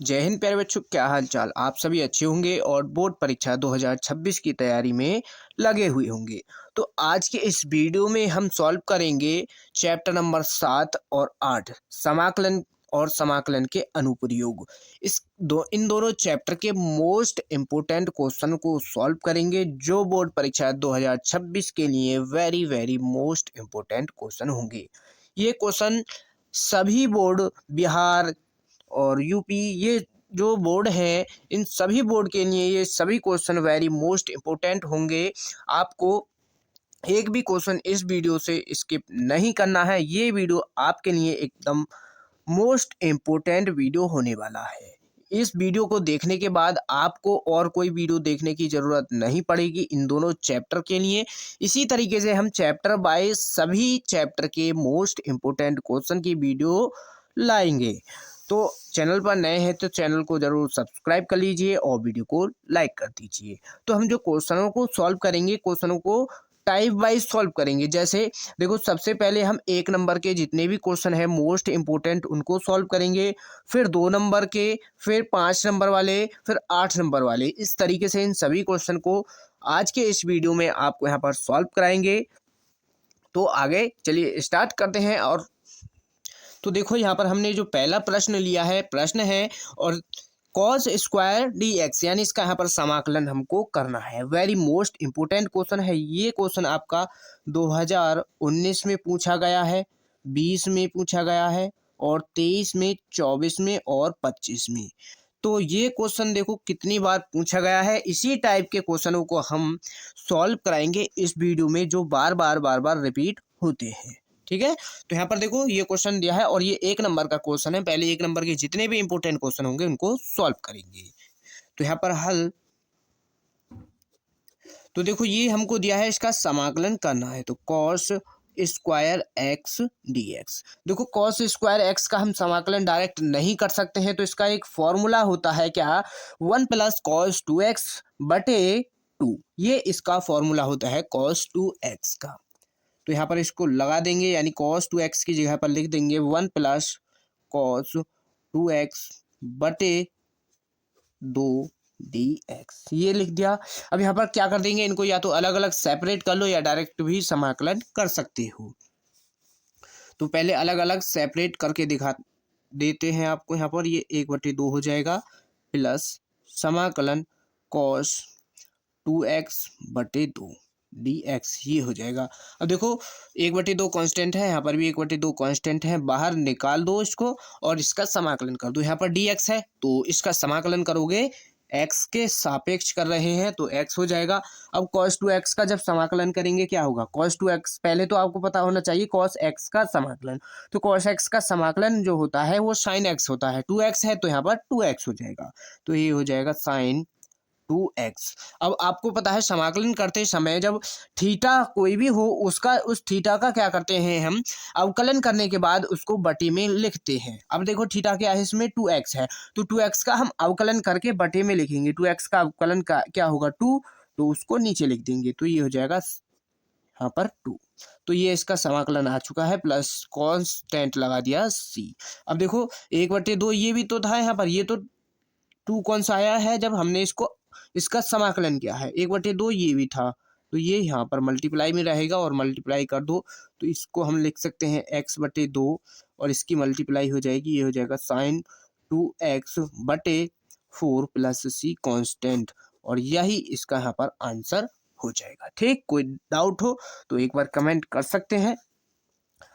जय हिंद प्यारे बच्चों, क्या हाल चाल। आप सभी अच्छे होंगे और बोर्ड परीक्षा 2026 की तैयारी में लगे हुए होंगे। तो आज के इस वीडियो में हम सॉल्व करेंगे चैप्टर नंबर 7 और 8, समाकलन और समाकलन के अनुप्रयोग। इन दोनों चैप्टर के मोस्ट इम्पोर्टेंट क्वेश्चन को सॉल्व करेंगे, जो बोर्ड परीक्षा 2026 के लिए very very most important question होंगे। ये क्वेश्चन सभी बोर्ड, बिहार और यूपी, ये जो बोर्ड है, इन सभी बोर्ड के लिए ये सभी क्वेश्चन वेरी मोस्ट इम्पोर्टेंट होंगे। आपको एक भी क्वेश्चन इस वीडियो से स्किप नहीं करना है। ये वीडियो आपके लिए एकदम मोस्ट इम्पोर्टेंट वीडियो होने वाला है। इस वीडियो को देखने के बाद आपको और कोई वीडियो देखने की ज़रूरत नहीं पड़ेगी इन दोनों चैप्टर के लिए। इसी तरीके से हम चैप्टर बाय सभी चैप्टर के मोस्ट इम्पोर्टेंट क्वेश्चन की वीडियो लाएंगे। तो चैनल पर नए हैं तो चैनल को ज़रूर सब्सक्राइब कर लीजिए और वीडियो को लाइक कर दीजिए। तो हम जो क्वेश्चनों को सॉल्व करेंगे, क्वेश्चनों को टाइप वाइज सॉल्व करेंगे। जैसे देखो, सबसे पहले हम 1 नंबर के जितने भी क्वेश्चन है मोस्ट इम्पोर्टेंट उनको सॉल्व करेंगे, फिर 2 नंबर के, फिर 5 नंबर वाले, फिर 8 नंबर वाले। इस तरीके से इन सभी क्वेश्चन को आज के इस वीडियो में आपको यहाँ पर सॉल्व कराएंगे। तो आगे चलिए स्टार्ट करते हैं। और तो देखो, यहाँ पर हमने जो पहला प्रश्न लिया है, प्रश्न है और कॉस स्क्वायर डी एक्स, यानी इसका यहाँ पर समाकलन हमको करना है। वेरी मोस्ट इम्पोर्टेंट क्वेश्चन है। ये क्वेश्चन आपका 2019 में पूछा गया है, 20 में पूछा गया है और 23 में, 24 में और 25 में। तो ये क्वेश्चन देखो कितनी बार पूछा गया है। इसी टाइप के क्वेश्चनों को हम सॉल्व कराएंगे इस वीडियो में, जो बार बार रिपीट होते हैं। ठीक है, तो यहाँ पर देखो ये क्वेश्चन दिया है और ये 1 नंबर का क्वेश्चन है। पहले 1 नंबर के जितने भी इंपॉर्टेंट क्वेश्चन होंगे उनको सॉल्व करेंगे। तो यहाँ पर हल, तो देखो ये हमको दिया है, इसका समाकलन करना है। तो cos square x d x. देखो, कॉस स्क्वायर एक्स का हम समाकलन डायरेक्ट नहीं कर सकते हैं, तो इसका एक फॉर्मूला होता है क्या, 1 प्लस कॉस 2x बटे 2। ये इसका फॉर्मूला होता है कॉस 2x का। तो यहाँ पर इसको लगा देंगे, यानी कॉस 2x की जगह पर लिख देंगे 1 प्लस कॉस 2x बटे 2 dx, ये लिख दिया। अब यहाँ पर क्या कर देंगे, इनको या तो अलग अलग सेपरेट कर लो या डायरेक्ट भी समाकलन कर सकते हो। तो पहले अलग अलग सेपरेट करके दिखा देते हैं आपको। यहाँ पर ये 1/2 हो जाएगा प्लस समाकलन कॉस 2x बटे 2 dx, ये हो जाएगा। अब देखो 1/2 कांस्टेंट है, यहाँ पर भी 1/2 कांस्टेंट है, बाहर निकाल दो इसको और इसका समाकलन कर दो। यहाँ पर dx है तो इसका समाकलन करोगे, x के सापेक्ष कर रहे हैं तो x हो जाएगा। अब cos 2x का जब समाकलन करेंगे क्या होगा, cos 2x, पहले तो आपको पता होना चाहिए cos x का समाकलन। तो cos x का समाकलन जो होता है वो sin x होता है। 2x है तो यहाँ पर 2x हो जाएगा, तो ये हो जाएगा sin 2x। अब आपको पता है समाकलन करते समय जब थीटा कोई भी हो, उसका उस थीटा का क्या करते हैं हम, अवकलन करने के बाद उसको बटे में लिखते हैं। अब देखो थीटा क्या है, इसमें 2x है, तो 2x का हम अवकलन करके बटे में लिखेंगे। 2x का अवकलन का क्या होगा, 2, तो उसको नीचे लिख देंगे, तो ये हो जाएगा यहाँ पर 2। तो ये इसका समाकलन आ चुका है, प्लस कांस्टेंट लगा दिया c। अब देखो 1/2 ये भी तो था यहाँ पर, ये तो 2 कौन सा आया है जब हमने इसका समाकलन किया है। 1/2 ये भी था, तो ये यहाँ पर मल्टीप्लाई में रहेगा और मल्टीप्लाई कर दो तो इसको हम लिख सकते हैं x/2 और इसकी मल्टीप्लाई हो जाएगी, ये हो जाएगा sin 2x बटे 4 प्लस c कांस्टेंट, और यही इसका यहाँ पर आंसर हो जाएगा। ठीक, कोई डाउट हो तो एक बार कमेंट कर सकते हैं।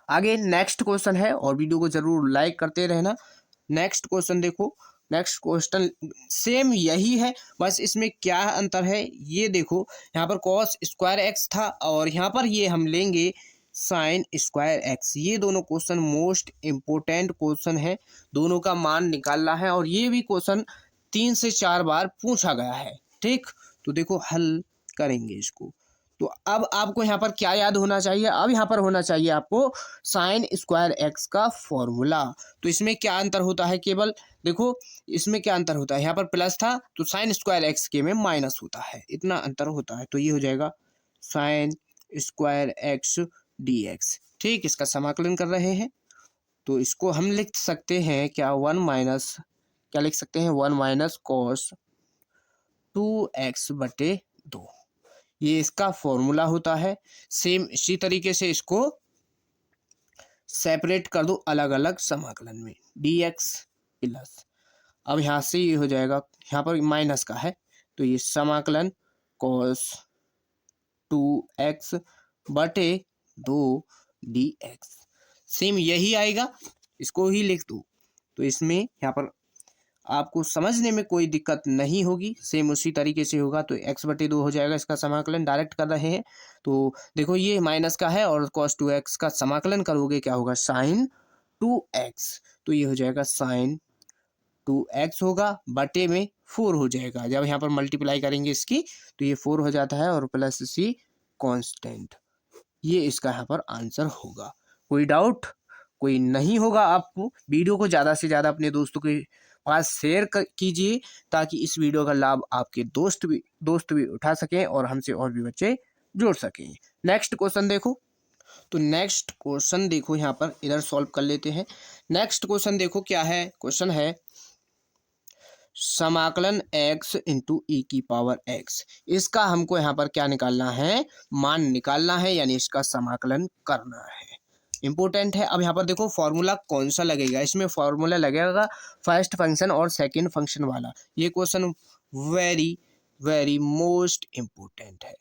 आगे नेक्स्ट क्वेश्चन है और वीडियो को जरूर लाइक करते रहना। नेक्स्ट क्वेश्चन देखो, नेक्स्ट क्वेश्चन सेम यही है, बस इसमें क्या अंतर है ये देखो। यहाँ पर कॉस स्क्वायर एक्स था और यहाँ पर ये हम लेंगे साइन स्क्वायर एक्स। ये दोनों क्वेश्चन मोस्ट इम्पोर्टेंट क्वेश्चन है, दोनों का मान निकालना है और ये भी क्वेश्चन 3 से 4 बार पूछा गया है। ठीक, तो देखो हल करेंगे इसको। तो अब आपको यहाँ पर क्या याद होना चाहिए, अब यहाँ पर होना चाहिए आपको साइन स्क्वायर एक्स का फॉर्मूला। तो इसमें क्या अंतर होता है, केवल देखो इसमें क्या अंतर होता है, यहाँ पर प्लस था तो साइन स्क्वायर एक्स के में माइनस होता है, इतना अंतर होता है। तो ये हो जाएगा sine square x d x. ठीक, इसका समाकलन कर रहे हैं तो इसको हम लिख सकते हैं क्या, 1 माइनस क्या लिख सकते हैं, 1 माइनस कॉस 2x/2। ये इसका फॉर्मूला होता है। सेम इसी तरीके से इसको सेपरेट कर दो अलग अलग समाकलन में, dx प्लस, अब यहाँ से ये हो जाएगा, यहाँ पर माइनस का है तो ये समाकलन cos 2x/2 dx। सेम यही आएगा, इसको ही लिख दो। तो इसमें यहाँ पर आपको समझने में कोई दिक्कत नहीं होगी, सेम उसी तरीके से होगा। तो x/2 हो जाएगा, इसका समाकलन डायरेक्ट कर रहे हैं। तो देखो ये माइनस का है और cos 2x का समाकलन करोगे क्या होगा, sin 2x। तो ये हो जाएगा sin 2x होगा, बटे में 4 हो जाएगा। जब यहाँ पर मल्टीप्लाई करेंगे इसकी तो ये 4 हो जाता है और प्लस सी कांस्टेंट। ये इसका यहाँ पर आंसर होगा। कोई डाउट कोई नहीं होगा आपको। वीडियो को ज़्यादा से ज़्यादा अपने दोस्तों के पास शेयर कीजिए ताकि इस वीडियो का लाभ आपके दोस्त भी उठा सकें और हमसे और भी बच्चे जुड़ सकें। नेक्स्ट क्वेश्चन देखो। तो नेक्स्ट क्वेश्चन देखो, यहाँ पर इधर सॉल्व कर लेते हैं। नेक्स्ट क्वेश्चन देखो क्या है, क्वेश्चन है समाकलन x इंटू ई की पावर x। इसका हमको यहाँ पर क्या निकालना है, मान निकालना है, यानी इसका समाकलन करना है। इंपॉर्टेंट है। अब यहाँ पर देखो फॉर्मूला कौन सा लगेगा, इसमें फॉर्मूला लगेगा फर्स्ट फंक्शन और सेकंड फंक्शन वाला। ये question very very most important है,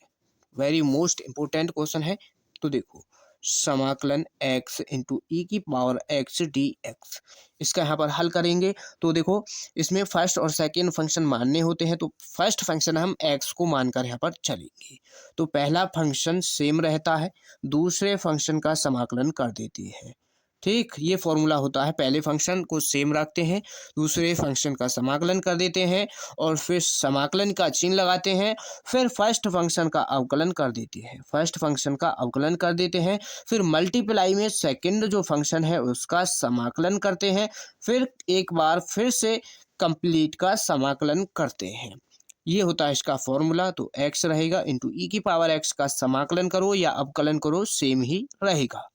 वेरी मोस्ट इम्पोर्टेंट क्वेश्चन है। तो देखो समाकलन x इंटू ई की पावर x dx, इसका यहाँ पर हल करेंगे। तो देखो इसमें फर्स्ट और सेकंड फंक्शन मानने होते हैं, तो फर्स्ट फंक्शन हम x को मानकर यहाँ पर चलेंगे। तो पहला फंक्शन सेम रहता है, दूसरे फंक्शन का समाकलन कर देते हैं। ठीक, ये फॉर्मूला होता है, पहले फंक्शन को सेम रखते हैं, दूसरे फंक्शन का समाकलन कर देते हैं और फिर समाकलन का चिन्ह लगाते हैं, फिर फर्स्ट फंक्शन का अवकलन कर देते हैं, फर्स्ट फंक्शन का अवकलन कर देते हैं, फिर मल्टीप्लाई में सेकंड जो फंक्शन है उसका समाकलन करते हैं, फिर एक बार फिर से कंप्लीट का समाकलन करते हैं। ये होता है इसका फॉर्मूला। तो x रहेगा इंटू ई की पावर x का समाकलन करो या अवकलन करो सेम ही रहेगा,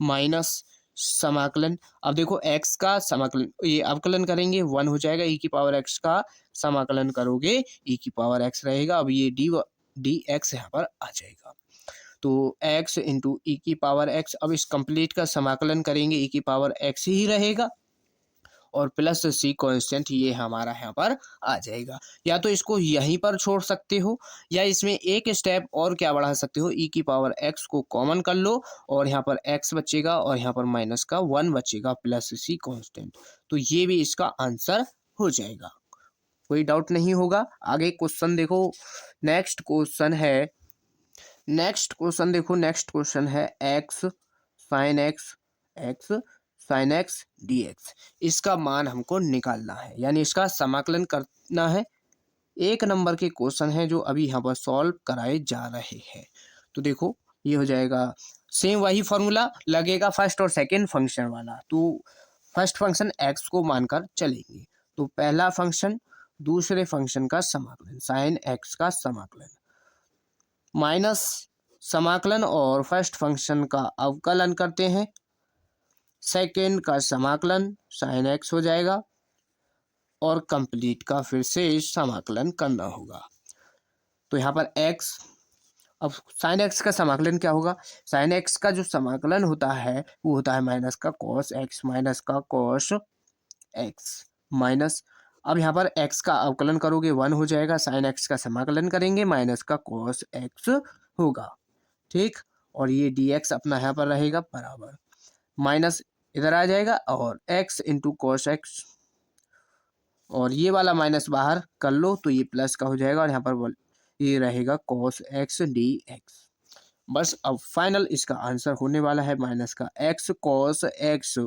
माइनस समाकलन। अब देखो x का समाकलन, ये अवकलन करेंगे 1 हो जाएगा, e की पावर x का समाकलन करोगे e की पावर x रहेगा। अब ये dx यहाँ पर आ जाएगा। तो x इंटू ई की पावर x, अब इस कंप्लीट का समाकलन करेंगे e की पावर x ही रहेगा और प्लस सी कांस्टेंट, ये हमारा यहाँ पर आ जाएगा। या तो इसको यहीं पर छोड़ सकते हो या इसमें एक स्टेप और क्या बढ़ा सकते हो, ई की पावर x को कॉमन कर लो और यहाँ पर x बचेगा और यहाँ पर माइनस का 1 बचेगा प्लस सी कांस्टेंट। तो ये भी इसका आंसर हो जाएगा, कोई डाउट नहीं होगा। आगे क्वेश्चन देखो। नेक्स्ट क्वेश्चन देखो, नेक्स्ट क्वेश्चन है x sin x dx। इसका मान हमको निकालना है, यानी इसका समाकलन करना है। एक नंबर के क्वेश्चन है जो अभी यहाँ पर सॉल्व कराए जा रहे हैं। तो देखो ये हो जाएगा, सेम वही फॉर्मूला लगेगा फर्स्ट और सेकंड फंक्शन वाला। तो फर्स्ट फंक्शन x को मानकर चलेंगे, तो पहला फंक्शन दूसरे फंक्शन का समाकलन sin x का समाकलन, माइनस समाकलन और फर्स्ट फंक्शन का अवकलन करते हैं, सेकेंड का समाकलन sin x हो जाएगा और कंप्लीट का फिर से समाकलन करना होगा। तो यहाँ पर x, अब sin x का समाकलन क्या होगा, sin x का जो समाकलन होता है वो होता है माइनस का cos x, माइनस का cos x माइनस, अब यहाँ पर x का अवकलन करोगे 1 हो जाएगा, sin x का समाकलन करेंगे माइनस का cos x होगा। ठीक, और ये dx अपना यहाँ पर रहेगा बराबर, माइनस इधर आ जाएगा और x इंटू कॉस एक्स, और ये वाला माइनस बाहर कर लो तो ये प्लस का हो जाएगा और यहाँ पर ये रहेगा cos x dx। बस अब फाइनल इसका आंसर होने वाला है माइनस का x cos x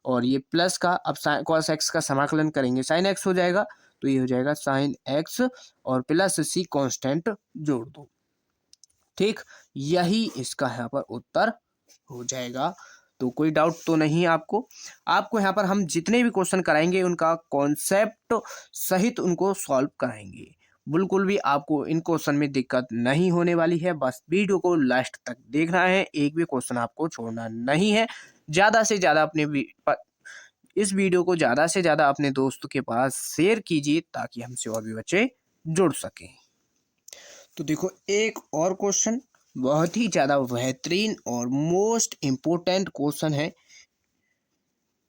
और ये प्लस का, अब cos x का समाकलन करेंगे sin x हो जाएगा, तो ये हो जाएगा sin x और प्लस सी कांस्टेंट जोड़ दो। ठीक, यही इसका यहाँ पर उत्तर हो जाएगा। तो कोई डाउट तो नहीं आपको यहाँ पर हम जितने भी क्वेश्चन कराएंगे उनका कॉन्सेप्ट सहित उनको सॉल्व कराएंगे। बिल्कुल भी आपको इन क्वेश्चन में दिक्कत नहीं होने वाली है। बस वीडियो को लास्ट तक देखना है, एक भी क्वेश्चन आपको छोड़ना नहीं है। ज़्यादा से ज़्यादा अपने इस वीडियो को ज़्यादा से ज़्यादा अपने दोस्तों के पास शेयर कीजिए ताकि हमसे और भी बच्चे जुड़ सकें। तो देखो एक और क्वेश्चन बहुत ही ज़्यादा बेहतरीन और मोस्ट इम्पोर्टेंट क्वेश्चन है,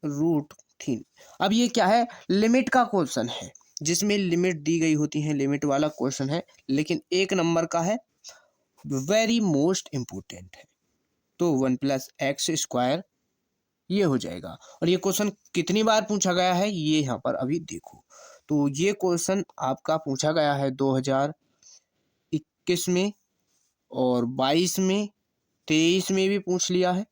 रूट 3। अब ये क्या है, लिमिट का क्वेश्चन है जिसमें लिमिट दी गई होती है, लिमिट वाला क्वेश्चन है, लेकिन 1 नंबर का है, वेरी मोस्ट इम्पोर्टेंट है। तो 1+x² ये हो जाएगा। और ये क्वेश्चन कितनी बार पूछा गया है ये यहाँ पर अभी देखो। तो ये क्वेश्चन आपका पूछा गया है 2021 में और 22 में, 23 में भी पूछ लिया है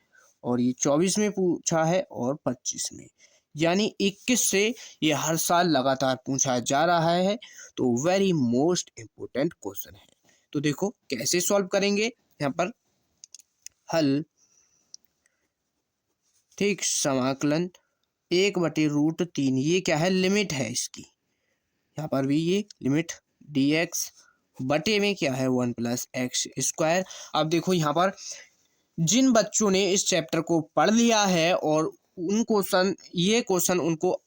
और ये 24 में पूछा है और 25 में, यानी 21 से ये हर साल लगातार पूछा जा रहा है। तो वेरी मोस्ट इम्पोर्टेंट क्वेश्चन है। तो देखो कैसे सॉल्व करेंगे यहाँ पर हल, ठीक, समाकलन 1/√3, ये क्या है, लिमिट है इसकी, यहाँ पर भी ये लिमिट dx बटे में क्या है 1+x²। अब देखो यहाँ पर जिन बच्चों ने इस चैप्टर को पढ़ लिया है और उन क्वेश्चन, ये क्वेश्चन उनको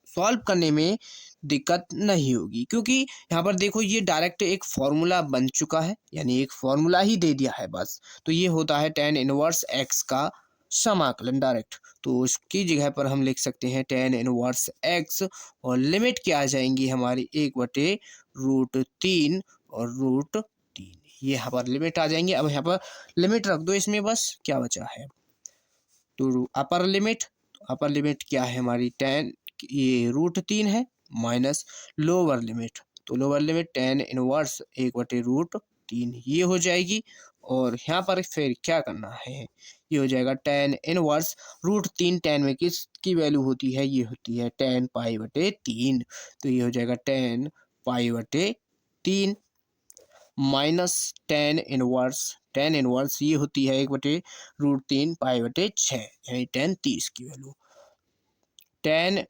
सॉल्व करने में दिक्कत नहीं होगी, क्योंकि यहाँ पर देखो ये डायरेक्ट एक फॉर्मूला बन चुका है, यानी एक फॉर्मूला ही दे दिया है बस। तो ये होता है tan इनवर्स x का समाकलन डायरेक्ट। तो इसकी जगह पर हम लिख सकते हैं tan इनवर्स x और लिमिट क्या आ जाएंगी हमारी 1/√3 और √3, ये यहाँ पर लिमिट आ जाएंगी। अब यहाँ पर लिमिट रख दो इसमें, बस क्या बचा है, तो अपर लिमिट क्या है हमारी tan, ये √3 है, माइनस लोअर लिमिट, तो लोअर लिमिट tan इनवर्स 1/√3 ये हो जाएगी। और यहाँ पर फिर क्या करना है, ये हो जाएगा tan इनवर्स √3, tan में किसकी वैल्यू होती है, ये होती है tan π/3, तो ये हो जाएगा tan π/3 माइनस tan इनवर्स ये होती है 1/√3 π/6, यानी tan 30 की वैल्यू, tan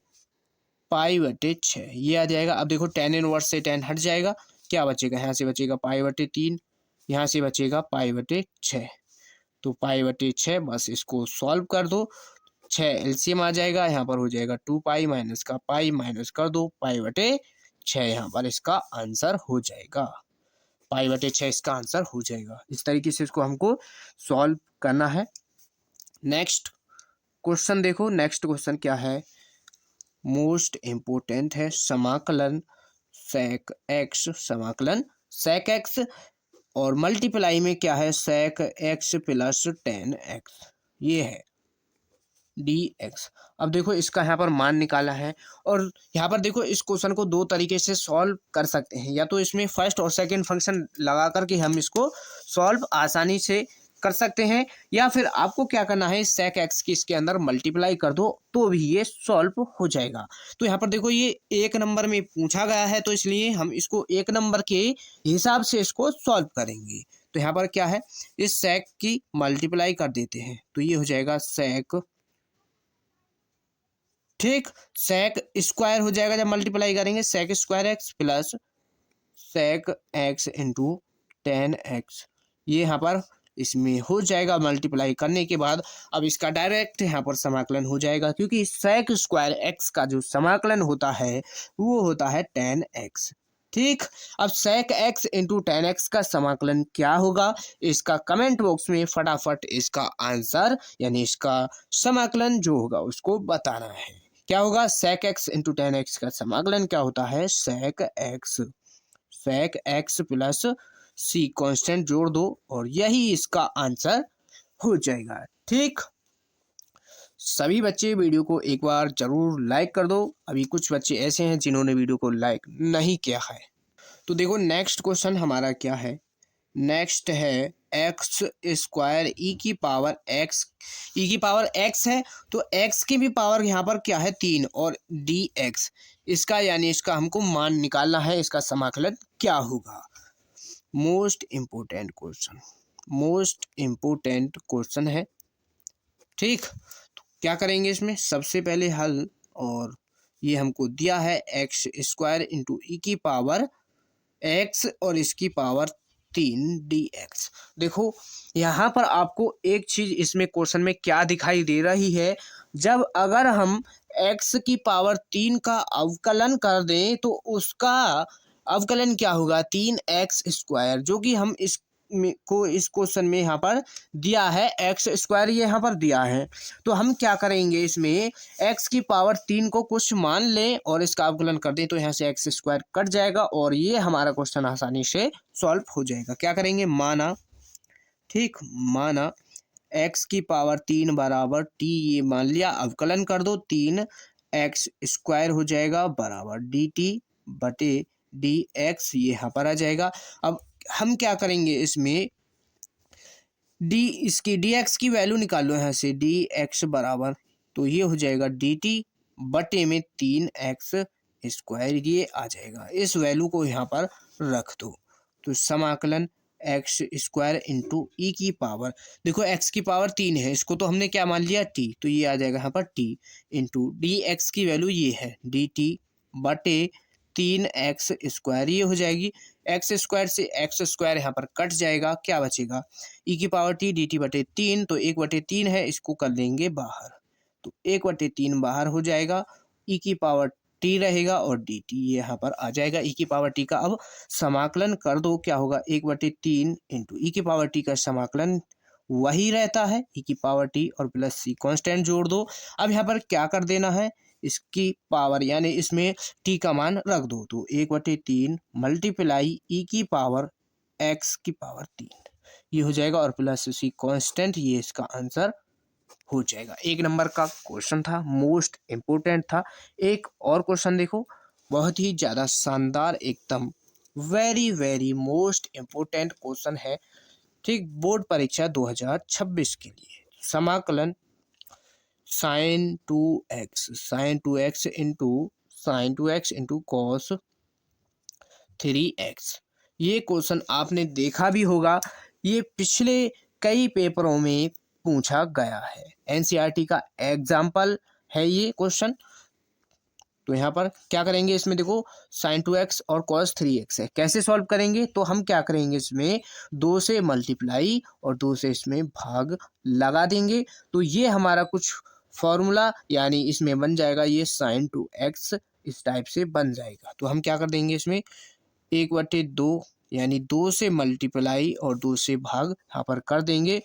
π/6 ये आ जाएगा। अब देखो tan इनवर्स से tan हट जाएगा, क्या बचेगा, यहाँ से बचेगा π/3, यहाँ से बचेगा π/6, तो π/6 बस इसको सॉल्व कर दो, 6 एलसीएम आ जाएगा, यहाँ पर हो जाएगा 2π माइनस का पाई माइनस कर दो π/6, यहाँ पर इसका आंसर हो जाएगा, π/6 इसका आंसर हो जाएगा। इस तरीके से इसको हमको सॉल्व करना है। नेक्स्ट क्वेश्चन देखो, नेक्स्ट क्वेश्चन क्या है, मोस्ट इम्पोर्टेंट है, समाकलन sec x और मल्टीप्लाई में क्या है sec x + tan x, ये है dx। अब देखो इसका यहाँ पर मान निकाला है और यहाँ पर देखो इस क्वेश्चन को दो तरीके से सॉल्व कर सकते हैं, या तो इसमें फर्स्ट और सेकंड फंक्शन लगा करके हम इसको सॉल्व आसानी से कर सकते हैं, या फिर आपको क्या करना है sec x की इसके अंदर मल्टीप्लाई कर दो तो भी ये सॉल्व हो जाएगा। तो यहाँ पर देखो ये 1 नंबर में पूछा गया है, तो इसलिए हम इसको 1 नंबर के हिसाब से इसको सॉल्व करेंगे। तो यहाँ पर क्या है, इस sec की मल्टीप्लाई कर देते हैं, तो ये हो जाएगा sec, ठीक, sec² हो जाएगा जब मल्टीप्लाई करेंगे, sec² x plus sec x into tan x, ये यहाँ पर इसमें हो जाएगा मल्टीप्लाई करने के बाद। अब इसका डायरेक्ट यहाँ पर समाकलन हो जाएगा, क्योंकि sec² x का जो समाकलन होता है वो होता है tan x, ठीक। अब sec x into tan x का समाकलन क्या होगा, इसका कमेंट बॉक्स में फटाफट इसका आंसर यानी इसका समाकलन जो होगा उसको बताना है। क्या होगा, sec x into tan x का समाकलन क्या होता है, sec x plus c constant जोड़ दो और यही इसका आंसर हो जाएगा, ठीक। सभी बच्चे वीडियो को एक बार जरूर लाइक कर दो, अभी कुछ बच्चे ऐसे हैं जिन्होंने वीडियो को लाइक नहीं किया है। तो देखो नेक्स्ट क्वेश्चन हमारा क्या है, नेक्स्ट है x² e⁻x है, तो x की भी पावर यहाँ पर क्या है 3 और dx, इसका यानी इसका हमको मान निकालना है, इसका समाकलन क्या होगा। मोस्ट इम्पोर्टेंट क्वेश्चन है, ठीक। तो क्या करेंगे इसमें, सबसे पहले हल, और ये हमको दिया है x² इंटू e⁻x और इसकी पावर 3 dx। देखो यहाँ पर आपको एक चीज इसमें क्वेश्चन में क्या दिखाई दे रही है, जब अगर हम x की पावर 3 का अवकलन कर दें तो उसका अवकलन क्या होगा 3x², जो कि हम इस इस क्वेश्चन में यहाँ पर दिया है x², ये यहाँ पर दिया है। तो हम क्या करेंगे, इसमें x की पावर 3 को कुछ मान लें और इसका अवकलन कर दें तो यहाँ से x² कट जाएगा और ये हमारा क्वेश्चन आसानी से सॉल्व हो जाएगा। क्या करेंगे, माना, ठीक, माना x की पावर 3 बराबर t, ये मान लिया, अवकलन कर दो 3x² हो जाएगा बराबर dt बटे dx, ये यहाँ पर आ जाएगा। अब हम क्या करेंगे, इसमें इसकी dx की वैल्यू निकाल लो यहाँ से, dx बराबर, तो ये हो जाएगा dt बटे में 3x², ये आ जाएगा। इस वैल्यू को यहाँ पर रख दो तो समाकलन x² इंटू ई की पावर, देखो x की पावर 3 है, इसको तो हमने क्या मान लिया t, तो ये आ जाएगा यहाँ पर t इंटू dx की वैल्यू ये है dt बटे 3x², ये हो जाएगी। x² से x² यहाँ पर कट जाएगा, क्या बचेगा, ई की पावर t dt बटे 3, तो 1/3 है, इसको कर लेंगे बाहर, तो 1/3 बाहर हो जाएगा, ई की पावर t रहेगा और dt ये यहाँ पर आ जाएगा। ई की पावर t का अब समाकलन कर दो, क्या होगा 1/3 इंटू ई की पावर t का समाकलन वही रहता है, ई की पावर t और प्लस सी कांस्टेंट जोड़ दो। अब यहाँ पर क्या कर देना है, इसकी पावर यानी इसमें t का मान रख दो, तो 1/3 मल्टीप्लाई ई की पावर x की पावर 3, ये हो जाएगा और प्लस सी कांस्टेंट, ये इसका आंसर हो जाएगा। 1 नंबर का क्वेश्चन था, मोस्ट इम्पोर्टेंट था। एक और क्वेश्चन देखो, बहुत ही ज़्यादा शानदार, एकदम very very most important question है, ठीक, बोर्ड परीक्षा 2026 के लिए। समाकलन sin 2x into cos 3x, ये क्वेश्चन आपने देखा भी होगा, ये पिछले कई पेपरों में पूछा गया है, एनसीईआरटी का एग्जाम्पल है ये क्वेश्चन। तो यहाँ पर क्या करेंगे, इसमें देखो sin 2x और cos 3x है, कैसे सॉल्व करेंगे, तो हम क्या करेंगे, इसमें 2 से मल्टीप्लाई और 2 से इसमें भाग लगा देंगे, तो ये हमारा कुछ फॉर्मूला यानी इसमें बन जाएगा, ये sin 2x इस टाइप से बन जाएगा। तो हम क्या कर देंगे, इसमें 1/2 यानी 2 से मल्टीप्लाई और 2 से भाग यहाँ पर कर देंगे,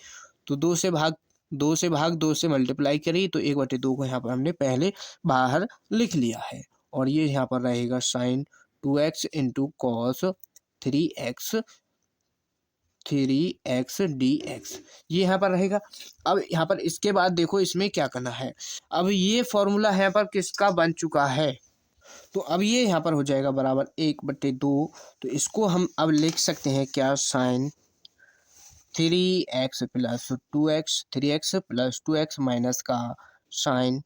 तो 2 से भाग 2 से मल्टीप्लाई करी तो 1/2 को यहाँ पर हमने पहले बाहर लिख लिया है और ये यहाँ पर रहेगा sin 2x into cos 3x dx, ये यहाँ पर रहेगा। अब यहाँ पर इसके बाद देखो इसमें क्या करना है, अब ये फॉर्मूला यहाँ पर किसका बन चुका है, तो अब ये यहाँ पर हो जाएगा बराबर 1/2, तो इसको हम अब लिख सकते हैं क्या, sin 3x plus 2x 3x plus 2x minus का sin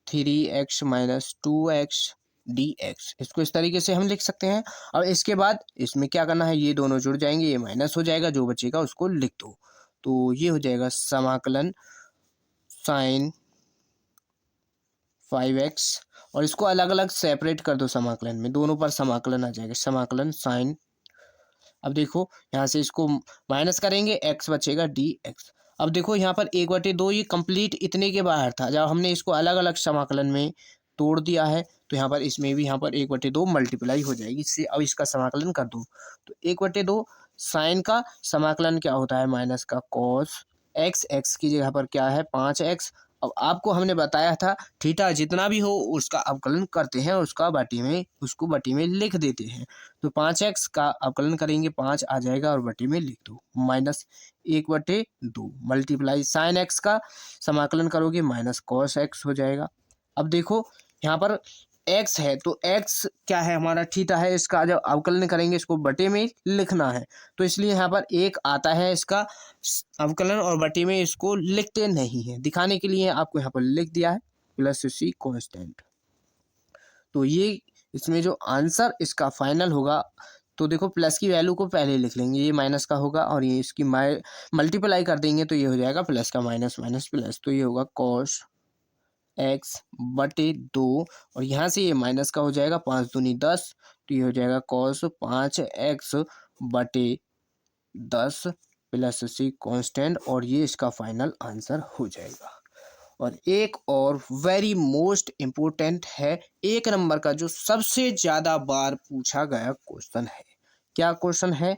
3x minus 2x dx, इसको इस तरीके से हम लिख सकते हैं। और इसके बाद इसमें क्या करना है, ये दोनों जुड़ जाएंगे, ये माइनस हो जाएगा, जो बचेगा उसको लिख दो, तो ये हो जाएगा समाकलन sin 5x, और इसको अलग अलग सेपरेट कर दो समाकलन में, दोनों पर समाकलन आ जाएगा, समाकलन sin, अब देखो यहाँ से इसको माइनस करेंगे, x बचेगा dx। अब देखो यहाँ पर 1/2 ये कंप्लीट इतने के बाहर था, जब हमने इसको अलग अलग समाकलन में तोड़ दिया है तो यहाँ पर इसमें भी यहाँ पर 1/2 मल्टीप्लाई हो जाएगी इससे। अब इसका समाकलन कर दो, तो 1/2 साइन का समाकलन क्या होता है, माइनस का कॉस x, x की जगह पर क्या है 5x। अब आपको हमने बताया था थीटा जितना भी हो उसका अवकलन करते हैं, उसको बटी में लिख देते हैं, तो 5x का अवकलन करेंगे 5 आ जाएगा और बटी में लिख दो, माइनस 1/2 मल्टीप्लाई sin x का समाकलन करोगे माइनस cos x हो जाएगा। अब देखो यहाँ पर x है तो x क्या है हमारा थीटा है, इसका जब अवकलन करेंगे इसको बटे में लिखना है, तो इसलिए यहाँ पर एक आता है इसका अवकलन और बटे में इसको लिखते नहीं है, दिखाने के लिए आपको यहाँ पर लिख दिया है प्लस सी कांस्टेंट। तो ये इसमें जो आंसर इसका फाइनल होगा, तो देखो प्लस की वैल्यू को पहले लिख लेंगे, ये माइनस का होगा और ये इसकी मल्टीप्लाई कर देंगे तो ये हो जाएगा प्लस का माइनस माइनस प्लस, तो ये होगा cos x बटे 2 और यहाँ से ये माइनस का हो जाएगा 5 दूनी 10, तो ये हो जाएगा cos 5x बटे 10 प्लस सी कांस्टेंट, और ये इसका फाइनल आंसर हो जाएगा। और एक और वेरी मोस्ट इम्पोर्टेंट है, एक नंबर का जो सबसे ज़्यादा बार पूछा गया क्वेश्चन है। क्या क्वेश्चन है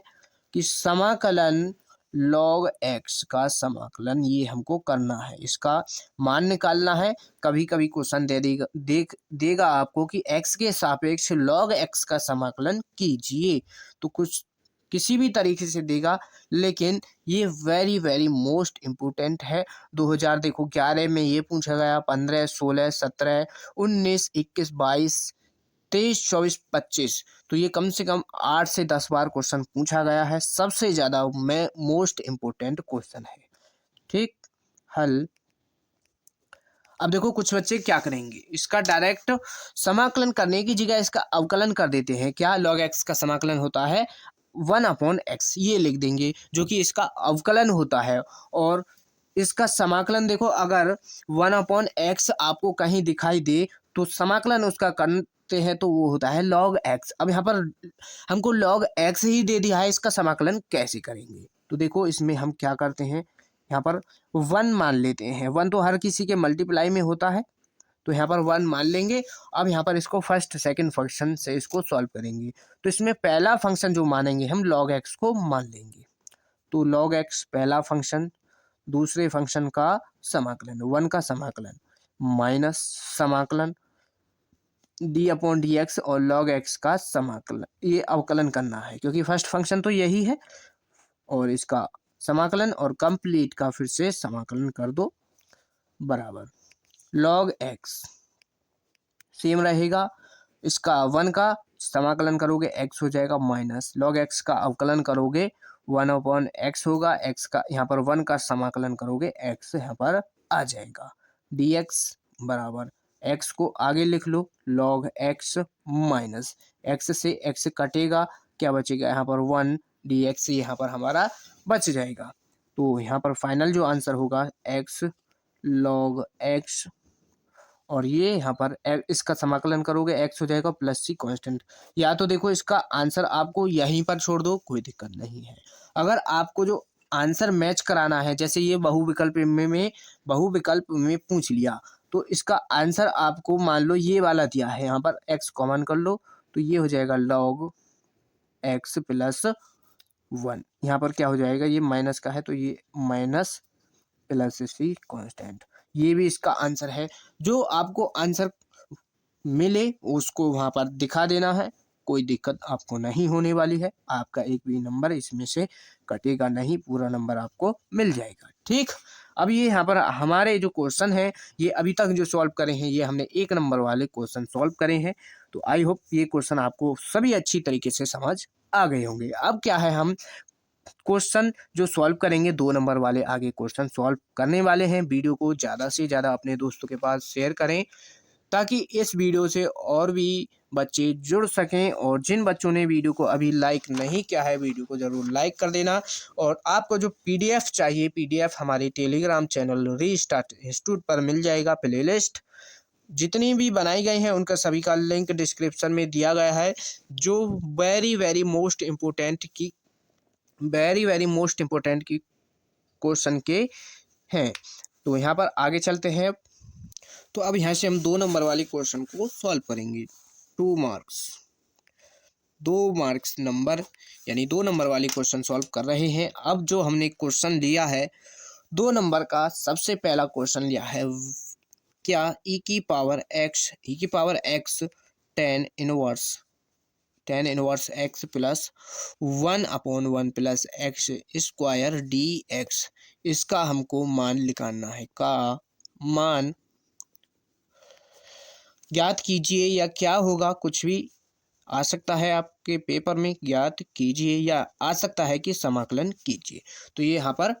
कि समाकलन log x का समाकलन ये हमको करना है, इसका मान निकालना है। कभी कभी क्वेश्चन देगा आपको कि x के सापेक्ष log x का समाकलन कीजिए, तो कुछ किसी भी तरीके से देगा, लेकिन ये वेरी वेरी मोस्ट इम्पोर्टेंट है। 2011 में ये पूछा गया, 15, 16, 17, 19, 21, 22, 23, 24, 25, तो ये कम से कम 8 से 10 बार क्वेश्चन पूछा गया है। सबसे ज़्यादा में मोस्ट इम्पोर्टेंट क्वेश्चन है। ठीक, हल। अब देखो कुछ बच्चे क्या करेंगे, इसका डायरेक्ट समाकलन करने की जगह इसका अवकलन कर देते हैं। क्या log x का समाकलन होता है 1/x, ये लिख देंगे, जो कि इसका अवकलन होता है। और इसका समाकलन देखो, अगर 1/x आपको कहीं दिखाई दे तो समाकलन उसका करते हैं तो वो होता है log x। अब यहाँ पर हमको log x ही दे दिया है, इसका समाकलन कैसे करेंगे? तो देखो इसमें हम क्या करते हैं, यहाँ पर 1 मान लेते हैं। 1 तो हर किसी के मल्टीप्लाई में होता है, तो यहाँ पर 1 मान लेंगे। अब यहाँ पर इसको फर्स्ट सेकंड फंक्शन से इसको सॉल्व करेंगे, तो इसमें पहला फंक्शन जो मानेंगे हम log x को मान लेंगे। तो log x पहला फंक्शन, दूसरे फंक्शन का समाकलन 1 का समाकलन माइनस समाकलन d/dx और log x का समाकलन, ये अवकलन करना है क्योंकि फर्स्ट फंक्शन तो यही है। और इसका समाकलन और कंप्लीट का फिर से समाकलन कर दो, बराबर log x सेम रहेगा। इसका 1 का समाकलन करोगे x हो जाएगा, माइनस log x का अवकलन करोगे 1/x होगा। x का यहाँ पर 1 का समाकलन करोगे x यहाँ पर आ जाएगा। dx बराबर x को आगे लिख लो, log x माइनस x से x कटेगा, क्या बचेगा यहाँ पर 1, dx यहाँ पर हमारा बच जाएगा। तो यहाँ पर फाइनल जो आंसर होगा x log x, और ये यहाँ पर इसका समाकलन करोगे x हो जाएगा प्लस सी कांस्टेंट। या तो देखो इसका आंसर आपको यहीं पर छोड़ दो, कोई दिक्कत नहीं है। अगर आपको जो आंसर मैच कराना है, जैसे ये बहुविकल्प में पूछ लिया, तो इसका आंसर आपको मान लो ये वाला दिया है, यहाँ पर x कॉमन कर लो, तो ये हो जाएगा log x प्लस 1। यहाँ पर क्या हो जाएगा, ये माइनस का है तो ये माइनस प्लस सी कांस्टेंट, ये भी इसका आंसर है। जो आपको आंसर मिले उसको वहाँ पर दिखा देना है, कोई दिक्कत आपको नहीं होने वाली है। आपका एक भी नंबर इसमें से कटेगा नहीं, पूरा नंबर आपको मिल जाएगा। ठीक, अब ये यहाँ पर हमारे जो क्वेश्चन है, ये अभी तक जो सॉल्व करे हैं, ये हमने 1 नंबर वाले क्वेश्चन सॉल्व करे हैं। तो आई होप ये क्वेश्चन आपको सभी अच्छी तरीके से समझ आ गए होंगे। अब क्या है, हम क्वेश्चन जो सॉल्व करेंगे 2 नंबर वाले आगे क्वेश्चन सॉल्व करने वाले हैं। वीडियो को ज़्यादा से ज़्यादा अपने दोस्तों के पास शेयर करें, ताकि इस वीडियो से और भी बच्चे जुड़ सकें। और जिन बच्चों ने वीडियो को अभी लाइक नहीं किया है, वीडियो को ज़रूर लाइक कर देना। और आपको जो PDF चाहिए, PDF हमारे टेलीग्राम चैनल रीस्टार्ट इंस्टीट्यूट पर मिल जाएगा। प्लेलिस्ट जितनी भी बनाई गई हैं उनका सभी का लिंक डिस्क्रिप्शन में दिया गया है, जो वेरी वेरी मोस्ट इम्पोर्टेंट की क्वेश्चन के हैं। तो यहाँ पर आगे चलते हैं। तो अब यहाँ से हम 2 नंबर वाले क्वेश्चन को सॉल्व करेंगे। 2 मार्क्स नंबर, यानी 2 नंबर वाले क्वेश्चन सॉल्व कर रहे हैं। अब जो हमने क्वेश्चन लिया है 2 नंबर का, सबसे पहला क्वेश्चन लिया है, क्या e की power x tan inverse x plus 1/1 plus x square dx, इसका हमको मान निकालना है। का मान ज्ञात कीजिए, या क्या होगा, कुछ भी आ सकता है आपके पेपर में, ज्ञात कीजिए या आ सकता है कि समाकलन कीजिए। तो ये यहाँ पर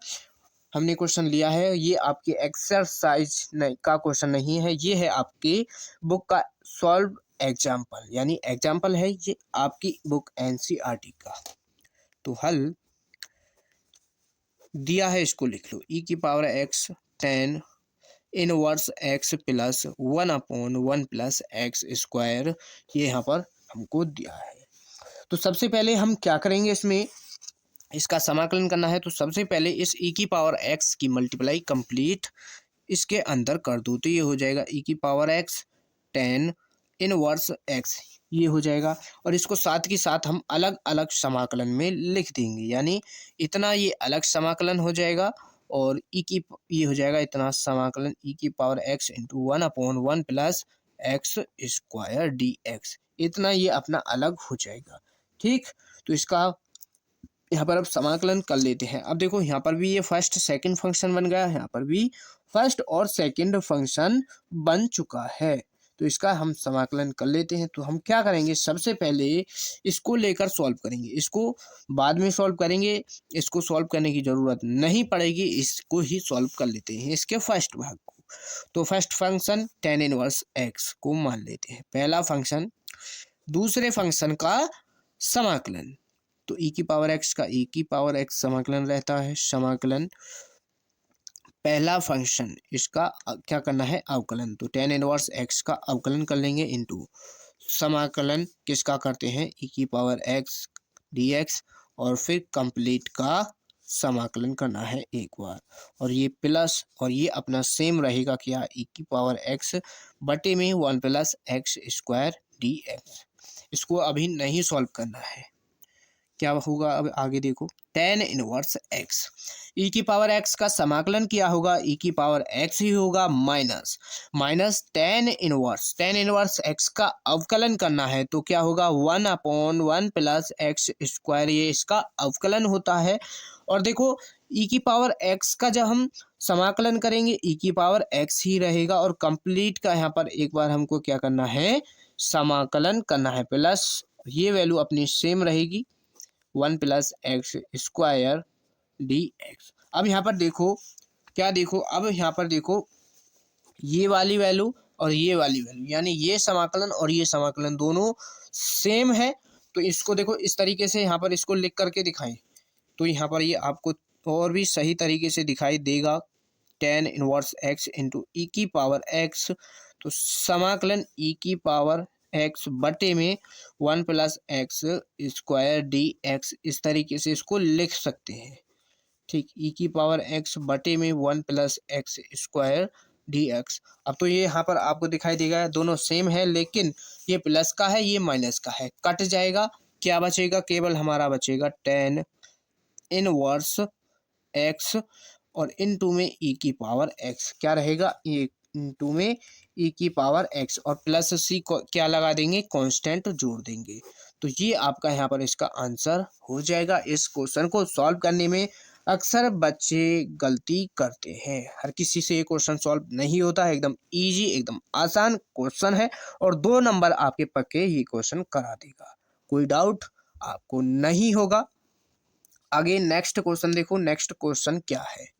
हमने क्वेश्चन लिया है, ये आपके एक्सरसाइज का क्वेश्चन नहीं है, ये है आपकी बुक का सॉल्व एग्जाम्पल, यानी एग्जाम्पल है ये आपकी बुक NCERT का। तो हल दिया है, इसको लिख लो, e की power x tan inverse x plus 1/1 plus x square, ये यहाँ पर हमको दिया है। तो सबसे पहले हम क्या करेंगे, इसमें इसका समाकलन करना है तो सबसे पहले इस e की पावर x की मल्टीप्लाई कंप्लीट इसके अंदर कर दो, तो ये हो जाएगा e की power x tan inverse x, ये हो जाएगा। और इसको साथ के साथ हम अलग अलग समाकलन में लिख देंगे, यानी इतना ये अलग समाकलन हो जाएगा और ये हो जाएगा इतना समाकलन e की power x into 1/1 plus x square D x, इतना ये अपना अलग हो जाएगा। ठीक, तो इसका यहाँ पर अब समाकलन कर लेते हैं। अब देखो यहाँ पर भी ये फर्स्ट सेकंड फंक्शन बन गया, यहाँ पर भी फर्स्ट और सेकंड फंक्शन बन चुका है। तो इसका हम समाकलन कर लेते हैं। तो हम क्या करेंगे, सबसे पहले इसको लेकर सॉल्व करेंगे, इसको बाद में सॉल्व करेंगे, इसको सॉल्व करने की ज़रूरत नहीं पड़ेगी, इसको ही सॉल्व कर लेते हैं इसके फर्स्ट भाग को। तो first function tan inverse x को मान लेते हैं पहला फंक्शन, दूसरे फंक्शन का समाकलन, तो e की पावर x समाकलन रहता है, समाकलन पहला फंक्शन इसका क्या करना है, अवकलन, तो tan इनवर्स x का अवकलन कर लेंगे इंटू समाकलन किसका करते हैं, e की पावर x dx, और फिर कंप्लीट का समाकलन करना है एक बार, और ये प्लस और ये अपना सेम रहेगा क्या, e की पावर x बटे में 1 plus x square D x. इसको अभी नहीं सॉल्व करना है, क्या होगा अब आगे देखो, tan इनवर्स x, e की पावर x का समाकलन किया होगा, e की पावर x ही होगा माइनस tan इनवर्स x का अवकलन करना है, तो क्या होगा 1/1 प्लस एक्स स्क्वायर, ये इसका अवकलन होता है। और देखो e की पावर x का जब हम समाकलन करेंगे e की पावर x ही रहेगा, और कंप्लीट का यहाँ पर एक बार हमको क्या करना है, समाकलन करना है, प्लस ये वैल्यू अपनी सेम रहेगी 1 plus x square D x. अब यहाँ पर देखो क्या, देखो अब यहाँ पर देखो ये वाली वैल्यू और ये वाली वैल्यू, यानी ये समाकलन और ये समाकलन दोनों सेम है। तो इसको देखो इस तरीके से यहाँ पर इसको लिख करके दिखाएं, तो यहाँ पर ये आपको और भी सही तरीके से दिखाई देगा, tan इनवर्स x इंटू ई की पावर x, तो समाकलन e की पावर x बटे में 1 plus x square D x, इस तरीके से इसको लिख सकते हैं। ठीक, e की पावर x बटे में 1 plus x square D x. अब तो ये यहाँ पर आपको दिखाई देगा दोनों सेम है, लेकिन ये प्लस का है ये माइनस का है, कट जाएगा, क्या बचेगा, केवल हमारा बचेगा tan इनवर्स x और इनटू में e की पावर x, क्या रहेगा, इनटू में e की पावर x और प्लस c को क्या लगा देंगे, कांस्टेंट जोड़ देंगे। तो ये आपका यहाँ पर इसका आंसर हो जाएगा। इस क्वेश्चन को सॉल्व करने में अक्सर बच्चे गलती करते हैं, हर किसी से ये क्वेश्चन सॉल्व नहीं होता है, एकदम इजी एकदम आसान क्वेश्चन है और 2 नंबर आपके पक्के ये क्वेश्चन करा देगा, कोई डाउट आपको नहीं होगा। आगे नेक्स्ट क्वेश्चन देखो, नेक्स्ट क्वेश्चन क्या है।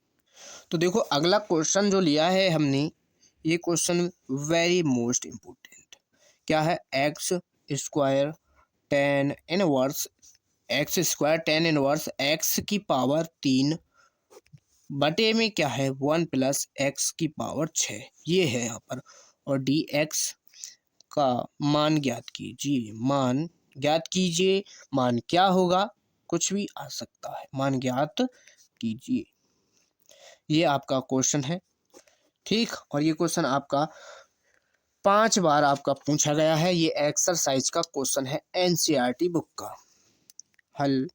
तो देखो अगला क्वेश्चन जो लिया है हमने, ये क्वेश्चन वेरी मोस्ट इम्पोर्टेंट, क्या है, x square tan inverse x की पावर 3 बटे में क्या है 1 प्लस एक्स की पावर 6, ये है यहाँ पर, और डी एक्स का मान ज्ञात कीजिए, मान ज्ञात कीजिए, मान क्या होगा, कुछ भी आ सकता है, मान ज्ञात कीजिए, ये आपका क्वेश्चन है। ठीक, और ये क्वेश्चन आपका 5 बार आपका पूछा गया है, ये एक्सरसाइज का क्वेश्चन है एनसीईआरटी बुक का हल।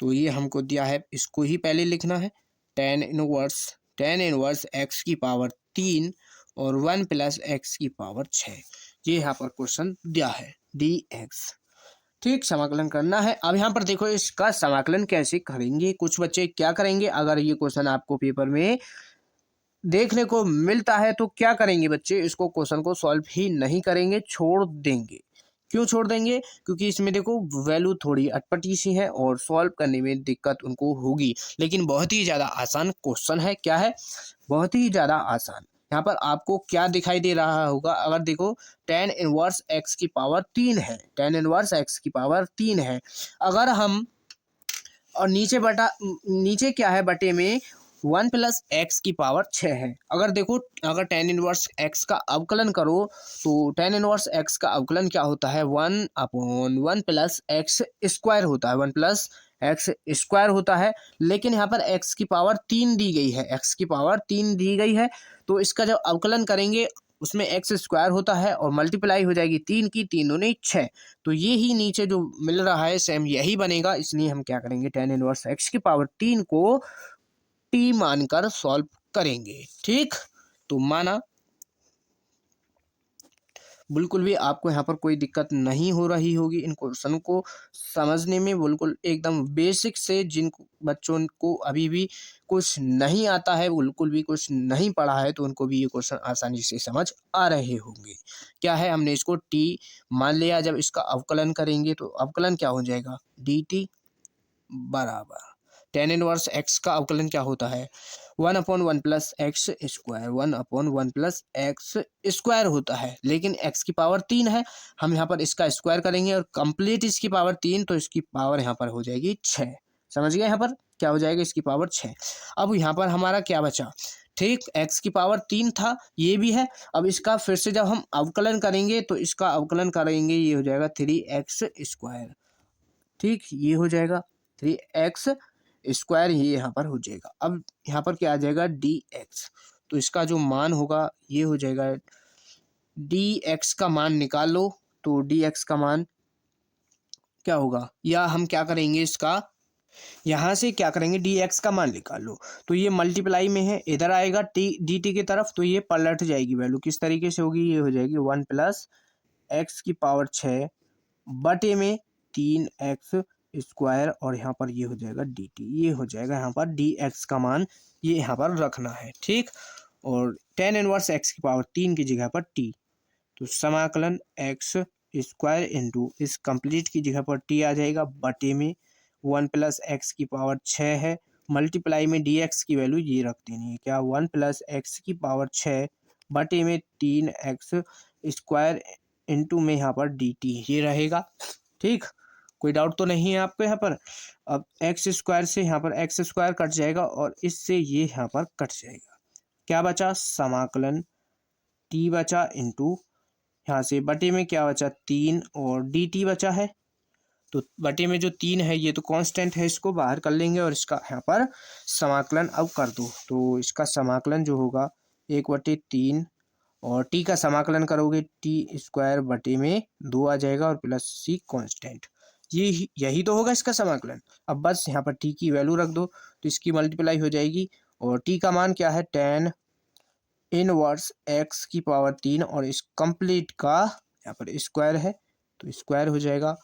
तो ये हमको दिया है, इसको ही पहले लिखना है, tan इनवर्स एक्स की पावर 3 और 1 प्लस एक्स की पावर 6, ये यहाँ पर क्वेश्चन दिया है डी एक्स। ठीक, समाकलन करना है। अब यहाँ पर देखो इसका समाकलन कैसे करेंगे, कुछ बच्चे क्या करेंगे, अगर ये क्वेश्चन आपको पेपर में देखने को मिलता है तो क्या करेंगे बच्चे, इसको क्वेश्चन को सॉल्व ही नहीं करेंगे, छोड़ देंगे। क्यों छोड़ देंगे, क्योंकि इसमें देखो वैल्यू थोड़ी अटपटी सी है और सॉल्व करने में दिक्कत उनको होगी, लेकिन बहुत ही ज़्यादा आसान क्वेश्चन है, क्या है, बहुत ही ज़्यादा आसान। यहाँ पर आपको क्या दिखाई दे रहा होगा, अगर देखो tan इनवर्स एक्स की पावर 3 है, tan इनवर्स एक्स की पावर 3 है, अगर हम और नीचे क्या है बटे में वन प्लस एक्स की पावर 6 है। अगर देखो, अगर टेन इनवर्स एक्स का अवकलन करो तो टेन इनवर्स एक्स का अवकलन क्या होता है, one upon one plus x square होता है, वन प्लस एक्स स्क्वायर होता है। लेकिन यहाँ पर एक्स की पावर 3 दी गई है, एक्स की पावर 3 दी गई है, तो इसका जब अवकलन करेंगे उसमें एक्स स्क्वायर होता है और मल्टीप्लाई हो जाएगी 3 की, 3 दूनी 6। तो ये ही नीचे जो मिल रहा है सेम यही बनेगा, इसलिए हम क्या करेंगे, टेन इनवर्स एक्स की पावर 3 को टी मानकर सॉल्व करेंगे। ठीक, तो माना, बिल्कुल भी आपको यहाँ पर कोई दिक्कत नहीं हो रही होगी इन क्वेश्चन को समझने में, बिल्कुल एकदम बेसिक से। जिन बच्चों को अभी भी कुछ नहीं आता है, बिल्कुल भी कुछ नहीं पढ़ा है, तो उनको भी ये क्वेश्चन आसानी से समझ आ रहे होंगे। क्या है, हमने इसको टी मान लिया, जब इसका अवकलन करेंगे तो अवकलन क्या हो जाएगा, डी टी बराबर टेन इनवर्स एक्स का अवकलन क्या होता है, one upon one plus x square, one upon one plus x square होता है। लेकिन एक्स की पावर 3 है, हम यहाँ पर इसका स्क्वायर करेंगे और कंप्लीट इसकी पावर 3, तो इसकी पावर यहाँ पर हो जाएगी 6। समझ गए, यहाँ पर क्या हो जाएगा, इसकी पावर 6। अब यहाँ पर हमारा क्या बचा, ठीक, एक्स की पावर 3 था, ये भी है। अब इसका फिर से जब हम अवकलन करेंगे तो इसका अवकलन करेंगे, ये हो जाएगा 3x स्क्वायर। ठीक, ये हो जाएगा 3x स्क्वायर, ये यहाँ पर हो जाएगा। अब यहाँ पर क्या आ जाएगा, dx, तो इसका जो मान होगा ये हो जाएगा, dx का मान निकाल लो, तो dx का मान क्या होगा, या हम क्या करेंगे, इसका यहाँ से क्या करेंगे, dx का मान निकाल लो, तो ये मल्टीप्लाई में है, इधर आएगा dt की तरफ, तो ये पलट जाएगी वैल्यू, किस तरीके से होगी, ये हो जाएगी वन प्लस एक्स की पावर 6 बटे में 3x स्क्वायर, और यहाँ पर ये हो जाएगा dt, ये हो जाएगा यहाँ पर dx का मान, ये यहाँ पर रखना है। ठीक, और टेन इनवर्स एक्स की पावर 3 की जगह पर t, तो समाकलन एक्स स्क्वायर इंटू इस कंप्लीट की जगह पर t आ जाएगा, बटे में वन प्लस एक्स की पावर 6 है, मल्टीप्लाई में dx की वैल्यू ये रख देनी है, क्या, वन प्लस एक्स की पावर 6 बटे में 3x स्क्वायर इंटू में यहाँ पर dt ये रहेगा। ठीक, कोई डाउट तो नहीं है आपको यहाँ पर। अब एक्स स्क्वायर से यहाँ पर एक्स स्क्वायर कट जाएगा और इससे ये यहाँ पर कट जाएगा, क्या बचा, समाकलन t बचा इंटू यहाँ से बटे में क्या बचा, 3 और dt बचा है, तो बटे में जो 3 है ये तो कांस्टेंट है, इसको बाहर कर लेंगे और इसका यहाँ पर समाकलन अब कर दो, तो इसका समाकलन जो होगा 1/3, और टी का समाकलन करोगे टी स्क्वायर बटे में 2 आ जाएगा और प्लस सी कांस्टेंट, यही तो होगा इसका समाकलन। अब बस यहाँ पर टी की वैल्यू रख दो, तो इसकी मल्टीप्लाई हो जाएगी, और टी का मान क्या है, टेन इनवर्स एक्स की पावर 3, और इस कंप्लीट का यहाँ पर स्क्वायर है, तो स्क्वायर हो जाएगा,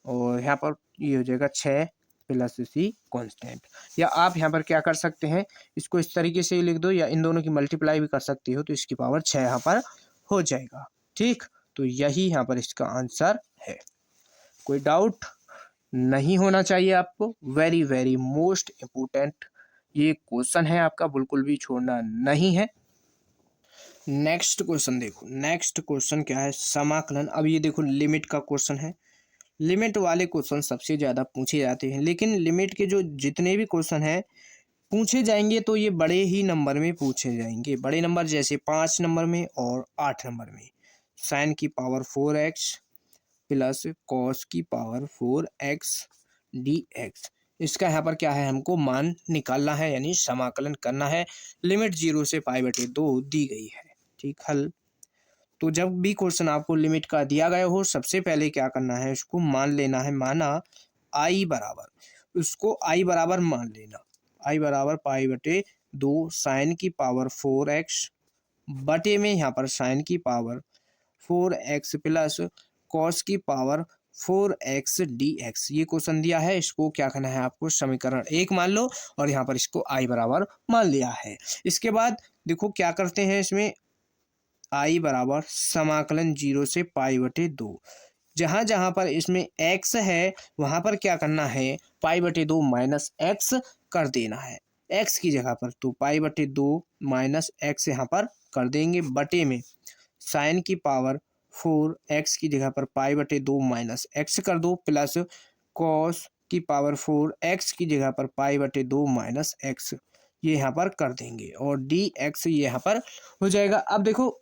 और यहाँ पर ये हो जाएगा 6 प्लस सी कांस्टेंट। या आप यहाँ पर क्या कर सकते हैं, इसको इस तरीके से लिख दो, या इन दोनों की मल्टीप्लाई भी कर सकते हो, तो इसकी पावर 6 यहाँ पर हो जाएगा। ठीक, तो यही यहाँ पर इसका आंसर है, कोई डाउट नहीं होना चाहिए आपको। वेरी वेरी मोस्ट इम्पोर्टेंट ये क्वेश्चन है आपका, बिल्कुल भी छोड़ना नहीं है। नेक्स्ट क्वेश्चन देखो, नेक्स्ट क्वेश्चन क्या है, समाकलन। अब ये देखो लिमिट का क्वेश्चन है, लिमिट वाले क्वेश्चन सबसे ज़्यादा पूछे जाते हैं, लेकिन लिमिट के जो जितने भी क्वेश्चन हैं पूछे जाएंगे तो ये बड़े ही नंबर में पूछे जाएंगे, बड़े नंबर जैसे 5 नंबर में और 8 नंबर में। साइन की पावर 4x प्लस कॉस की पावर 4x dx, इसका यहाँ पर क्या है, हमको मान निकालना है, यानी समाकलन करना है। लिमिट 0 से π/2 दी गई है। ठीक, हल। तो जब भी क्वेश्चन आपको लिमिट का दिया गया हो, सबसे पहले क्या करना है, उसको मान लेना है, माना आई बराबर, उसको आई बराबर मान लेना, आई बराबर π/2 साइन की पावर 4x बटे में यहाँ पर साइन की पावर 4x प्लस कॉस की पावर 4x dx, ये क्वेश्चन दिया है, इसको क्या करना है आपको, समीकरण 1 मान लो, और यहाँ पर इसको आई बराबर मान लिया है। इसके बाद देखो क्या करते हैं, इसमें आई बराबर समाकलन 0 से π/2, जहाँ जहाँ पर इसमें x है वहाँ पर क्या करना है, π/2 माइनस एक्स कर देना है, x की जगह पर, तो π/2 माइनस एक्स यहाँ पर कर देंगे, बटे में साइन की पावर 4x की जगह पर π/2 माइनस एक्स कर दो, प्लस कॉस की पावर 4x की जगह पर π/2 माइनस एक्स, ये यहाँ पर कर देंगे और डी एक्स ये यहाँ पर हो जाएगा। अब देखो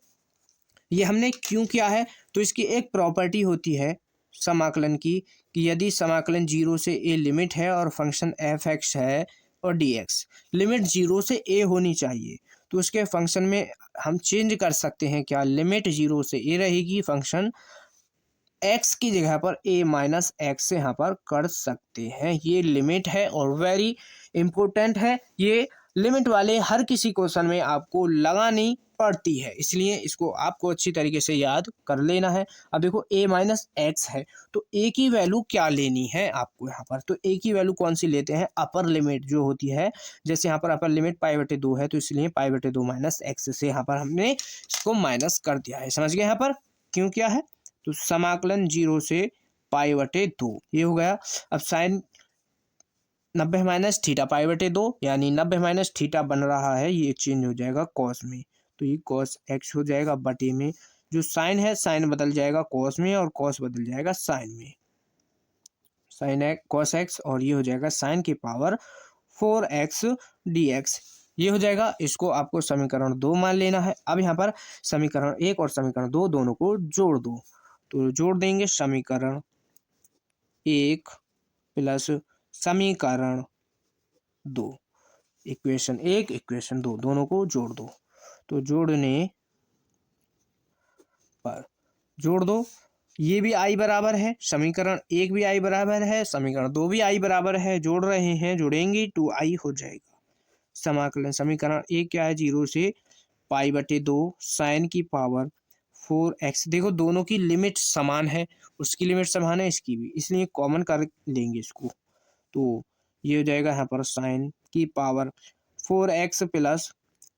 ये हमने क्यों किया है, तो इसकी एक प्रॉपर्टी होती है समाकलन की कि यदि समाकलन जीरो से ए लिमिट है और फंक्शन एफ एक्स है और डी एक्स, लिमिट जीरो से ए होनी चाहिए, तो उसके फंक्शन में हम चेंज कर सकते हैं क्या, लिमिट जीरो से ए रहेगी, फंक्शन एक्स की जगह पर ए माइनस एक्स से यहाँ पर कर सकते हैं। ये लिमिट है और वेरी इंपॉर्टेंट है, ये लिमिट वाले हर किसी क्वेश्चन में आपको लगानी पड़ती है, इसलिए इसको आपको अच्छी तरीके से याद कर लेना है। अब देखो ए माइनस एक्स है तो ए की वैल्यू क्या लेनी है आपको यहाँ पर, तो ए की वैल्यू कौन सी लेते हैं, अपर लिमिट जो होती है, जैसे यहाँ पर अपर लिमिट पाई/2 है तो इसलिए पाई/2 माइनस एक्स से यहाँ पर हमने इसको माइनस कर दिया है। समझ गए यहाँ पर क्यों क्या है, तो समाकलन जीरो से पाई/2 ये हो गया। अब साइन 90 माइनस थीटा पाई/2 यानी 90 माइनस थीटा बन रहा है, ये चेंज हो जाएगा कॉस में, तो ये कॉस एक्स हो जाएगा बटे में जो साइन है, साइन बदल जाएगा कॉस में और कॉस बदल जाएगा साइन में, साइन एक्स कॉस एक्स और ये हो जाएगा साइन की पावर 4x dx, ये हो जाएगा। इसको आपको समीकरण 2 मान लेना है। अब यहाँ पर समीकरण 1 और समीकरण 2 दोनों को जोड़ दो, तो जोड़ देंगे समीकरण 1 प्लस समीकरण 2, इक्वेशन 1 इक्वेशन 2 दोनों को जोड़ दो, तो जोड़ने पर जोड़ दो, ये भी आई बराबर है, समीकरण 1 भी आई बराबर है, समीकरण 2 भी आई बराबर है, जोड़ रहे हैं, जोड़ेंगे 2i हो जाएगा। समाकलन समीकरण 1 क्या है, जीरो से पाई/2 साइन की पावर 4x, देखो दोनों की लिमिट समान है, उसकी लिमिट समान है इसकी भी, इसलिए कॉमन कर लेंगे इसको, तो ये हो जाएगा यहाँ पर साइन की पावर 4x प्लस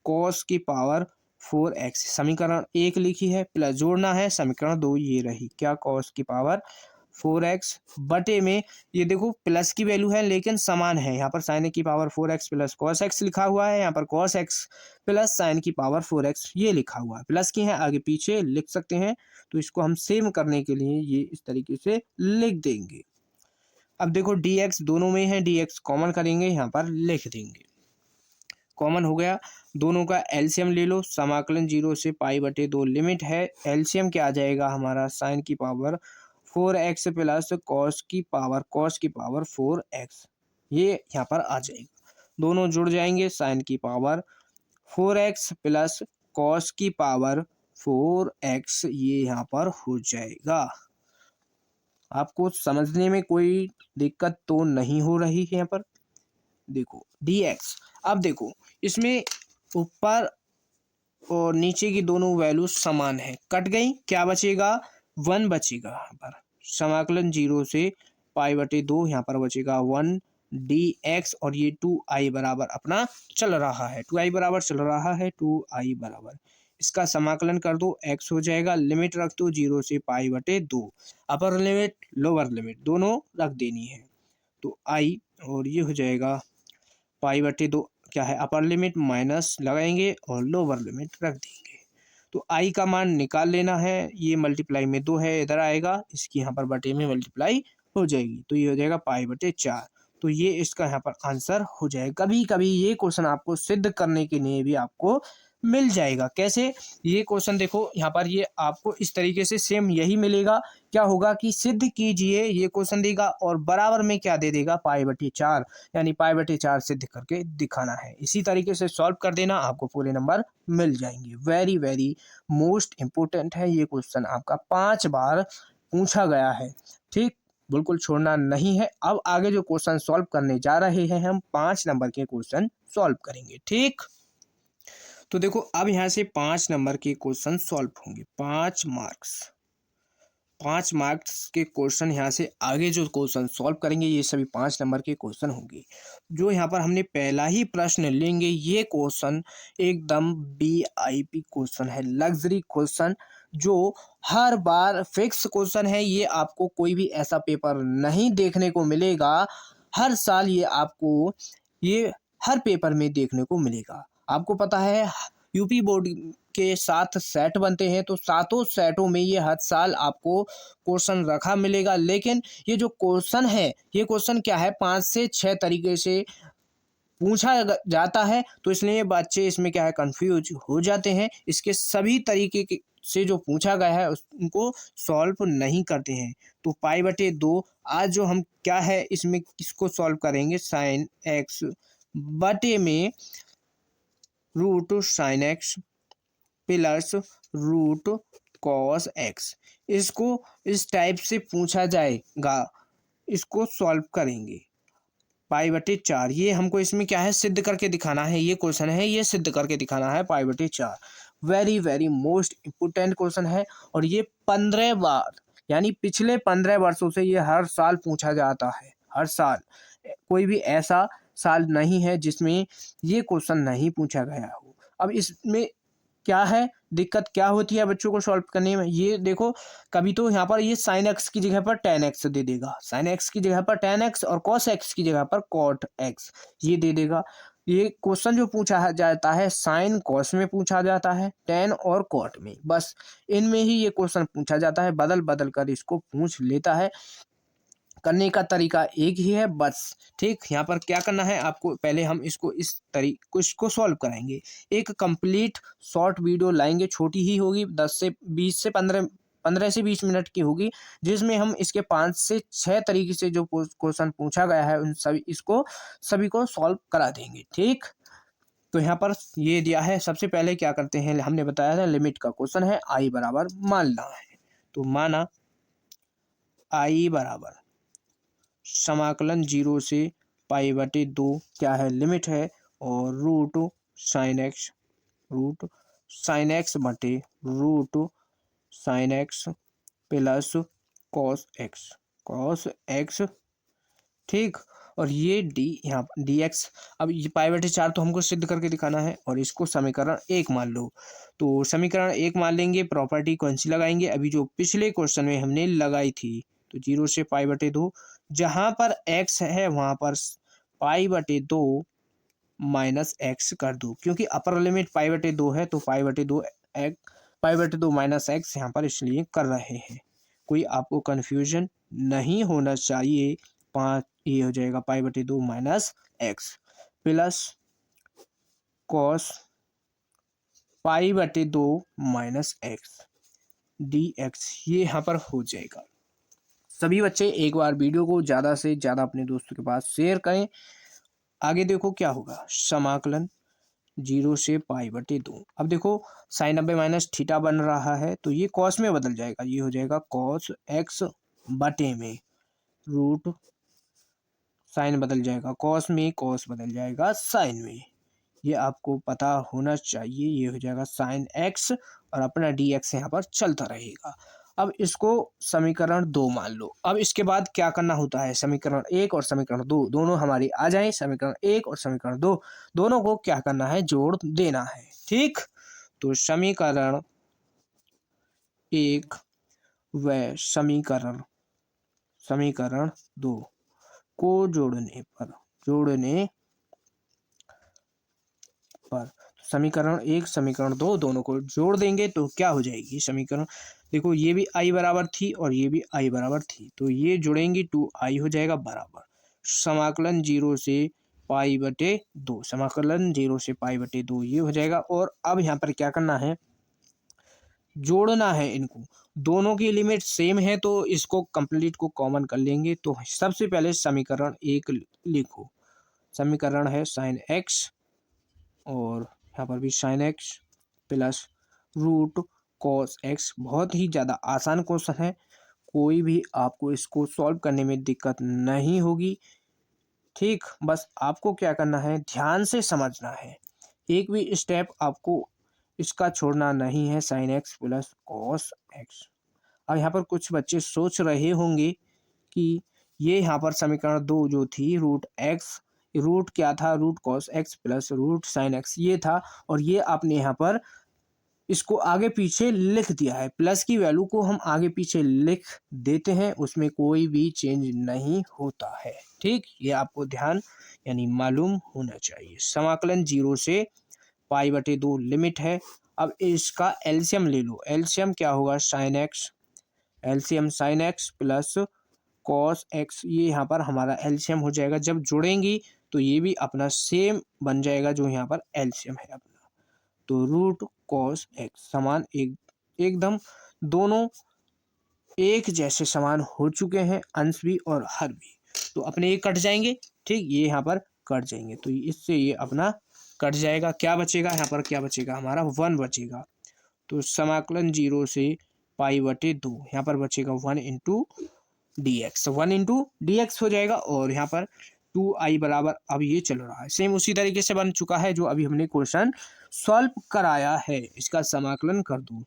कॉस की पावर 4x, समीकरण 1 लिखी है, प्लस जोड़ना है समीकरण 2, ये रही क्या, कॉस की पावर 4x बटे में, ये देखो प्लस की वैल्यू है लेकिन समान है, यहाँ पर साइन की power 4x plus cos x लिखा हुआ है, यहाँ पर कॉस एक्स प्लस साइन की पावर 4x ये लिखा हुआ है, प्लस की है आगे पीछे लिख सकते हैं, तो इसको हम सेम करने के लिए ये इस तरीके से लिख देंगे। अब देखो dx दोनों में है, dx कॉमन करेंगे, यहाँ पर लिख देंगे, कॉमन हो गया, दोनों का एलसीएम ले लो, समाकलन जीरो से पाई/2 लिमिट है, एलसीएम क्या आ जाएगा हमारा, साइन की पावर 4x प्लस कॉस की पावर 4x, ये यहाँ पर आ जाएगा, दोनों जुड़ जाएंगे, साइन की पावर 4x प्लस कॉस की पावर 4x ये यहाँ पर हो जाएगा। आपको समझने में कोई दिक्कत तो नहीं हो रही है यहाँ पर, देखो dx, अब देखो इसमें ऊपर और नीचे की दोनों वैल्यू समान है, कट गई, क्या बचेगा, 1 बचेगा यहाँ पर, समाकलन जीरो से पाई/2 यहाँ पर बचेगा 1 dx और ये 2i बराबर अपना चल रहा है, 2i बराबर चल रहा है, 2i बराबर, इसका समाकलन कर दो, x हो जाएगा, लिमिट रख दो जीरो से पाई/2, अपर लिमिट लोअर लिमिट दोनों रख देनी है, तो i और ये हो जाएगा पाई/2 क्या है, अपर लिमिट माइनस लगाएंगे और लोअर लिमिट रख देंगे, तो i का मान निकाल लेना है, ये मल्टीप्लाई में 2 है इधर आएगा, इसकी यहाँ पर बटे में मल्टीप्लाई हो जाएगी, तो ये हो जाएगा पाई/4, तो ये इसका यहाँ पर आंसर हो जाएगा। कभी कभी ये क्वेश्चन आपको सिद्ध करने के लिए भी आपको मिल जाएगा, कैसे, ये क्वेश्चन देखो यहाँ पर ये आपको इस तरीके से सेम यही मिलेगा, क्या होगा कि सिद्ध कीजिए, ये क्वेश्चन देगा और बराबर में क्या दे देगा, पाई/4, यानी पाई/4 सिद्ध करके दिखाना है, इसी तरीके से सॉल्व कर देना, आपको पूरे नंबर मिल जाएंगे। वेरी वेरी मोस्ट इम्पोर्टेंट है ये क्वेश्चन, आपका 5 बार पूछा गया है, ठीक, बिल्कुल छोड़ना नहीं है। अब आगे जो क्वेश्चन सॉल्व करने जा रहे हैं हम 5 नंबर के क्वेश्चन सॉल्व करेंगे, ठीक, तो देखो अब यहाँ से 5 नंबर के क्वेश्चन सॉल्व होंगे, 5 मार्क्स के क्वेश्चन यहाँ से आगे जो क्वेश्चन सॉल्व करेंगे ये सभी 5 नंबर के क्वेश्चन होंगे। जो यहाँ पर हमने पहला ही प्रश्न लेंगे, ये क्वेश्चन एकदम VIP क्वेश्चन है, लग्जरी क्वेश्चन, जो हर बार फिक्स क्वेश्चन है, ये आपको कोई भी ऐसा पेपर नहीं देखने को मिलेगा, हर साल ये आपको ये हर पेपर में देखने को मिलेगा। आपको पता है यूपी बोर्ड के 7 सेट बनते हैं, तो सातों सेटों में ये हर साल आपको क्वेश्चन रखा मिलेगा, लेकिन ये जो क्वेश्चन है, ये क्वेश्चन क्या है, 5 से 6 तरीके से जाता है, तो इसलिए बच्चे इसमें क्या है कंफ्यूज हो जाते हैं। इसके सभी तरीके के से जो पूछा गया है उनको सॉल्व नहीं करते हैं। तो पाई बटे 2 आज जो हम क्या है इसमें किसको सॉल्व करेंगे, साइन एक्स बटे में root sine x plus root cos x. इसको इस टाइप से पूछा जाएगा, इसको सॉल्व करेंगे। पाई बटे 4 ये हमको इसमें क्या है सिद्ध करके दिखाना है, ये क्वेश्चन है, ये सिद्ध करके दिखाना है। पाई बटे 4 very very most important question है और ये 15 बार यानी पिछले 15 वर्षों से ये हर साल पूछा जाता है। हर साल, कोई भी ऐसा साल नहीं है जिसमें ये क्वेश्चन नहीं पूछा गया हो। अब इसमें क्या है दिक्कत क्या होती है बच्चों को सॉल्व करने में, ये देखो कभी तो यहाँ पर ये साइन एक्स की जगह पर टेन एक्स दे देगा, साइन एक्स की जगह पर टेन एक्स और कॉस एक्स की जगह पर कॉट एक्स ये दे देगा। ये क्वेश्चन जो पूछा जाता है साइन कॉस में पूछा जाता है, टेन और कॉट में, बस इनमें ही ये क्वेश्चन पूछा जाता है। बदल बदल कर इसको पूछ लेता है, करने का तरीका एक ही है बस। ठीक, यहाँ पर क्या करना है आपको, पहले हम इसको इस तरीके इसको सॉल्व कराएंगे। एक कंप्लीट शॉर्ट वीडियो लाएंगे, छोटी ही होगी, 10 से 20 से 15 से 20 मिनट की होगी, जिसमें हम इसके 5 से 6 तरीके से जो क्वेश्चन पूछा गया है उन सभी को सॉल्व करा देंगे। ठीक, तो यहाँ पर ये दिया है। सबसे पहले क्या करते हैं, हमने बताया था लिमिट का क्वेश्चन है, आई बराबर मानना है। तो माना आई बराबर समाकलन 0 से पाई बटे 2 क्या है लिमिट है, और रूट साइन एक्स बटे root sine x plus cos x. ठीक, और ये डी यहाँ डी एक्स। अब ये पाई बटे 4 तो हमको सिद्ध करके दिखाना है और इसको समीकरण 1 मान लो। तो समीकरण 1 मान लेंगे, प्रॉपर्टी कौन सी लगाएंगे, अभी जो पिछले क्वेश्चन में हमने लगाई थी। तो 0 से पाई बटे 2, जहाँ पर x है वहाँ पर पाई बटे 2 माइनस एक्स कर दो, क्योंकि अपर लिमिट पाई बटे 2 है तो पाई बटे 2 माइनस एक्स यहाँ पर इसलिए कर रहे हैं। कोई आपको कन्फ्यूजन नहीं होना चाहिए। 5 ये हो जाएगा पाई बटे 2 minus x plus cos pi बटे 2 माइनस एक्स डी एक्स, ये यहाँ पर हो जाएगा। सभी बच्चे एक बार वीडियो को ज़्यादा से ज़्यादा अपने दोस्तों के पास शेयर करें। आगे देखो क्या होगा, समाकलन 0 से पाई बटे 2। अब देखो साइन 90 माइनस थीटा बन रहा है तो ये कॉस में बदल जाएगा, ये हो जाएगा कॉस एक्स बटे में रूट साइन बदल जाएगा कॉस में, कॉस बदल जाएगा साइन में, ये आपको पता होना चाहिए। ये हो जाएगा साइन एक्स और अपना डी एक्स यहाँ पर चलता रहेगा। अब इसको समीकरण 2 मान लो। अब इसके बाद क्या करना होता है, समीकरण 1 और समीकरण 2 दोनों हमारी आ जाएं। समीकरण 1 और समीकरण 2 दोनों को क्या करना है, जोड़ देना है। ठीक, तो समीकरण 1 व समीकरण 2 को जोड़ने पर समीकरण 1 समीकरण 2 दोनों को जोड़ देंगे तो क्या हो जाएगी समीकरण, देखो ये भी आई बराबर थी और ये भी आई बराबर थी, तो ये जुड़ेंगी 2i हो जाएगा बराबर समाकलन 0 से पाई बटे 2, समाकलन 0 से पाई बटे 2 ये हो जाएगा। और अब यहाँ पर क्या करना है, जोड़ना है इनको, दोनों की लिमिट सेम है तो इसको कंप्लीट को कॉमन कर लेंगे। तो सबसे पहले समीकरण 1 लिखो, समीकरण है साइन एक्स और यहाँ पर भी sine x plus root cos x. बहुत ही ज़्यादा आसान क्वेश्चन है, कोई भी आपको इसको सॉल्व करने में दिक्कत नहीं होगी। ठीक, बस आपको क्या करना है, ध्यान से समझना है, एक भी स्टेप आपको इसका छोड़ना नहीं है। Sign x plus cos x. अब यहाँ पर कुछ बच्चे सोच रहे होंगे कि ये यहाँ पर समीकरण 2 जो थी रूट एक्स, रूट क्या था, root cos x plus root sine x ये था, और ये आपने यहाँ पर इसको आगे पीछे लिख दिया है। प्लस की वैल्यू को हम आगे पीछे लिख देते हैं, उसमें कोई भी चेंज नहीं होता है। ठीक, ये आपको ध्यान यानी मालूम होना चाहिए। समाकलन 0 से पाई बटे 2 लिमिट है। अब इसका एलसीएम ले लो, एलसीएम क्या होगा, sine x, LCM sign x plus cos x, ये यहाँ पर हमारा एलसीएम हो जाएगा। जब जुड़ेंगी तो ये भी अपना सेम बन जाएगा जो यहाँ पर एलसीएम है अपना। तो रूट कॉस एक्स समान एकदम दोनों एक जैसे समान हो चुके हैं, अंश भी और हर भी। तो अपने ये कट जाएंगे, ठीक, ये यहाँ पर कट जाएंगे, तो इससे ये अपना कट जाएगा। क्या बचेगा यहाँ पर, क्या बचेगा हमारा 1 बचेगा। तो समाकलन 0 से π/2 यहाँ पर बचेगा 1 into d x, 1 into d x हो जाएगा। और यहाँ पर 2i बराबर अब ये चल रहा है, सेम उसी तरीके से बन चुका है जो अभी हमने क्वेश्चन सॉल्व कराया है। इसका समाकलन कर दो,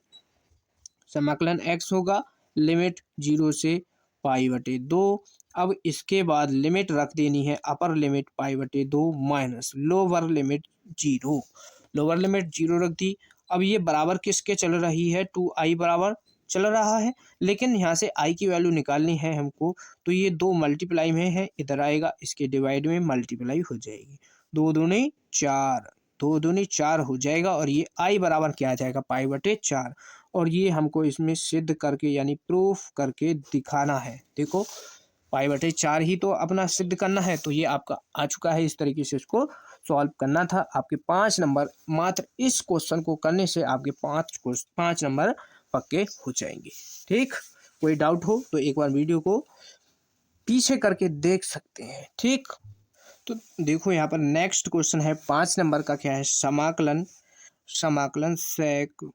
समाकलन x होगा लिमिट 0 से π/2। अब इसके बाद लिमिट रख देनी है upper limit π/2 minus lower limit 0, lower limit 0 रख दी। अब ये बराबर किसके चल रही है, 2i बराबर चल रहा है, लेकिन यहाँ से i की वैल्यू निकालनी है हमको, तो ये 2 मल्टीप्लाई में है, इधर आएगा, इसके डिवाइड में मल्टीप्लाई हो जाएगी, 2 दूनी 4, 2 दूनी 4 हो जाएगा। और ये i बराबर क्या आ जाएगा, π/4। और ये हमको इसमें सिद्ध करके यानी प्रूफ करके दिखाना है। देखो π/4 ही तो अपना सिद्ध करना है, तो ये आपका आ चुका है। इस तरीके से इसको सॉल्व करना था। आपके 5 नंबर मात्र इस क्वेश्चन को करने से आपके 5 नंबर पक्के हो जाएंगे। ठीक, कोई डाउट हो तो एक बार वीडियो को पीछे करके देख सकते हैं। ठीक, तो देखो यहाँ पर नेक्स्ट क्वेश्चन है 5 नंबर का, क्या है, समाकलन सेक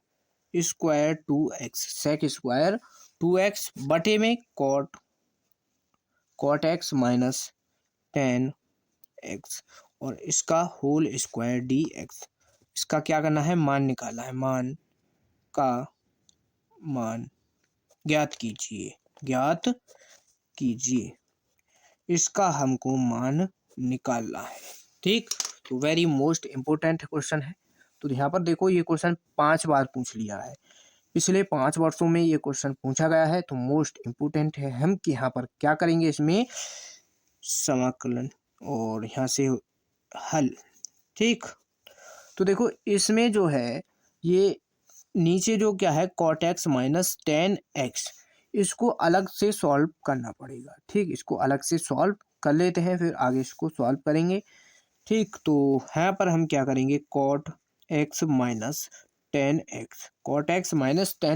स्क्वायर 2x, सेक स्क्वायर 2x बटे में cot x minus ten x और इसका होल स्क्वायर डी एक्स। इसका क्या करना है, मान निकालना है, मान ज्ञात कीजिए, इसका हमको मान निकालना है। ठीक, तो वेरी मोस्ट इम्पोर्टेंट क्वेश्चन है। तो यहाँ पर देखो ये क्वेश्चन 5 बार पूछ लिया है, पिछले 5 वर्षों में ये क्वेश्चन पूछा गया है, तो मोस्ट इम्पोर्टेंट है। हम यहाँ पर क्या करेंगे, इसमें समाकलन और यहाँ से हल। ठीक, तो देखो इसमें जो है ये नीचे जो क्या है cot x minus ten x, इसको अलग से सॉल्व करना पड़ेगा। ठीक, इसको अलग से सॉल्व कर लेते हैं, फिर आगे इसको सॉल्व करेंगे। ठीक, तो यहाँ पर हम क्या करेंगे, cot x minus ten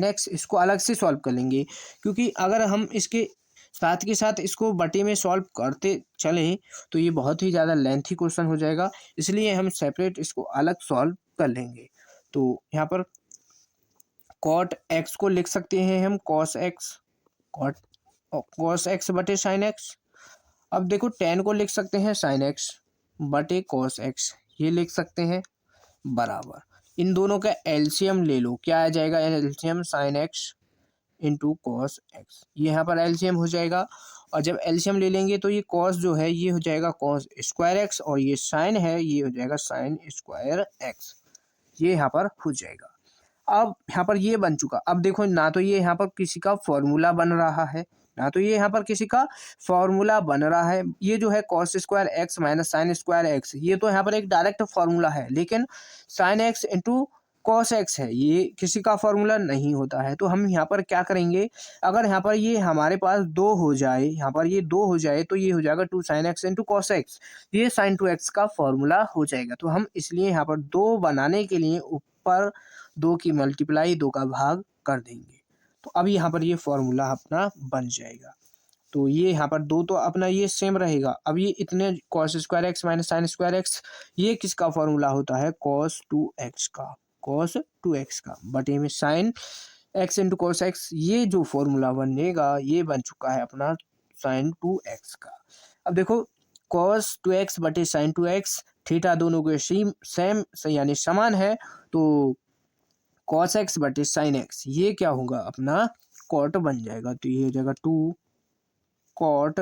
x इसको अलग से सॉल्व कर लेंगे, क्योंकि अगर हम इसके साथ के साथ इसको बटे में सॉल्व करते चलें तो ये बहुत ही ज़्यादा लेंथी क्वेश्चन हो जाएगा, इसलिए हम सेपरेट इसको अलग सॉल्व कर लेंगे। तो यहाँ पर कॉट एक्स को लिख सकते हैं हम कॉस एक्स बटे साइन एक्स। अब देखो टेन को लिख सकते हैं साइन एक्स बटे कॉस एक्स, ये लिख सकते हैं बराबर, इन दोनों का एलसीएम ले लो, क्या आ जाएगा LCM, sine x into cos x, ये यहाँ पर एलसीएम हो जाएगा। और जब एलसीएम ले लेंगे तो ये कॉस जो है ये हो जाएगा कॉस स्क्वायर एक्स, और ये साइन है ये हो जाएगा साइन स्क्वायर एक्स, ये यहाँ पर हो जाएगा। अब यहाँ पर ये बन चुका। अब देखो ना तो ये यहाँ पर किसी का फॉर्मूला बन रहा है, ये जो है cos square x minus sine square x, ये तो यहाँ पर एक डायरेक्ट फार्मूला है, लेकिन sine x into cos x है, ये किसी का फार्मूला नहीं होता है। तो हम यहाँ पर क्या करेंगे, अगर यहाँ पर ये हमारे पास 2 हो जाए, तो ये हो जाएगा 2 sine x into cos x, ये साइन 2x का फॉर्मूला हो जाएगा। तो हम इसलिए यहाँ पर 2 बनाने के लिए ऊपर 2 की मल्टीप्लाई 2 का भाग कर देंगे, तो अब यहाँ पर ये फॉर्मूला अपना बन जाएगा। तो ये यहाँ पर 2 तो अपना ये सेम रहेगा। अब ये इतने cos square x minus sine square x, ये किसका फॉर्मूला होता है, कॉस 2x का बटे में sine x into cos x, ये जो फॉर्मूला बनेगा ये बन चुका है अपना साइन 2x का। अब देखो कॉस 2x बटे साइन 2x, थीटा दोनों के सेम यानी समान है, तो कॉस एक्स बटे साइन एक्स ये क्या होगा अपना कॉट बन जाएगा, तो ये हो जाएगा 2 कॉट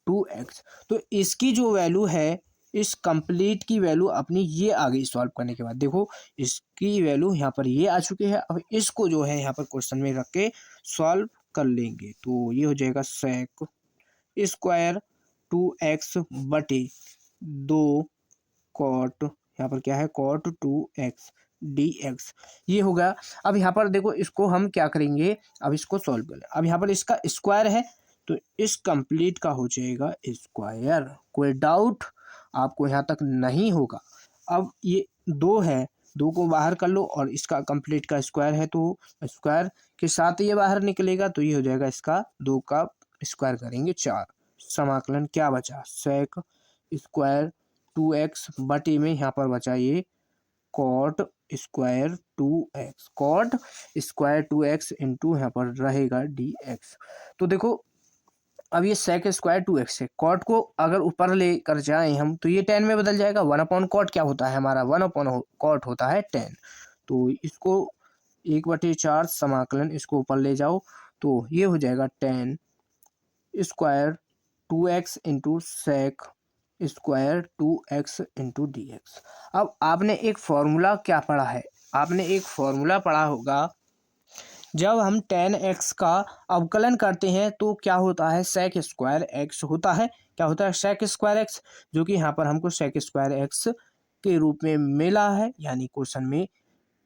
2x। तो इसकी जो वैल्यू है, इस कंप्लीट की वैल्यू अपनी ये आ गई सॉल्व करने के बाद। देखो इसकी वैल्यू यहाँ पर ये आ चुकी है। अब इसको जो है यहाँ पर क्वेश्चन में रख के सॉल्व कर लेंगे, तो ये हो जाएगा सेक स्क्वायर 2x बटे 2 कॉट, यहाँ पर क्या है कॉट 2x dx, ये हो गया। अब यहाँ पर देखो इसको हम क्या करेंगे, अब इसको सॉल्व करें। अब यहाँ पर इसका स्क्वायर है तो इस कंप्लीट का हो जाएगा स्क्वायर। कोई डाउट आपको यहाँ तक नहीं होगा। अब ये 2 है, 2 को बाहर कर लो और इसका कंप्लीट का स्क्वायर है तो स्क्वायर के साथ ये बाहर निकलेगा, तो ये हो जाएगा इसका 2 का स्क्वायर करेंगे 4। समाकलन क्या बचा, सेक स्क्वायर 2x बटे में यहाँ पर बचा ये cot square 2x, cot square 2x into यहाँ पर रहेगा dx। तो देखो अब ये सेक स्क्वायर 2x है, कॉट को अगर ऊपर लेकर जाएं हम तो ये 10 में बदल जाएगा। 1 अपॉन कॉट क्या होता है हमारा, 1 अपॉन कॉट होता है 10। तो इसको 1/4 समाकलन इसको ऊपर ले जाओ तो ये हो जाएगा 10 square 2x into sec square 2x into dx। अब आपने एक फॉर्मूला क्या पढ़ा है, आपने एक फॉर्मूला पढ़ा होगा, जब हम 10x का अवकलन करते हैं तो क्या होता है, सेक स्क्वायर x होता है। क्या होता है, सेक स्क्वायर x, जो कि यहाँ पर हमको सेक स्क्वायर x के रूप में मिला है, यानी क्वेश्चन में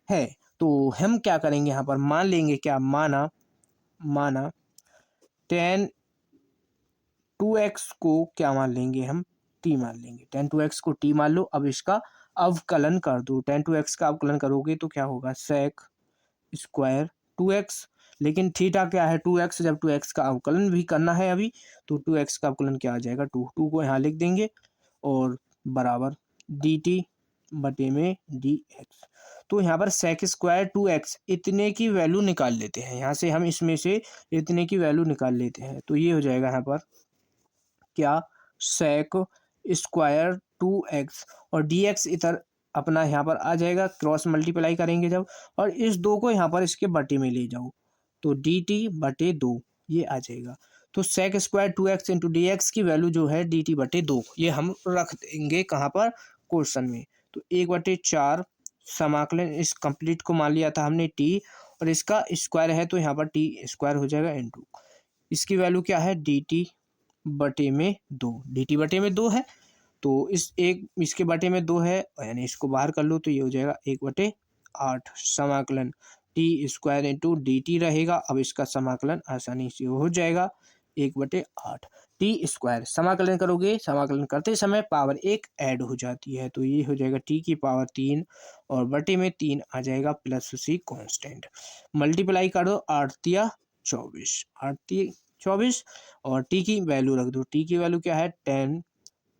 है। तो हम क्या करेंगे, यहाँ पर मान लेंगे, क्या माना 10 2x को क्या मान लेंगे हम, t मान लेंगे। 10 2x को t मान लो। अब इसका अवकलन कर दो, 10 2x का अवकलन करोगे तो क्या होगा, सेक स्क्वायर 2x, लेकिन थीटा क्या है 2x, जब 2x का अवकलन भी करना है अभी तो 2x का अवकलन क्या आ जाएगा 2 को यहाँ लिख देंगे और बराबर dt बटे में dx। तो यहाँ पर सेक स्क्वायर 2x इतने की वैल्यू निकाल लेते हैं, यहाँ से हम इसमें से इतने की वैल्यू निकाल लेते हैं। तो ये हो जाएगा यहाँ पर क्या, सेक स्क्वायर 2x और dx इधर अपना यहाँ पर आ जाएगा, क्रॉस मल्टीप्लाई करेंगे जब, और इस 2 को यहाँ पर इसके बटे में ले जाओ तो dt बटे 2 ये आ जाएगा। तो sec square 2x into d x की वैल्यू जो है dt बटे 2 ये हम रख देंगे कहाँ पर, क्वेश्चन में। तो 1/4 समाकलन इस कंप्लीट को मान लिया था हमने t, और इसका स्क्वायर है तो यहाँ पर t स्क्वायर हो जाएगा इंटू इसकी वैल्यू क्या है dt बटे में 2, dt बटे में 2 है तो इसके बटे में 2 है, यानी इसको बाहर कर लो तो ये हो जाएगा 1/8 समाकलन T square into D T रहेगा। अब इसका समाकलन आसानी से हो जाएगा 1/8 टी स्क्वायर। समाकलन करोगे, समाकलन करते समय पावर 1 ऐड हो जाती है तो ये हो जाएगा टी की पावर 3 और बटे में 3 आ जाएगा प्लस सी कांस्टेंट। मल्टीप्लाई कर दो 8 तिया 24, 8 तिया 24 और टी की वैल्यू रख दो, टी की वैल्यू क्या है 10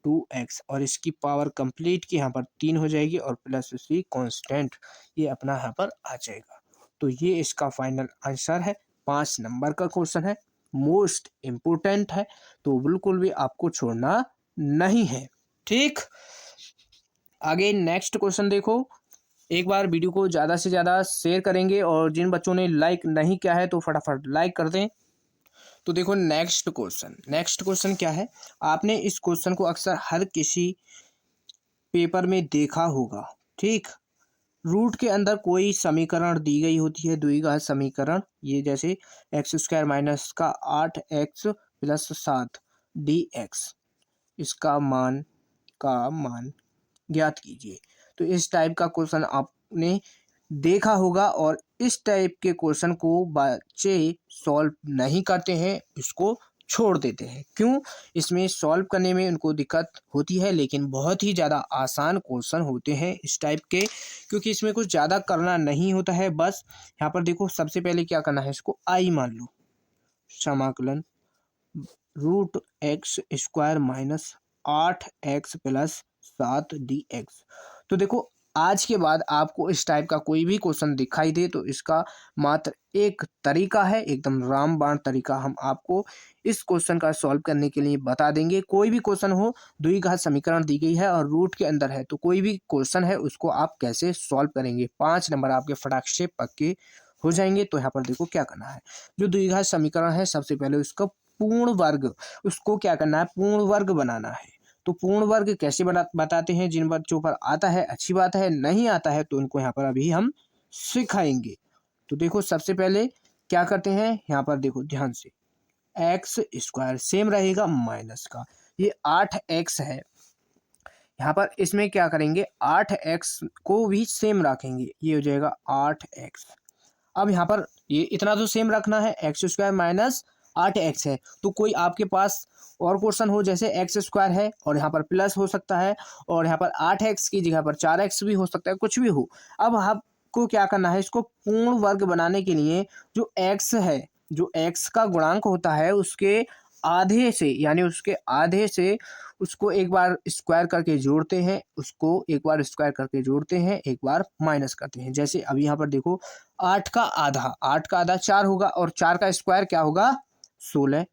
2x और इसकी पावर कंप्लीट की यहाँ पर 3 हो जाएगी और प्लस सी कांस्टेंट ये अपना यहाँ पर आ जाएगा। तो ये इसका फाइनल आंसर है। 5 नंबर का क्वेश्चन है, मोस्ट इम्पोर्टेंट है तो बिल्कुल भी आपको छोड़ना नहीं है। ठीक, आगे नेक्स्ट क्वेश्चन देखो। एक बार वीडियो को ज़्यादा से ज़्यादा शेयर करेंगे और जिन बच्चों ने लाइक नहीं किया है तो फटाफट लाइक कर दें। तो देखो नेक्स्ट क्वेश्चन क्या है, आपने इस क्वेश्चन को अक्सर हर किसी पेपर में देखा होगा। ठीक, रूट के अंदर कोई समीकरण दी गई होती है, द्विघात समीकरण, ये जैसे एक्स स्क्वायर माइनस का 8x प्लस 7 dx, इसका मान ज्ञात कीजिए। तो इस टाइप का क्वेश्चन आपने देखा होगा और इस टाइप के क्वेश्चन को बच्चे सॉल्व नहीं करते हैं, इसको छोड़ देते हैं। क्यों, इसमें सॉल्व करने में उनको दिक्कत होती है, लेकिन बहुत ही ज़्यादा आसान क्वेश्चन होते हैं इस टाइप के, क्योंकि इसमें कुछ ज़्यादा करना नहीं होता है। बस यहाँ पर देखो सबसे पहले क्या करना है, इसको आई मान लो, समाकलन root x square minus 8x plus 7 dx। तो देखो आज के बाद आपको इस टाइप का कोई भी क्वेश्चन दिखाई दे तो इसका मात्र एक तरीका है, एकदम रामबाण तरीका हम आपको इस क्वेश्चन का सॉल्व करने के लिए बता देंगे। कोई भी क्वेश्चन हो, द्विघात समीकरण दी गई है और रूट के अंदर है, तो कोई भी क्वेश्चन है उसको आप कैसे सॉल्व करेंगे, 5 नंबर आपके फटाक से पक्के हो जाएंगे। तो यहाँ पर देखो क्या करना है, जो द्विघात समीकरण है सबसे पहले उसका पूर्ण वर्ग, उसको क्या करना है, पूर्ण वर्ग बनाना है। तो पूर्ण वर्ग कैसे बताते हैं, जिन बच्चों पर आता है अच्छी बात है, नहीं आता है तो उनको यहाँ पर अभी हम सिखाएंगे। तो देखो सबसे पहले क्या करते हैं, यहाँ पर देखो ध्यान से, एक्स स्क्वायर सेम रहेगा माइनस का, ये 8x है, यहाँ पर इसमें क्या करेंगे 8x को भी सेम रखेंगे, ये हो जाएगा 8x। अब यहाँ पर ये इतना तो सेम रखना है, एक्स स्क्वायर माइनस 8x है, तो कोई आपके पास और क्वेश्चन हो जैसे एक्स स्क्वायर है और यहाँ पर प्लस हो सकता है और यहाँ पर 8x की जगह पर 4x भी हो सकता है, कुछ भी हो। अब आपको क्या करना है, इसको पूर्ण वर्ग बनाने के लिए जो x है, जो x का गुणांक होता है उसके आधे से, यानी उसके आधे से उसको एक बार स्क्वायर करके जोड़ते हैं, उसको एक बार स्क्वायर करके जोड़ते हैं, एक बार माइनस करते हैं। जैसे अभी यहाँ पर देखो 8 का आधा 4 होगा और 4 का स्क्वायर क्या होगा 16।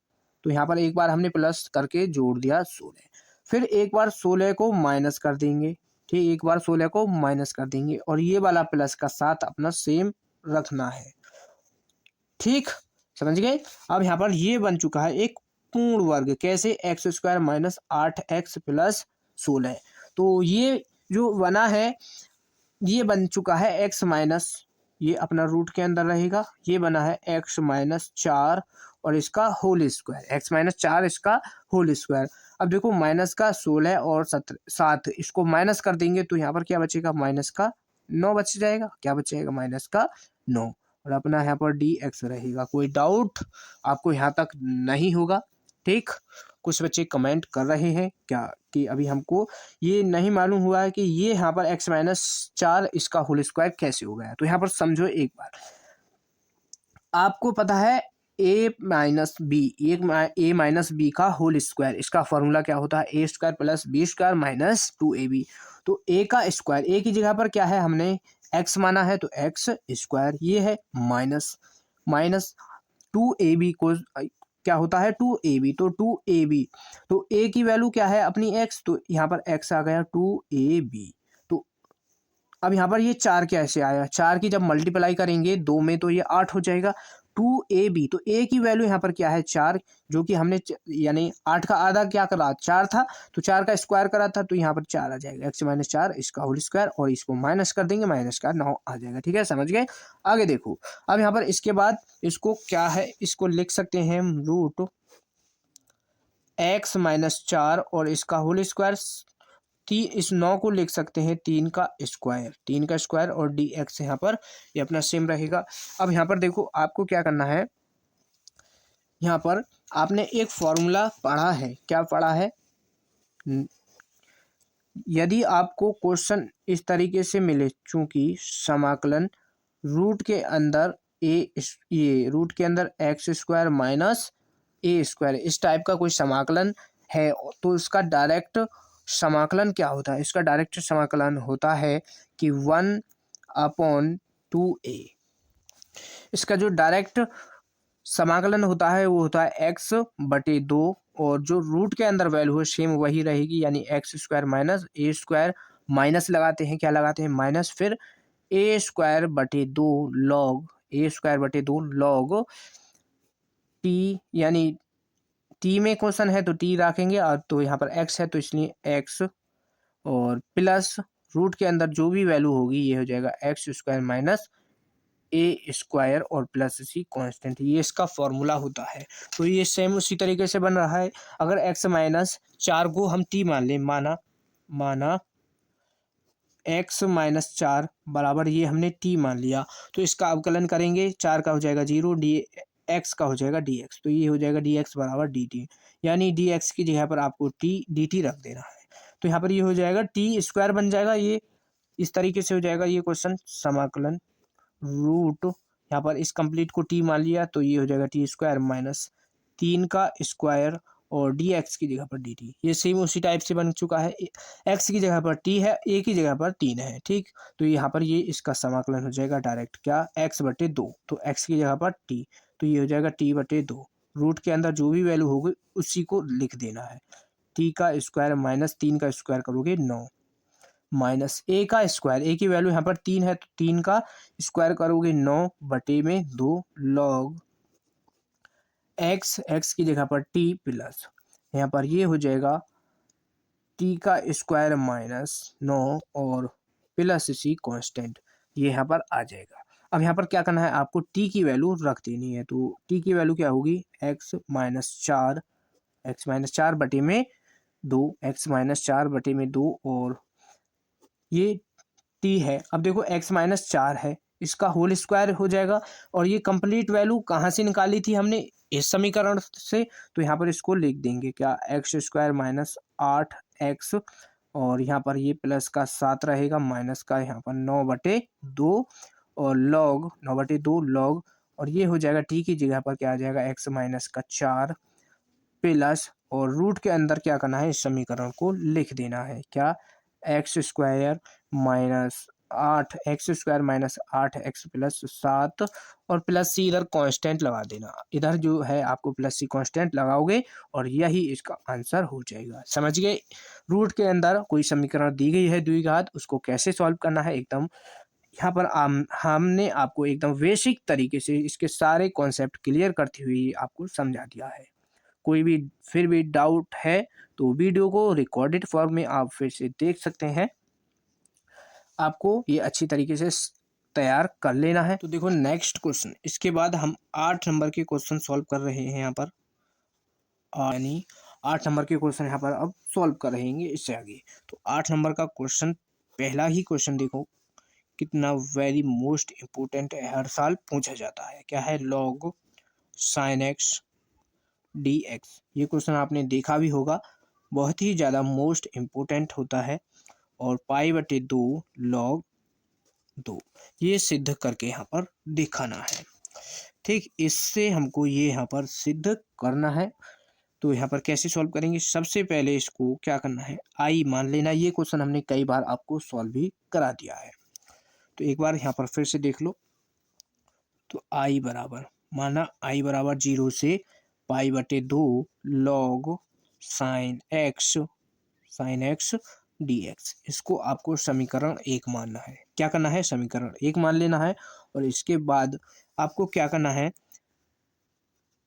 तो यहाँ पर एक बार हमने प्लस करके जोड़ दिया 16, फिर एक बार 16 को माइनस कर देंगे, ठीक, एक बार 16 को माइनस कर देंगे और ये वाला प्लस का साथ अपना सेम रखना है, ठीक, समझ गए। अब यहाँ पर ये बन चुका है एक पूर्ण वर्ग, कैसे, x square minus 8x plus 16। तो ये जो बना है ये बन चुका है एक्स माइनस, ये अपना रूट के अंदर रहेगा, ये बना है एक्स माइनस 4 और इसका होल स्क्वायर, एक्स माइनस 4 इसका होल स्क्वायर। अब देखो माइनस का 16 और 7 इसको माइनस कर देंगे तो यहाँ पर क्या बचेगा, माइनस का 9 बच जाएगा, क्या बच जाएगा, माइनस का 9 और अपना यहाँ पर डी एक्स रहेगा। कोई डाउट आपको यहाँ तक नहीं होगा, ठीक। कुछ बच्चे कमेंट कर रहे हैं क्या कि अभी हमको ये नहीं मालूम हुआ है कि ये यहाँ पर एक्स माइनस 4 इसका होल स्क्वायर कैसे हो गया। तो यहाँ पर समझो एक बार, आपको पता है ए माइनस बी का होल स्क्वायर, इसका फॉर्मूला क्या होता है, a square plus b square minus 2ab। तो ए का स्क्वायर, ए की जगह पर क्या है हमने एक्स माना है तो एक्स स्क्वायर, ये है माइनस 2ab को क्या होता है 2ab, तो 2ab, तो a की वैल्यू क्या है अपनी x, तो यहाँ पर x आ गया 2ab। तो अब यहाँ पर ये 4 कैसे आया, 4 की जब मल्टीप्लाई करेंगे 2 में तो ये 8 हो जाएगा 2ab। तो a की वैल्यू यहाँ पर क्या है 4, जो कि हमने यानी 8 का आधा क्या करा 4 था, तो 4 का स्क्वायर करा था तो यहाँ पर 4 आ जाएगा, एक्स माइनस 4 इसका होल स्क्वायर और इसको माइनस कर देंगे, माइनस का 9 आ जाएगा, ठीक है, समझ गए। आगे देखो, अब यहाँ पर इसके बाद इसको क्या है, इसको लिख सकते हैं रूट एक्स माइनस 4 और इसका होल स्क्वायर, इस 9 को लिख सकते हैं 3 का स्क्वायर और डी एक्स यहाँ पर ये अपना सेम रहेगा। अब यहाँ पर देखो आपको क्या करना है, यहाँ पर आपने एक फॉर्मूला पढ़ा है, क्या पढ़ा है, यदि आपको क्वेश्चन इस तरीके से मिले, चूंकि समाकलन रूट के अंदर ये रूट के अंदर एक्स स्क्वायर माइनस ए स्क्वायर इस टाइप का कोई समाकलन है, तो इसका डायरेक्ट समाकलन क्या होता है, इसका डायरेक्ट समाकलन होता है कि 1/2a। इसका जो डायरेक्ट समाकलन होता है वो होता है x/2 और जो रूट के अंदर वैल्यू है सेम वही रहेगी, यानी एक्स स्क्वायर माइनस ए स्क्वायर, माइनस लगाते हैं, क्या लगाते हैं माइनस, फिर a²/2 लॉग टी, यानी टी में क्वेश्चन है तो टी रखेंगे और तो यहाँ पर एक्स है तो इसलिए एक्स और प्लस रूट के अंदर जो भी वैल्यू होगी ये हो जाएगा एक्स स्क्वायर माइनस ए स्क्वायर और प्लस सी कांस्टेंट, ये इसका फॉर्मूला होता है। तो ये सेम उसी तरीके से बन रहा है। अगर एक्स माइनस 4 को हम टी मान लें, माना एक्स माइनस 4 बराबर ये हमने टी मान लिया, तो इसका अवकलन करेंगे, 4 का हो जाएगा 0, डी एक्स का हो जाएगा डी एक्स, तो ये हो जाएगा डी एक्स बराबर डी टी, यानी डी एक्स की जगह पर आपको टी डी टी रख देना है। तो यहाँ पर ये हो जाएगा टी स्क्वायर बन जाएगा, ये इस तरीके से हो जाएगा ये क्वेश्चन, समाकलन रूट यहाँ पर इस कंप्लीट को टी मान लिया तो ये हो जाएगा टी स्क्वायर माइनस 3 का स्क्वायर और डी एक्स की जगह पर डी टी, ये सेम उसी टाइप से बन चुका है। एक्स की जगह पर टी है, ए की जगह पर 3 है, ठीक। तो यहाँ पर ये इसका समाकलन हो जाएगा डायरेक्ट क्या, x/2, तो x की जगह पर टी, तो ये हो जाएगा t/2, रूट के अंदर जो भी वैल्यू होगी उसी को लिख देना है, टी का स्क्वायर माइनस 3 का स्क्वायर करोगे 9 माइनस ए का स्क्वायर, ए की वैल्यू यहाँ पर 3 है तो 3 का स्क्वायर करोगे 9/2 लॉग एक्स की जगह पर टी प्लस यहाँ पर ये हो जाएगा टी का स्क्वायर माइनस 9 और प्लस सी कांस्टेंट, ये यहाँ पर आ जाएगा। अब यहाँ पर क्या करना है, आपको टी की वैल्यू रख देनी है, तो टी की वैल्यू क्या होगी एक्स माइनस 4 बटे में 2, एक्स माइनस 4 बटे में 2 और ये टी है। अब देखो x माइनस 4 है, इसका होल स्क्वायर हो जाएगा। और ये कंप्लीट वैल्यू कहाँ से निकाली थी हमने, इस समीकरण से, तो यहाँ पर इसको लिख देंगे क्या, एक्स स्क्वायर माइनस 8x, और यहाँ पर ये प्लस का 7 रहेगा, माइनस का यहाँ पर 9/2, और लॉग 9/2 लॉग, और ये हो जाएगा टी की जगह पर क्या आ जाएगा, एक्स माइनस का 4 प्लस, और रूट के अंदर क्या करना है, इस समीकरण को लिख देना है क्या, x square minus 8x plus 7, और प्लस सी इधर कांस्टेंट लगा देना, इधर जो है आपको प्लस सी कांस्टेंट लगाओगे और यही इसका आंसर हो जाएगा। समझ गए। रूट के अंदर कोई समीकरण दी गई है द्विघात, उसको कैसे सॉल्व करना है, एकदम यहाँ पर हमने आपको एकदम बेसिक तरीके से इसके सारे कॉन्सेप्ट क्लियर करते हुए आपको समझा दिया है। कोई भी फिर भी डाउट है तो वीडियो को रिकॉर्डेड फॉर्म में आप फिर से देख सकते हैं। आपको ये अच्छी तरीके से तैयार कर लेना है। तो देखो नेक्स्ट क्वेश्चन, इसके बाद हम 8 नंबर के क्वेश्चन सॉल्व कर रहे हैं यहाँ पर, यानी 8 नंबर के क्वेश्चन यहाँ पर अब सॉल्व कर रहेंगे इससे आगे। तो 8 नंबर का क्वेश्चन, पहला ही क्वेश्चन देखो कितना वेरी मोस्ट इम्पोर्टेंट है, हर साल पूछा जाता है। क्या है, log sine x d x. ये क्वेश्चन आपने देखा भी होगा, बहुत ही ज़्यादा मोस्ट इम्पोर्टेंट होता है। और पाई/2 लॉग 2, ये सिद्ध करके यहाँ पर दिखाना है। ठीक, इससे हमको ये यहाँ पर सिद्ध करना है। तो यहाँ पर कैसे सॉल्व करेंगे, सबसे पहले इसको क्या करना है, आई मान लेना। ये क्वेश्चन हमने कई बार आपको सॉल्व भी करा दिया है, तो एक बार यहाँ पर फिर से देख लो। तो आई बराबर माना, आई बराबर 0 से पाई/2 लॉग साइन एक्स dx। इसको आपको समीकरण 1 मानना है। क्या करना है, समीकरण 1 मान लेना है। और इसके बाद आपको क्या करना है,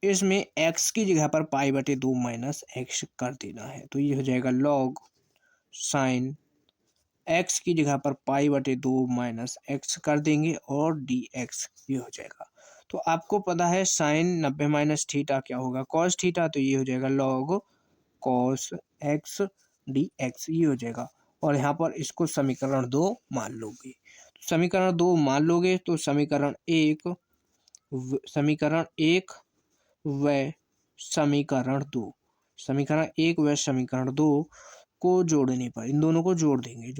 इसमें x की जगह पर पाई/2 माइनस एक्स कर देना है। तो ये हो जाएगा लॉग साइन x की जगह पर पाई/2 माइनस एक्स कर देंगे और dx, ये हो जाएगा। तो आपको पता है साइन 90 माइनस थीटा क्या होगा, कॉस थीटा। तो ये हो जाएगा लॉग कॉस एक्स dx, ये हो जाएगा। और यहाँ पर इसको समीकरण 2 मान लोगे। समीकरण 2 मान लोगे तो समीकरण 1 व समीकरण 1 व समीकरण 2 को जोड़ने पर, इन दोनों को जोड़ देंगे,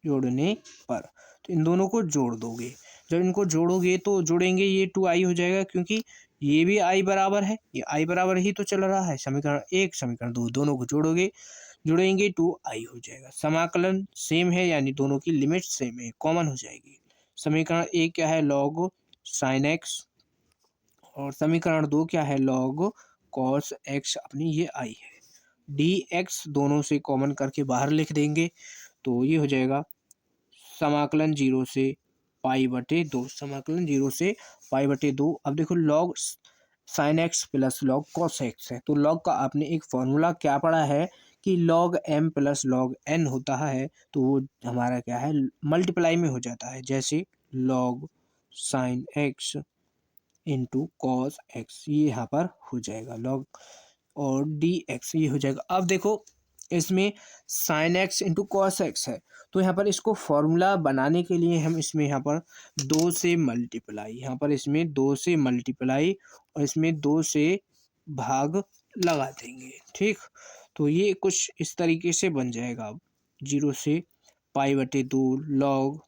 जोड़ने पर, तो इन दोनों को जोड़ दोगे। जब इनको जोड़ोगे तो जोड़ेंगे, ये 2i हो जाएगा, क्योंकि ये भी i बराबर है, ये i बराबर ही तो चल रहा है। समीकरण 1 समीकरण 2 दोनों को जोड़ेंगे 2i हो जाएगा। समाकलन सेम है, यानी दोनों की लिमिट सेम है, कॉमन हो जाएगी। समीकरण 1 क्या है, लॉग साइन एक्स, और समीकरण 2 क्या है, लॉग कॉस एक्स, अपनी ये i है। dx दोनों से कॉमन करके बाहर लिख देंगे, तो ये हो जाएगा समाकलन 0 से पाई/2, समाकलन 0 से पाई/2। अब देखो log sign x plus log cos x है, तो लॉग का आपने एक फॉर्मूला क्या पढ़ा है कि log m plus log n होता है, तो वो हमारा क्या है, मल्टीप्लाई में हो जाता है। जैसे log sine x into cos x, ये यहाँ पर हो जाएगा लॉग, और dx ये हो जाएगा। अब देखो इसमें sine x into cos x है, तो यहाँ पर इसको फॉर्मूला बनाने के लिए हम इसमें यहाँ पर 2 से मल्टीप्लाई, यहाँ पर इसमें 2 से मल्टीप्लाई और इसमें 2 से भाग लगा देंगे। ठीक, तो ये कुछ इस तरीके से बन जाएगा। अब 0 से पाई/2 लॉग,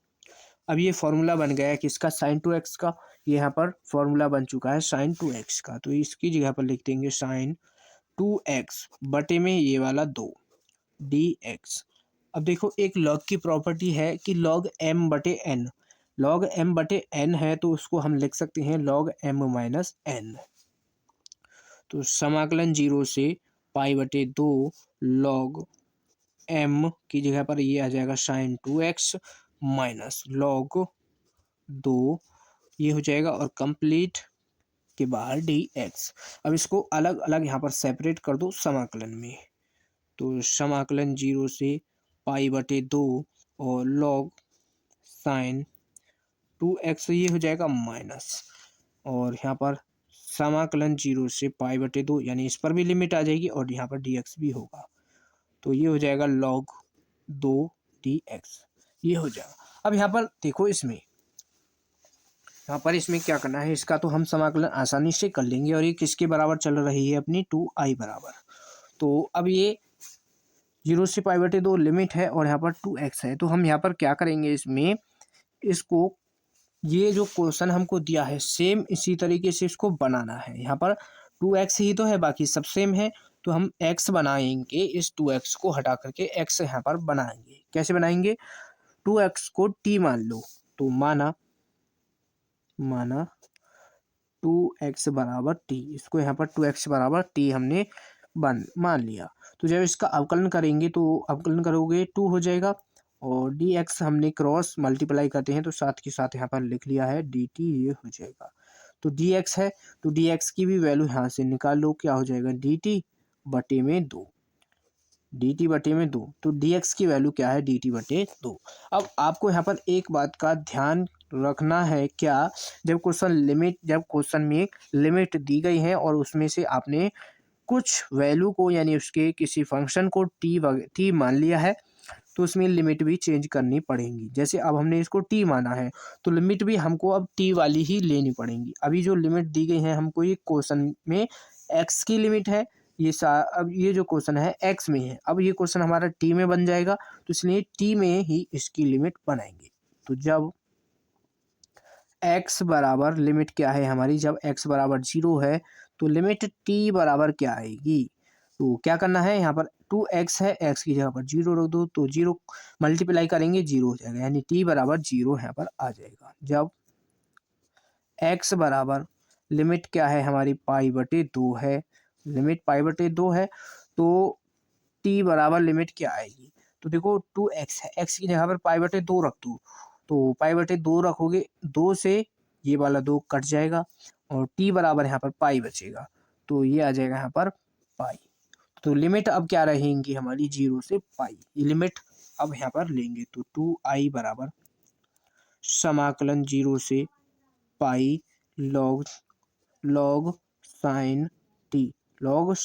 अब ये फॉर्मूला बन गया है किसका, साइन 2x का। ये यहाँ पर फॉर्मूला बन चुका है साइन 2x का, तो इसकी जगह पर लिख देंगे साइन 2x बटे में ये वाला 2 dx। अब देखो एक लॉग की प्रॉपर्टी है कि लॉग m/n, लॉग m/n है, तो उसको हम लिख सकते हैं लॉग m माइनस n। तो समाकलन 0 से पाई/2 लॉग m की जगह पर ये आ जाएगा साइन 2x माइनस लॉग 2, ये हो जाएगा, और कंप्लीट के बाहर dx। अब इसको अलग अलग यहाँ पर सेपरेट कर दो समाकलन में, तो समाकलन 0 से पाई/2 और लॉग साइन 2x, ये हो जाएगा माइनस, और यहाँ पर समाकलन 0 से पाई/2, यानी इस पर भी लिमिट आ जाएगी और यहाँ पर dx भी होगा, तो ये हो जाएगा लॉग 2 dx, ये हो जाएगा। अब यहाँ पर देखो, इसमें यहाँ पर इसमें क्या करना है, इसका तो हम समाकलन आसानी से कर लेंगे। और ये किसके बराबर चल रही है अपनी, 2i बराबर। तो अब ये 0 से π/2 लिमिट है और यहाँ पर 2x है। तो हम यहाँ पर क्या करेंगे, इसमें इसको, ये जो क्वेश्चन हमको दिया है सेम इसी तरीके से इसको बनाना है। यहाँ पर 2x ही तो है, बाकी सब सेम है। तो हम x बनाएंगे, इस 2x को हटा करके x यहाँ पर बनाएंगे। कैसे बनाएंगे, 2x को t मान लो। तो माना 2x बराबर t, इसको यहाँ पर 2x बराबर t हमने मान लिया। तो जब इसका अवकलन करेंगे तो अवकलन करोगे 2 हो जाएगा, और dx हमने क्रॉस मल्टीप्लाई करते हैं तो साथ के साथ यहाँ पर लिख लिया है dt, ये हो जाएगा। तो dx है, तो dx की भी वैल्यू यहाँ से निकाल लो, क्या हो जाएगा, dt बटे में 2, dt बटे में 2। तो dx की वैल्यू क्या है, dt बटे 2। अब आपको यहाँ पर एक बात का ध्यान रखना है, क्या, जब क्वेश्चन में लिमिट दी गई है और उसमें से आपने कुछ वैल्यू को, यानी उसके किसी फंक्शन को t मान लिया है, तो उसमें लिमिट भी चेंज करनी पड़ेगी। जैसे अब हमने इसको t माना है तो लिमिट भी हमको अब t वाली ही लेनी पड़ेगी। अभी जो लिमिट दी गई है हमको, ये क्वेश्चन में x की लिमिट है, अब ये जो क्वेश्चन है x में है। अब ये क्वेश्चन हमारा t में बन जाएगा, तो इसलिए t में ही इसकी लिमिट बनाएंगे। तो जब x बराबर, लिमिट क्या है हमारी, जब x बराबर 0 है तो लिमिट t बराबर क्या आएगी, तो क्या करना है, यहाँ पर 2x है, x की जगह पर 0 रख दो, तो 0 मल्टीप्लाई करेंगे 0 हो जाएगा, यानी t बराबर 0 यहाँ पर आ जाएगा। जब x बराबर, लिमिट क्या है हमारी, π/2 है, लिमिट π/2 है, तो t बराबर लिमिट क्या आएगी, तो देखो 2x है, x की जगह पर π/2 रख दो, तो π/2 रखोगे, 2 से ये वाला 2 कट जाएगा और t बराबर यहाँ पर पाई बचेगा, तो ये आ जाएगा यहाँ पर पाई। तो लिमिट अब क्या रहेंगी हमारी, 0 से पाई, ये लिमिट अब यहाँ पर लेंगे। तो 2i बराबर समाकलन 0 से पाई log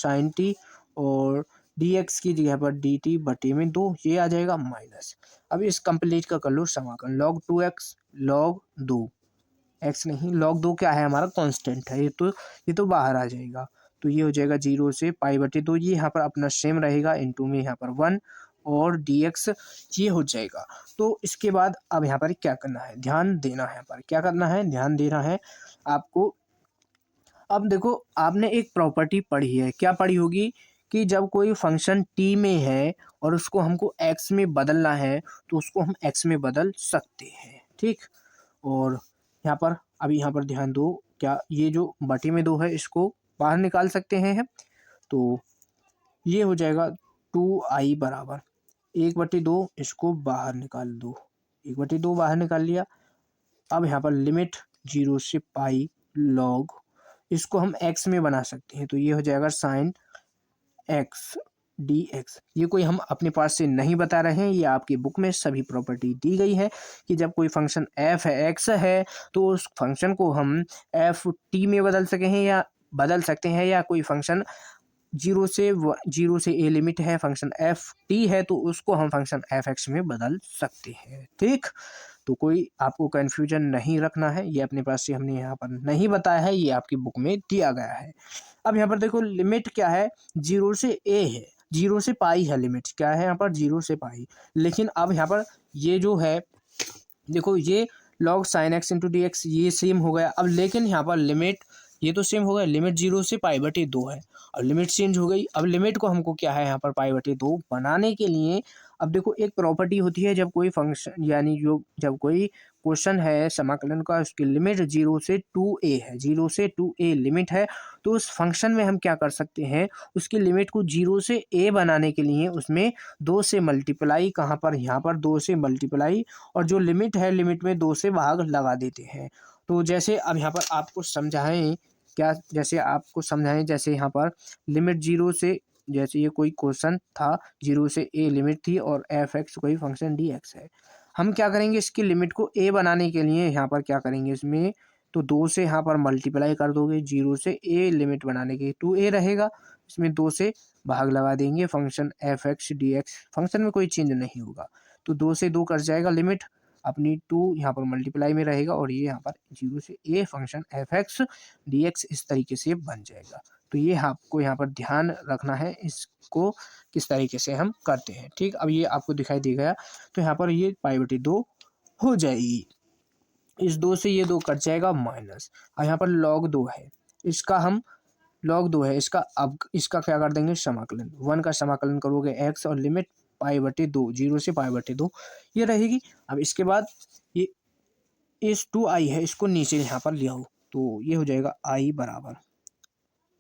sin t और dx की जगह पर dt बटे में 2, ये आ जाएगा माइनस। अब इस कंप्लीट का कर लो समाकलन, log 2x log 2, x नहीं log 2 क्या है हमारा, कांस्टेंट है, ये तो बाहर आ जाएगा। तो ये हो जाएगा 0 से π/2, ये यहाँ पर अपना सेम रहेगा, इनटू में यहाँ पर 1 और dx ये हो जाएगा। तो इसके बाद अब यहाँ पर क्या करना है, ध्यान देना है, यहाँ पर क्या करना है, ध्यान देना है आपको। अब देखो, आपने एक प्रॉपर्टी पढ़ी है, क्या पढ़ी होगी, कि जब कोई फंक्शन t में है और उसको हमको x में बदलना है तो उसको हम x में बदल सकते हैं, ठीक। और यहाँ पर, अभी यहाँ पर ध्यान दो, क्या ये जो बटे में 2 है इसको बाहर निकाल सकते हैं हम, तो ये हो जाएगा 2i बराबर 1/2, इसको बाहर निकाल दो, 1/2 बाहर निकाल लिया। अब यहाँ पर लिमिट 0 से पाई log, इसको हम x में बना सकते हैं, तो ये हो जाएगा sin x dx। ये कोई हम अपने पास से नहीं बता रहे हैं, ये आपकी बुक में सभी प्रॉपर्टी दी गई है कि जब कोई फंक्शन f है, x है, तो उस फंक्शन को हम f t में बदल सकते हैं, या कोई फंक्शन 0 से a लिमिट है, फंक्शन f t है, तो उसको हम फंक्शन f x में बदल सकते हैं, ठीक। तो कोई आपको कन्फ्यूजन नहीं रखना है, ये अपने पास से हमने यहाँ पर नहीं बताया है, ये आपकी बुक में दिया गया है। अब यहाँ पर देखो, लिमिट क्या है, 0 से a है, 0 से पाई है, लिमिट क्या है यहाँ पर, 0 से पाई। लेकिन अब यहाँ पर ये जो है, देखो ये log sin x into d x, ये सेम हो गया। अब लेकिन यहाँ पर लिमिट, ये तो सेम हो गया, लिमिट 0 से π/2 है और लिमिट चेंज हो गई। अब लिमिट को हमको क्या है यहाँ पर π/2 बनाने के लिए, अब देखो एक प्रॉपर्टी होती है, जब कोई फंक्शन, यानी जब कोई क्वेश्चन है समाकलन का, उसकी लिमिट 0 से 2a है, 0 से 2a लिमिट है, तो उस फंक्शन में हम क्या कर सकते हैं, उसकी लिमिट को 0 से a बनाने के लिए उसमें 2 से मल्टीप्लाई, कहाँ पर, यहाँ पर 2 से मल्टीप्लाई, और जो लिमिट है, लिमिट में 2 से भाग लगा देते हैं। तो जैसे अब यहाँ पर आपको समझाएं, जैसे यहाँ पर लिमिट 0 से, जैसे ये कोई क्वेश्चन था, 0 से a लिमिट थी और f x कोई फंक्शन dx है, हम क्या करेंगे, इसकी लिमिट को a बनाने के लिए यहाँ पर क्या करेंगे, इसमें तो 2 से यहाँ पर मल्टीप्लाई कर दोगे, 0 से a लिमिट बनाने के 2a रहेगा, इसमें 2 से भाग लगा देंगे, function f x dx, function में कोई चेंज नहीं होगा, तो 2 से 2 कट जाएगा लिमिट, अपनी टू यहाँ पर मल्टीप्लाई में रहेगा और ये यहाँ पर 0 से a फंक्शन f(x) dx इस तरीके से बन जाएगा। तो ये आपको यहाँ पर ध्यान रखना है, इसको किस तरीके से हम करते हैं। ठीक, अब ये आपको दिखाई दे गया। तो यहाँ पर ये π/2 हो जाएगी। इस 2 से ये 2 कट जाएगा माइनस। अब यहाँ पर log 2 है, इसका हम log 2 है, अब इसका क्या कर देंगे समाकलन। 1 का समाकलन करोगे x और लिमिट π/2 0 से π/2 ये रहेगी। अब इसके बाद ये इस 2i है, इसको नीचे यहाँ पर ले आओ तो ये हो जाएगा i बराबर,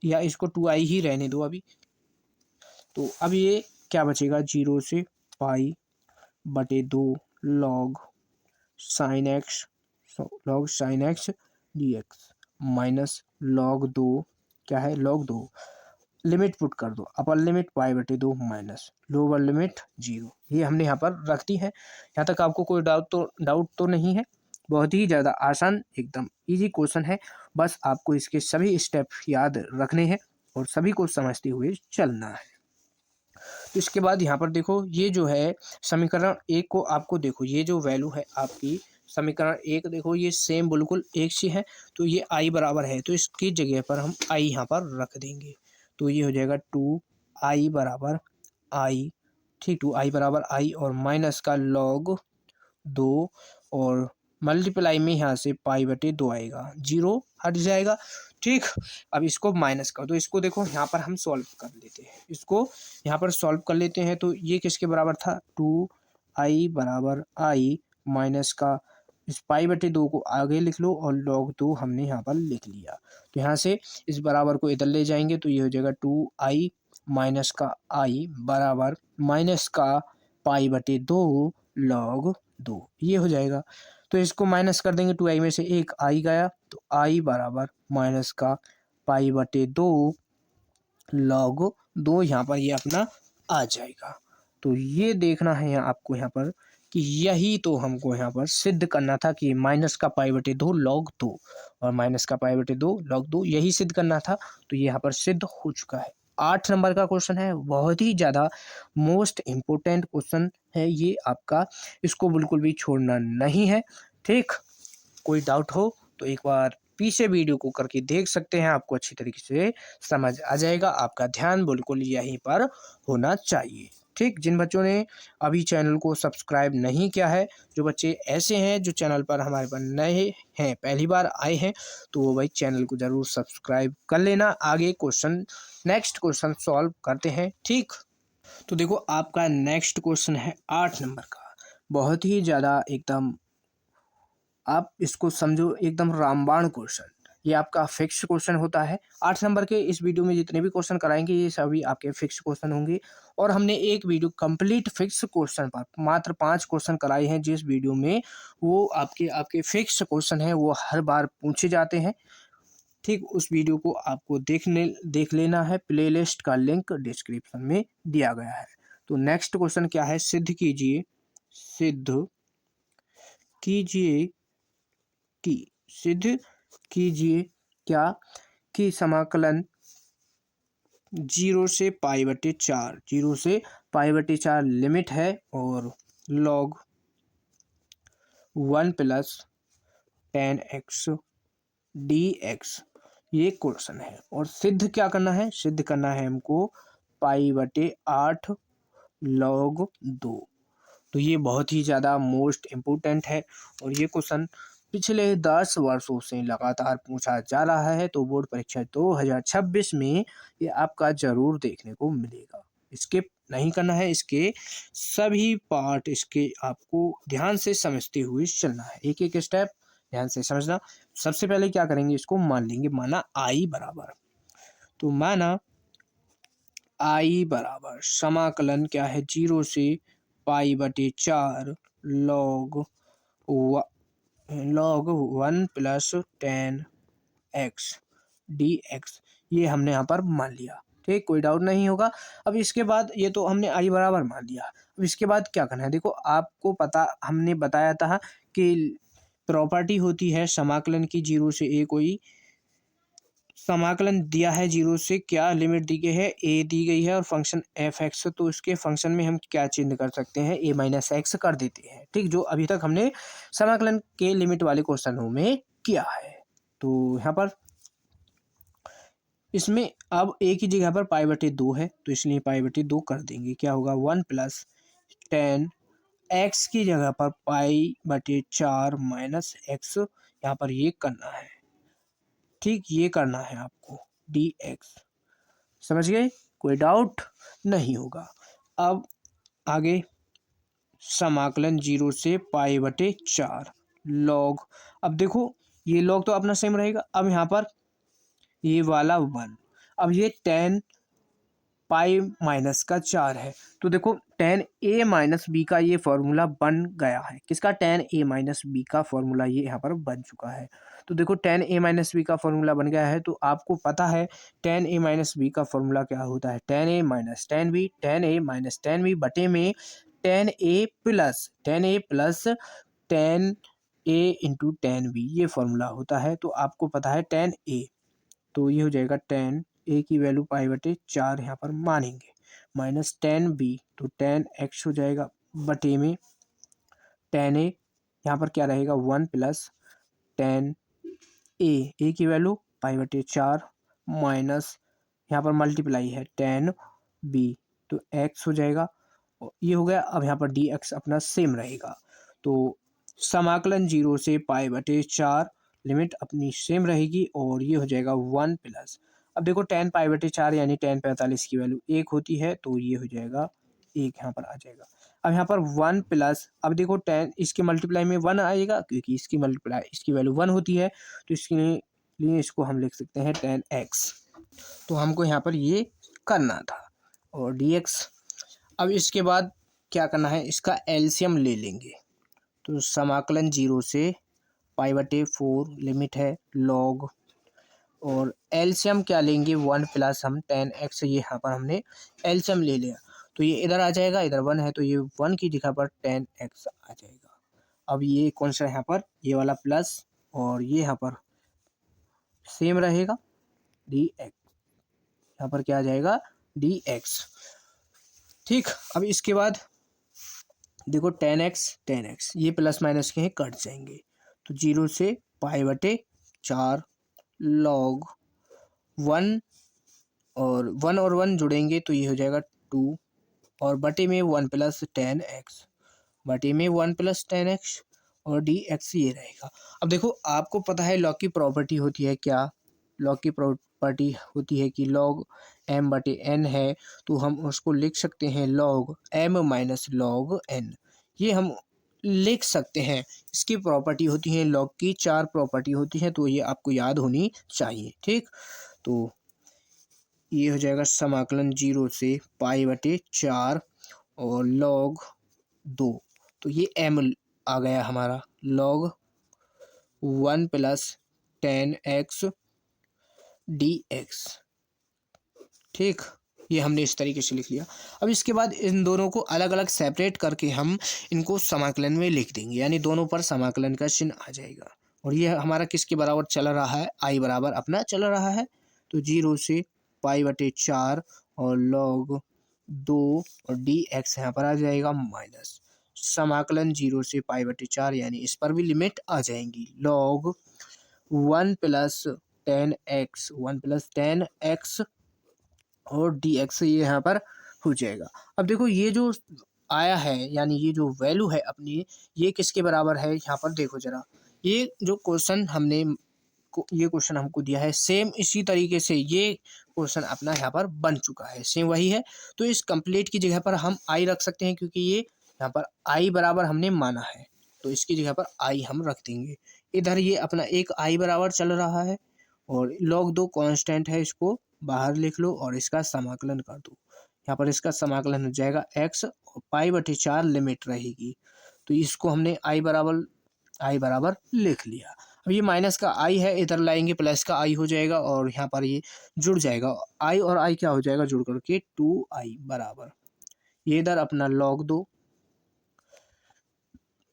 या इसको 2i ही रहने दो अभी। तो अब ये क्या बचेगा 0 से π/2 log sin x dx minus log 2 क्या है log 2 लिमिट पुट कर दो, upper limit π/2 minus lower limit 0। ये हमने यहाँ पर रख दी है। यहाँ तक आपको कोई डाउट तो नहीं है। बहुत ही ज़्यादा आसान एकदम इजी क्वेश्चन है, बस आपको इसके सभी स्टेप याद रखने हैं और सभी को समझते हुए चलना है। तो इसके बाद यहाँ पर देखो, ये जो है समीकरण 1 को आपको देखो, ये जो वैल्यू है आपकी समीकरण 1 देखो ये सेम बिल्कुल एक सी है। तो ये i बराबर है, तो इसकी जगह पर हम i यहाँ पर रख देंगे। तो ये हो जाएगा 2i बराबर i, ठीक 2i बराबर i और माइनस का log 2 और मल्टीप्लाई में यहाँ से π/2 आएगा, 0 हट जाएगा। ठीक, अब इसको माइनस कर दो। इसको देखो यहाँ पर हम सॉल्व कर लेते हैं, इसको यहाँ पर सॉल्व कर लेते हैं। तो ये किसके बराबर था 2i बराबर i माइनस का इस π/2 को आगे लिख लो और log 2 हमने यहाँ पर लिख लिया। तो यहाँ से इस बराबर को इधर ले जाएंगे तो ये हो जाएगा 2i माइनस का i बराबर माइनस का π/2 log 2 ये हो जाएगा। तो इसको माइनस कर देंगे, 2i में से एक i गया तो i बराबर माइनस का π/2 log 2 यहाँ पर ये अपना आ जाएगा। तो ये देखना है आपको यहाँ पर कि यही तो हमको यहाँ पर सिद्ध करना था कि माइनस का π/2 log 2 और माइनस का π/2 log 2 यही सिद्ध करना था। तो ये यहाँ पर सिद्ध हो चुका है। 8 नंबर का क्वेश्चन है, बहुत ही ज़्यादा मोस्ट इम्पोर्टेंट क्वेश्चन है ये आपका, इसको बिल्कुल भी छोड़ना नहीं है। ठीक, कोई डाउट हो तो एक बार पीछे वीडियो को करके देख सकते हैं, आपको अच्छी तरीके से समझ आ जाएगा। आपका ध्यान बिल्कुल यहीं पर होना चाहिए। ठीक, जिन बच्चों ने अभी चैनल को सब्सक्राइब नहीं किया है, जो बच्चे ऐसे हैं जो चैनल पर हमारे पर नए हैं, पहली बार आए हैं, तो वो भाई चैनल को ज़रूर सब्सक्राइब कर लेना। आगे नेक्स्ट क्वेश्चन सॉल्व करते हैं। ठीक, तो देखो आपका नेक्स्ट क्वेश्चन है 8 नंबर का, बहुत ही ज़्यादा एकदम आप इसको समझो एकदम रामबाण क्वेश्चन। ये आपका फिक्स क्वेश्चन होता है। 8 नंबर के इस वीडियो में जितने भी क्वेश्चन कराएंगे ये सभी आपके फिक्स क्वेश्चन होंगे। और हमने एक वीडियो कंप्लीट फिक्स क्वेश्चन पर मात्र 5 क्वेश्चन कराए हैं, जिस वीडियो में वो आपके फिक्स क्वेश्चन है वो हर बार पूछे जाते हैं। ठीक, उस वीडियो को आपको देख लेना है। प्लेलिस्ट का लिंक डिस्क्रिप्शन में दिया गया है। तो नेक्स्ट क्वेश्चन क्या है, सिद्ध कीजिए क्या कि समाकलन 0 से π/4 लिमिट है और log 1 + 10x dx ये क्वेश्चन है। और सिद्ध क्या करना है, सिद्ध करना है हमको π/8 log 2। तो ये बहुत ही ज़्यादा मोस्ट इम्पोर्टेंट है और ये क्वेश्चन पिछले 10 वर्षों से लगातार पूछा जा रहा है। तो बोर्ड परीक्षा 2026 में ये आपका ज़रूर देखने को मिलेगा। स्किप नहीं करना है, इसके सभी पार्ट इसके आपको ध्यान से समझते हुए चलना है, एक एक स्टेप ध्यान से समझना। सबसे पहले क्या करेंगे, इसको मान लेंगे, माना i बराबर, तो माना i बराबर समाकलन क्या है 0 से π/4 log 1 + 10x dx ये हमने यहाँ पर मान लिया। ठीक, कोई डाउट नहीं होगा। अब इसके बाद ये तो हमने i बराबर मान लिया। अब इसके बाद क्या करना है, देखो आपको पता हमने बताया था कि प्रॉपर्टी होती है समाकलन की 0 से a कोई समाकलन दिया है जीरो से, क्या लिमिट दी गई है, ए दी गई है और फंक्शन एफ एक्स, तो इसके फंक्शन में हम क्या चेंज कर सकते हैं, ए माइनस एक्स कर देते हैं। ठीक, जो अभी तक हमने समाकलन के लिमिट वाले क्वेश्चनों में किया है। तो यहाँ पर इसमें अब ए की जगह पर पाई बटे 2 है, तो इसलिए पाई बटे 2 कर देंगे। क्या होगा, 1 प्लस 10 एक्स की जगह पर पाई बटे 4 माइनस एक्स, यहाँ पर ये करना है। ठीक, ये करना है आपको डी एक्स। समझ गए, कोई डाउट नहीं होगा। अब आगे समाकलन जीरो से पाई बटे 4 लॉग। अब देखो ये लॉग तो अपना सेम रहेगा। अब यहाँ पर ये वाला 1, अब ये 10 पाई माइनस का 4 है, तो देखो 10a माइनस बी का ये फॉर्मूला बन गया है। किसका, 10a माइनस बी का फॉर्मूला ये यहाँ पर बन चुका है। तो देखो 10a माइनस बी का फॉर्मूला बन गया है, तो आपको पता है 10a माइनस बी का फॉर्मूला क्या होता है, 10a minus 10b, 10a minus 10b बटे में 10a plus 10a into 10b, ये फॉर्मूला होता है। तो आपको पता है 10a, तो ये हो जाएगा 10 ए की वैल्यू पाई बटे 4 यहाँ पर मानेंगे, माइनस 10b, तो 10x हो जाएगा बटे में 10a, यहाँ पर क्या रहेगा 1 प्लस 10a, ए की वैल्यू पाई बटे 4 माइनस यहाँ पर मल्टीप्लाई है 10b, तो x हो जाएगा, ये हो गया। अब यहाँ पर dx अपना सेम रहेगा। तो समाकलन जीरो से पाई बटे 4 लिमिट अपनी सेम रहेगी और ये हो जाएगा 1 प्लस, अब देखो 10 पाई बटे 4 यानी 10 45 की वैल्यू 1 होती है, तो ये हो जाएगा 1 यहाँ पर आ जाएगा। अब यहाँ पर 1 प्लस, अब देखो 10 इसके मल्टीप्लाई में 1 आएगा, क्योंकि इसकी मल्टीप्लाई इसकी वैल्यू 1 होती है, तो इसके लिए इसको हम लिख सकते हैं 10x। तो हमको यहाँ पर ये करना था और dx। अब इसके बाद क्या करना है, इसका एलसीएम ले लेंगे। तो समाकलन जीरो से पाई बटे 4 लिमिट है लॉग, और एलसीएम क्या लेंगे, 1 प्लस हम 10x, ये यहाँ पर हमने एलसीएम ले लिया, तो ये इधर आ जाएगा, इधर 1 है तो ये 1 की जगह पर 10x आ जाएगा। अब ये कौन सा यहाँ पर, ये वाला प्लस और ये यहाँ पर सेम रहेगा dx, यहाँ पर क्या आ जाएगा dx। ठीक, अब इसके बाद देखो 10x ये प्लस माइनस के हैं, कट जाएंगे, तो जीरो से पाई बटे 4 लॉग 1 और 1 जुड़ेंगे, तो ये हो जाएगा 2 और बटे में 1 प्लस 10x, बटे में 1 प्लस 10x और dx ये रहेगा। अब देखो आपको पता है लॉग की प्रॉपर्टी होती है क्या, लॉग की प्रॉपर्टी होती है कि लॉग m बटे n है, तो हम उसको लिख सकते हैं log m minus log n, ये हम लिख सकते हैं। इसकी प्रॉपर्टी होती है, लॉग की 4 प्रॉपर्टी होती है, तो ये आपको याद होनी चाहिए। ठीक, तो ये हो जाएगा समाकलन जीरो से पाई बटे 4 और लॉग 2, तो ये m आ गया हमारा लॉग 1 प्लस 10x dx। ठीक, ये हमने इस तरीके से लिख लिया। अब इसके बाद इन दोनों को अलग अलग सेपरेट करके हम इनको समाकलन में लिख देंगे, यानी दोनों पर समाकलन का चिन्ह आ जाएगा। और ये हमारा किसके बराबर चल रहा है, आई बराबर अपना चल रहा है, तो जीरो से पाई बटे 4 और लॉग 2 और dx यहाँ पर आ जाएगा माइनस समाकलन जीरो से पाई बटे 4, यानी इस पर भी लिमिट आ जाएंगी लॉग 1 प्लस 10x और dx ये यहाँ पर हो जाएगा। अब देखो ये जो आया है, यानी ये जो वैल्यू है अपनी, ये किसके बराबर है, यहाँ पर देखो जरा, ये जो क्वेश्चन हमने ये क्वेश्चन हमको दिया है, सेम इसी तरीके से ये क्वेश्चन अपना यहाँ पर बन चुका है, सेम वही है। तो इस कंप्लीट की जगह पर हम आई रख सकते हैं, क्योंकि ये यहाँ पर आई बराबर हमने माना है, तो इसकी जगह पर आई हम रख देंगे। इधर ये अपना एक आई बराबर चल रहा है और log 2 कांस्टेंट है, इसको बाहर लिख लो और इसका समाकलन कर दो। यहाँ पर इसका समाकलन हो जाएगा x और पाई बटे 4 लिमिट रहेगी, तो इसको हमने आई बराबर लिख लिया। अब ये माइनस का आई है, इधर लाएंगे प्लस का आई हो जाएगा और यहाँ पर ये जुड़ जाएगा, आई और आई क्या हो जाएगा जुड़ करके 2i बराबर, ये इधर अपना log 2।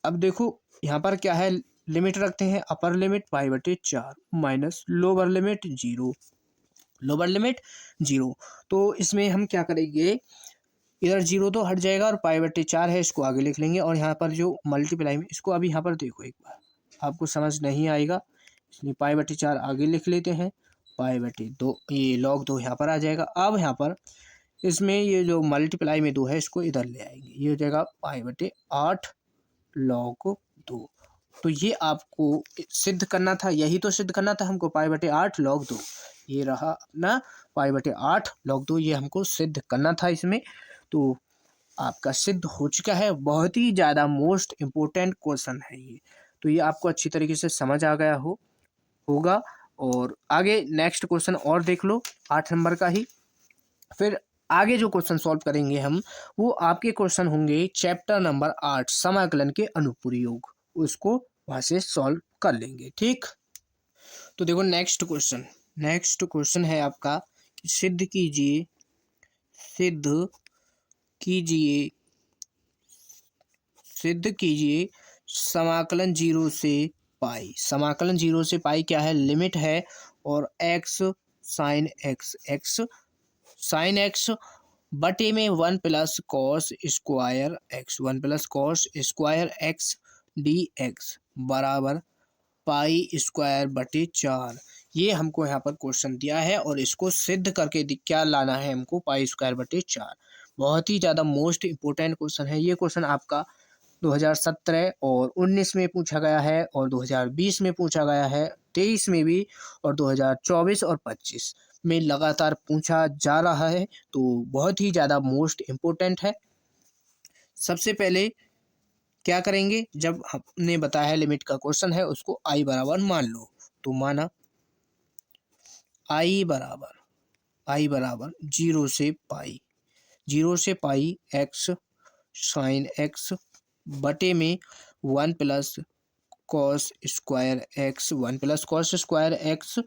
अब देखो यहाँ पर क्या है, लिमिट रखते हैं, अपर लिमिट पाई बटे 4 minus lower limit 0, lower limit 0। तो इसमें हम क्या करेंगे, इधर 0 तो हट जाएगा और पाई/4 है, इसको आगे लिख लेंगे। और यहाँ पर जो मल्टीप्लाई में इसको अभी यहाँ पर देखो एक बार, आपको समझ नहीं आएगा, इसलिए पाई/4 आगे लिख लेते हैं। पाई/2 ये log 2 यहाँ पर आ जाएगा। अब यहाँ पर इसमें ये जो मल्टीप्लाई में 2 है इसको इधर ले आएंगे, ये हो जाएगा पाई/8 log 2। तो ये आपको सिद्ध करना था, यही तो सिद्ध करना था हमको, पाई/8 log 2। ये रहा अपना पाई/8 log 2, ये हमको सिद्ध करना था इसमें। तो आपका सिद्ध हो चुका है। बहुत ही ज़्यादा मोस्ट इम्पोर्टेंट क्वेश्चन है ये। तो ये आपको अच्छी तरीके से समझ आ गया होगा। और आगे नेक्स्ट क्वेश्चन और देख लो 8 नंबर का ही। फिर आगे जो क्वेश्चन सॉल्व करेंगे हम, वो आपके क्वेश्चन होंगे चैप्टर नंबर 8 समाकलन के अनुप्रयोग, उसको वहाँ से सॉल्व कर लेंगे। ठीक, तो देखो नेक्स्ट क्वेश्चन है आपका, सिद्ध कीजिए समाकलन 0 से पाई। समाकलन 0 से पाई क्या है, लिमिट है, और x साइन x बटे में 1 plus cos square x dx बराबर पाई² 4। ये हमको यहाँ पर क्वेश्चन दिया है और इसको सिद्ध करके क्या लाना है हमको, पाई²/4। बहुत ही ज़्यादा मोस्ट इम्पोर्टेंट क्वेश्चन है ये। क्वेश्चन आपका 2017 और 19 में पूछा गया है, और 2020 में पूछा गया है, 23 में भी, और 2024 और 25 में लगातार पूछा जा रहा है। तो बहुत ही ज़्यादा मोस्ट इम्पोर्टेंट है। सबसे पहले क्या करेंगे, जब हमने बताया है लिमिट का क्वेश्चन है, उसको i बराबर मान लो। तो माना i बराबर 0 से पाई x साइन x बटे में 1 plus cos square x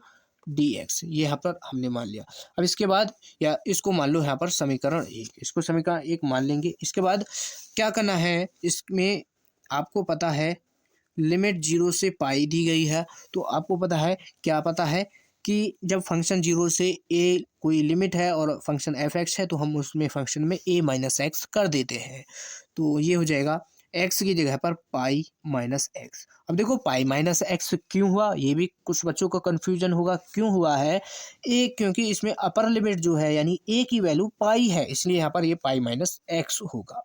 dx, ये यहाँ पर हमने मान लिया। अब इसके बाद या इसको मान लो यहाँ पर समीकरण 1, इसको समीकरण 1 मान लेंगे। इसके बाद क्या करना है, इसमें आपको पता है लिमिट 0 से पाई दी गई है। तो आपको पता है, क्या पता है कि जब फंक्शन 0 से a कोई लिमिट है और फंक्शन f(x) है, तो हम उसमें फंक्शन में a - x कर देते हैं। तो ये हो जाएगा x की जगह पर पाई-x। अब देखो पाई-x क्यों हुआ, ये भी कुछ बच्चों को कन्फ्यूजन होगा, क्यों हुआ है क्योंकि इसमें अपर लिमिट जो है यानी a की वैल्यू पाई है, इसलिए यहाँ पर ये पाई-x होगा।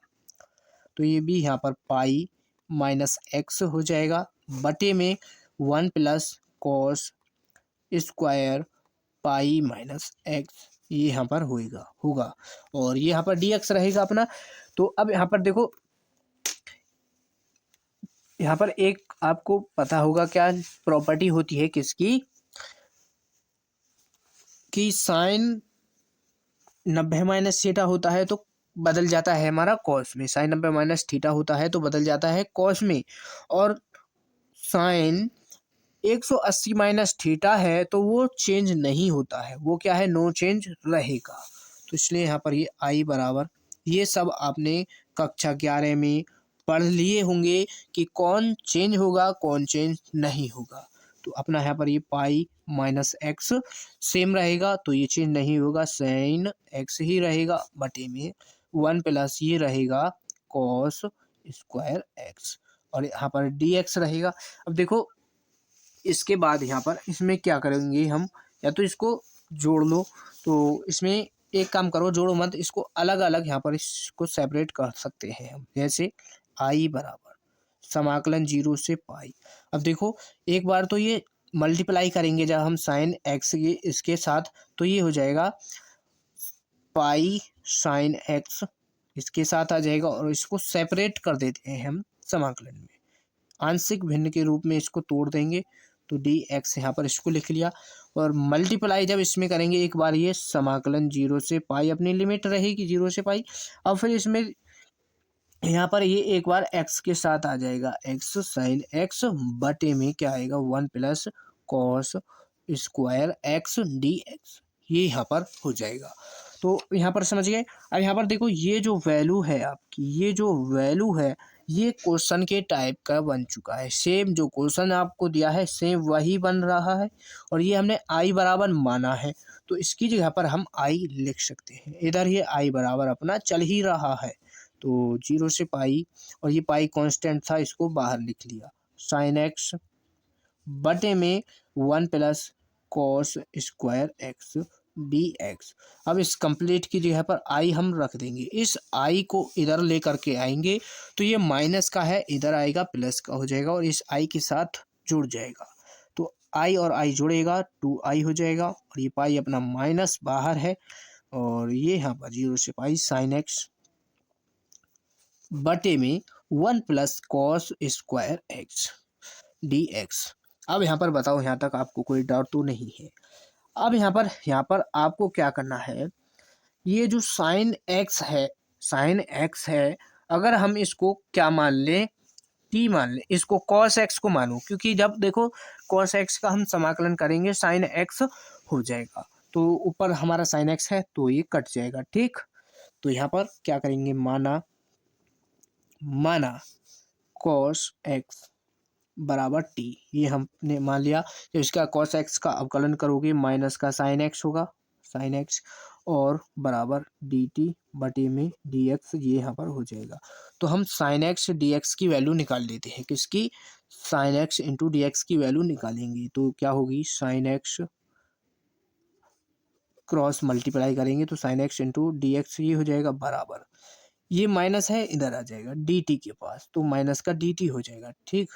तो ये भी यहाँ पर पाई-x हो जाएगा, बटे में 1 प्लस कॉस स्क्वायर पाई-x, ये यहाँ पर होगा, और ये यहाँ पर dx रहेगा अपना। तो अब यहाँ पर देखो, यहाँ पर एक आपको पता होगा क्या प्रॉपर्टी होती है किसकी, कि साइन 90 - थीटा होता है तो बदल जाता है हमारा कॉस में, साइन 90 - थीटा होता है तो बदल जाता है कॉस में, और साइन 180 - थीटा है तो वो चेंज नहीं होता है, वो क्या है, नो चेंज रहेगा। तो इसलिए यहाँ पर ये i बराबर, ये सब आपने कक्षा 11 में पढ़ लिए होंगे कि कौन चेंज होगा कौन चेंज नहीं होगा। तो अपना यहाँ पर ये पाई-x सेम रहेगा, तो ये चेंज नहीं होगा, साइन x ही रहेगा, बटे में 1 प्लस ये रहेगा कॉस स्क्वायर x, और यहाँ पर dx रहेगा। अब देखो इसके बाद यहाँ पर इसमें क्या करेंगे हम, या तो इसको जोड़ लो, तो इसमें एक काम करो, जोड़ो मत, इसको अलग अलग यहाँ पर इसको सेपरेट कर सकते हैं हम। जैसे i बराबर समाकलन 0 से पाई। अब देखो एक बार तो ये मल्टीप्लाई करेंगे जब हम साइन x इसके साथ, तो ये हो जाएगा पाई साइन x इसके साथ आ जाएगा, और इसको सेपरेट कर देते हैं हम समाकलन में, आंशिक भिन्न के रूप में इसको तोड़ देंगे। तो dx यहाँ पर इसको लिख लिया, और मल्टीप्लाई जब इसमें करेंगे एक बार, ये समाकलन 0 से पाई अपनी लिमिट रहेगी 0 से पाई। अब फिर इसमें यहाँ पर ये एक बार x के साथ आ जाएगा, x साइन x बटे में क्या आएगा 1 plus cos square x dx, ये यहाँ पर हो जाएगा। तो यहाँ पर समझ गए। अब यहाँ पर देखो ये जो वैल्यू है आपकी, ये जो वैल्यू है ये क्वेश्चन के टाइप का बन चुका है। सेम जो क्वेश्चन आपको दिया है सेम वही बन रहा है और ये हमने आई बराबर माना है, तो इसकी जगह पर हम आई लिख सकते हैं। इधर ये आई बराबर अपना चल ही रहा है, तो 0 से पाई, और ये पाई कांस्टेंट था, इसको बाहर लिख लिया। साइन एक्स बटे में 1 plus cos square x d x. अब इस कंप्लीट की जगह पर आई हम रख देंगे। इस आई को इधर लेकर के आएंगे तो ये माइनस का है, इधर आएगा प्लस का हो जाएगा और इस आई के साथ जुड़ जाएगा। तो आई और आई जुड़ेगा 2i हो जाएगा और ये पाई अपना माइनस बाहर है और ये यहाँ पर 0 से पाई साइन एक्स बटे में 1 plus cos square x d x. अब यहाँ पर बताओ, यहाँ तक आपको कोई डाउट तो नहीं है। अब यहाँ पर आपको क्या करना है, ये जो साइन एक्स है, अगर हम इसको क्या मान लें, टी मान लें, इसको कॉस एक्स को मानो, क्योंकि जब देखो कॉस एक्स का हम समाकलन करेंगे साइन एक्स हो जाएगा, तो ऊपर हमारा साइन एक्स है तो ये कट जाएगा। ठीक, तो यहाँ पर क्या करेंगे, माना कॉस एक्स बराबर टी, ये हमने मान लिया। जब इसका कॉस एक्स का अवकलन करोगे माइनस का साइन एक्स होगा, साइन एक्स और बराबर डी टी बटे में डी एक्स, ये यहाँ पर हो जाएगा। तो हम साइन एक्स डी एक्स की वैल्यू निकाल लेते हैं। किसकी, sine x into d x की वैल्यू निकालेंगे तो क्या होगी, साइन एक्स क्रॉस मल्टीप्लाई करेंगे तो sine x into d x ये हो जाएगा बराबर, ये माइनस है इधर आ जाएगा डी टी के पास, तो माइनस का डी टी हो जाएगा। ठीक,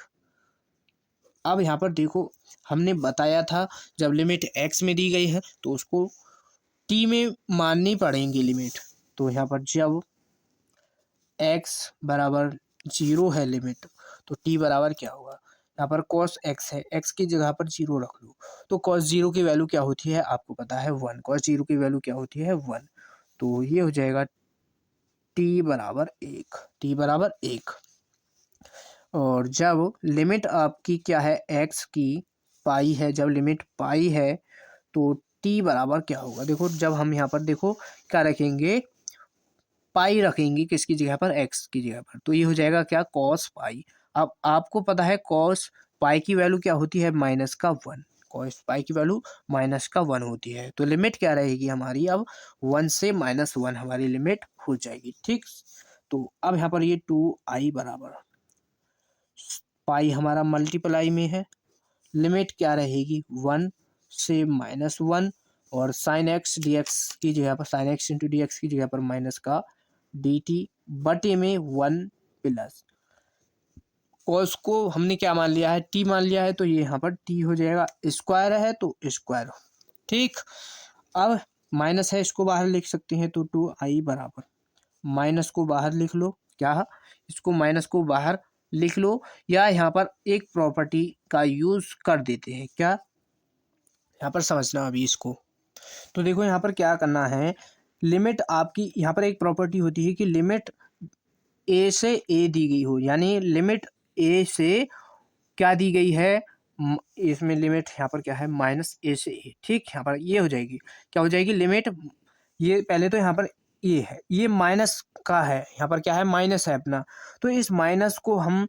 अब यहाँ पर देखो, हमने बताया था जब लिमिट x में दी गई है तो उसको t में माननी पड़ेंगी लिमिट। तो यहाँ पर जब x बराबर 0 है लिमिट, तो t बराबर क्या होगा, यहाँ पर cos x है, x की जगह पर 0 रख लो, तो cos 0 की वैल्यू क्या होती है आपको पता है 1, cos 0 की वैल्यू क्या होती है 1, तो ये हो जाएगा t बराबर 1। और जब लिमिट आपकी क्या है x की पाई है, जब लिमिट पाई है तो t बराबर क्या होगा, देखो जब हम यहाँ पर देखो क्या रखेंगे, पाई रखेंगे किसकी जगह पर, x की जगह पर, तो ये हो जाएगा क्या, cos पाई। अब आपको पता है cos पाई की वैल्यू क्या होती है, माइनस का 1, cos पाई की वैल्यू माइनस का 1 होती है, तो लिमिट क्या रहेगी हमारी, अब 1 से -1 हमारी लिमिट हो जाएगी। ठीक, तो अब यहाँ पर ये 2i बराबर पाई हमारा मल्टीप्लाई में है, लिमिट क्या रहेगी 1 से -1 और साइन एक्स डी एक्स की जगह पर, sine x into d x की जगह पर माइनस का डी टी बटे में 1 प्लस कॉस को हमने क्या मान लिया है, टी मान लिया है, तो ये यहाँ पर टी हो जाएगा, स्क्वायर है तो स्क्वायर। ठीक, अब माइनस है, इसको बाहर लिख सकते हैं, तो 2i बराबर माइनस को बाहर लिख लो, क्या, इसको माइनस को बाहर लिख लो, या यहाँ पर एक प्रॉपर्टी का यूज कर देते हैं, क्या, यहाँ पर समझना अभी इसको। तो देखो यहाँ पर क्या करना है, लिमिट आपकी यहाँ पर एक प्रॉपर्टी होती है कि लिमिट ए से ए दी गई हो, यानी लिमिट ए से क्या दी गई है, इसमें लिमिट यहाँ पर क्या है, माइनस ए से ए। ठीक, यहाँ पर ये हो जाएगी, क्या हो जाएगी लिमिट, ये पहले तो यहाँ पर ए है, ये माइनस का है, यहाँ पर क्या है, माइनस है अपना, तो इस माइनस को हम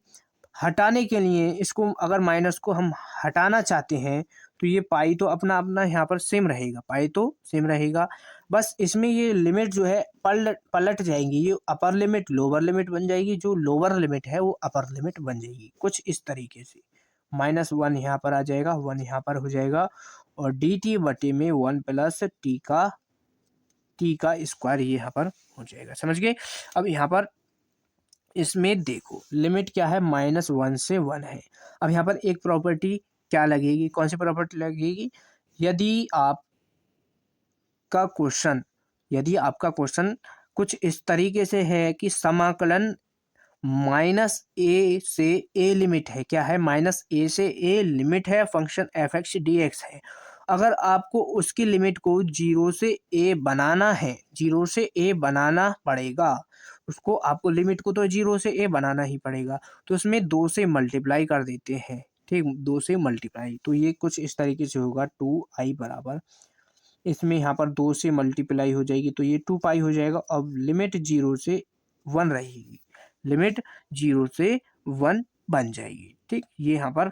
हटाने के लिए, इसको अगर माइनस को हम हटाना चाहते हैं तो ये पाई तो अपना अपना यहाँ पर सेम रहेगा, पाई तो सेम रहेगा, बस इसमें ये लिमिट जो है पलट जाएंगी, ये अपर लिमिट लोअर लिमिट बन जाएगी, जो लोअर लिमिट है वो अपर लिमिट बन जाएगी, कुछ इस तरीके से। -1 यहाँ पर आ जाएगा, 1 यहाँ पर हो जाएगा और डी टी बटे में 1 प्लस टी का स्क्वायर ये यहाँ पर हो जाएगा, समझ गए। अब यहाँ पर इसमें देखो लिमिट क्या है, -1 से 1 है। अब यहाँ पर एक प्रॉपर्टी क्या लगेगी, कौन सी प्रॉपर्टी लगेगी, यदि आपका क्वेश्चन कुछ इस तरीके से है कि समाकलन -a से a लिमिट है, क्या है, -a से a लिमिट है, फंक्शन f(x) dx है, अगर आपको उसकी लिमिट को 0 से a बनाना है, 0 से a बनाना पड़ेगा, उसको आपको लिमिट को तो 0 से a बनाना ही पड़ेगा, तो उसमें 2 से मल्टीप्लाई कर देते हैं। ठीक, 2 से मल्टीप्लाई, तो ये कुछ इस तरीके से होगा, 2i बराबर, इसमें यहाँ पर 2 से मल्टीप्लाई हो जाएगी तो ये 2 पाई हो जाएगा। अब लिमिट 0 से 1 रहेगी, लिमिट 0 से 1 बन जाएगी। ठीक, ये यहाँ पर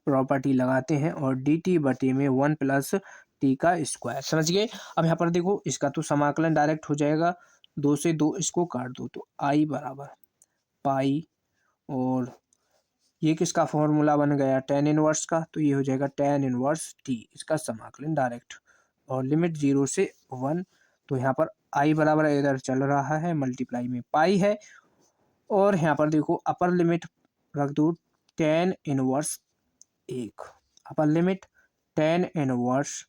प्रॉपर्टी लगाते हैं और डी टी बटे में 1 प्लस टी का स्क्वायर, समझ गए। अब यहाँ पर देखो इसका तो समाकलन डायरेक्ट हो जाएगा, 2 से 2 इसको काट दो तो आई बराबर पाई, और ये किसका फॉर्मूला बन गया, tan इनवर्स का, तो ये हो जाएगा tan इनवर्स टी, इसका समाकलन डायरेक्ट, और लिमिट 0 से 1। तो यहाँ पर आई बराबर इधर चल रहा है, मल्टीप्लाई में पाई है, और यहाँ पर देखो अपर लिमिट रख दो tan inverse 1, upper limit tan inverse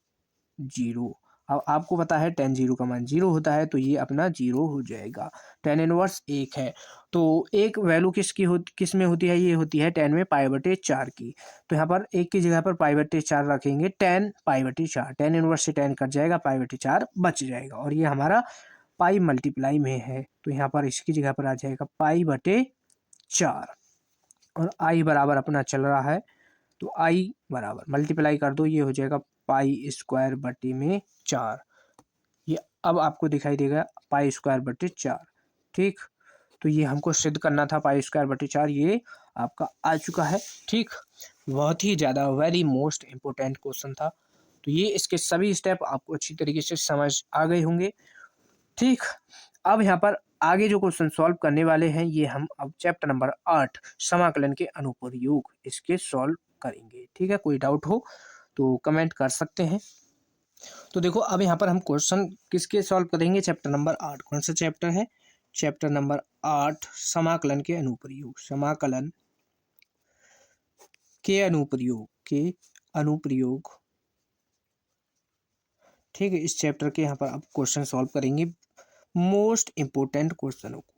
0। अब आपको पता है tan 0 का मान 0 होता है, तो ये अपना 0 हो जाएगा। tan इनवर्स 1 है, तो एक वैल्यू किस में होती है, ये होती है tan में पाई बटे 4 की। तो यहाँ पर 1 की जगह पर पाई बटे 4 रखेंगे, tan पाई बटे 4, tan इनवर्स से tan कट जाएगा, पाई बटे 4 बच जाएगा, और ये हमारा पाई मल्टीप्लाई में है, तो यहाँ पर इसकी जगह पर आ जाएगा पाई बटे 4, और आई बराबर अपना चल रहा है, तो आई बराबर मल्टीप्लाई कर दो, ये हो जाएगा पाई स्क्वायर बटे में 4। ये अब आपको दिखाई देगा पाई स्क्वायर बटे 4। ठीक, तो ये हमको सिद्ध करना था, पाई स्क्वायर बटे 4, ये आपका आ चुका है। ठीक, बहुत ही ज़्यादा वेरी मोस्ट इम्पोर्टेंट क्वेश्चन था, तो ये इसके सभी स्टेप आपको अच्छी तरीके से समझ आ गए होंगे। ठीक, अब यहाँ पर आगे जो क्वेश्चन सॉल्व करने वाले हैं, ये हम अब चैप्टर नंबर 8 समाकलन के अनुप्रयोग इसके सॉल्व करेंगे। ठीक है, कोई डाउट हो तो कमेंट कर सकते हैं। तो देखो अब यहाँ पर हम क्वेश्चन किसके सॉल्व करेंगे, चैप्टर नंबर 8, कौन सा चैप्टर है, चैप्टर नंबर 8 समाकलन के अनुप्रयोग, समाकलन के अनुप्रयोग। ठीक है, इस चैप्टर के यहाँ पर अब क्वेश्चन सॉल्व करेंगे, मोस्ट इम्पोर्टेंट क्वेश्चनों को।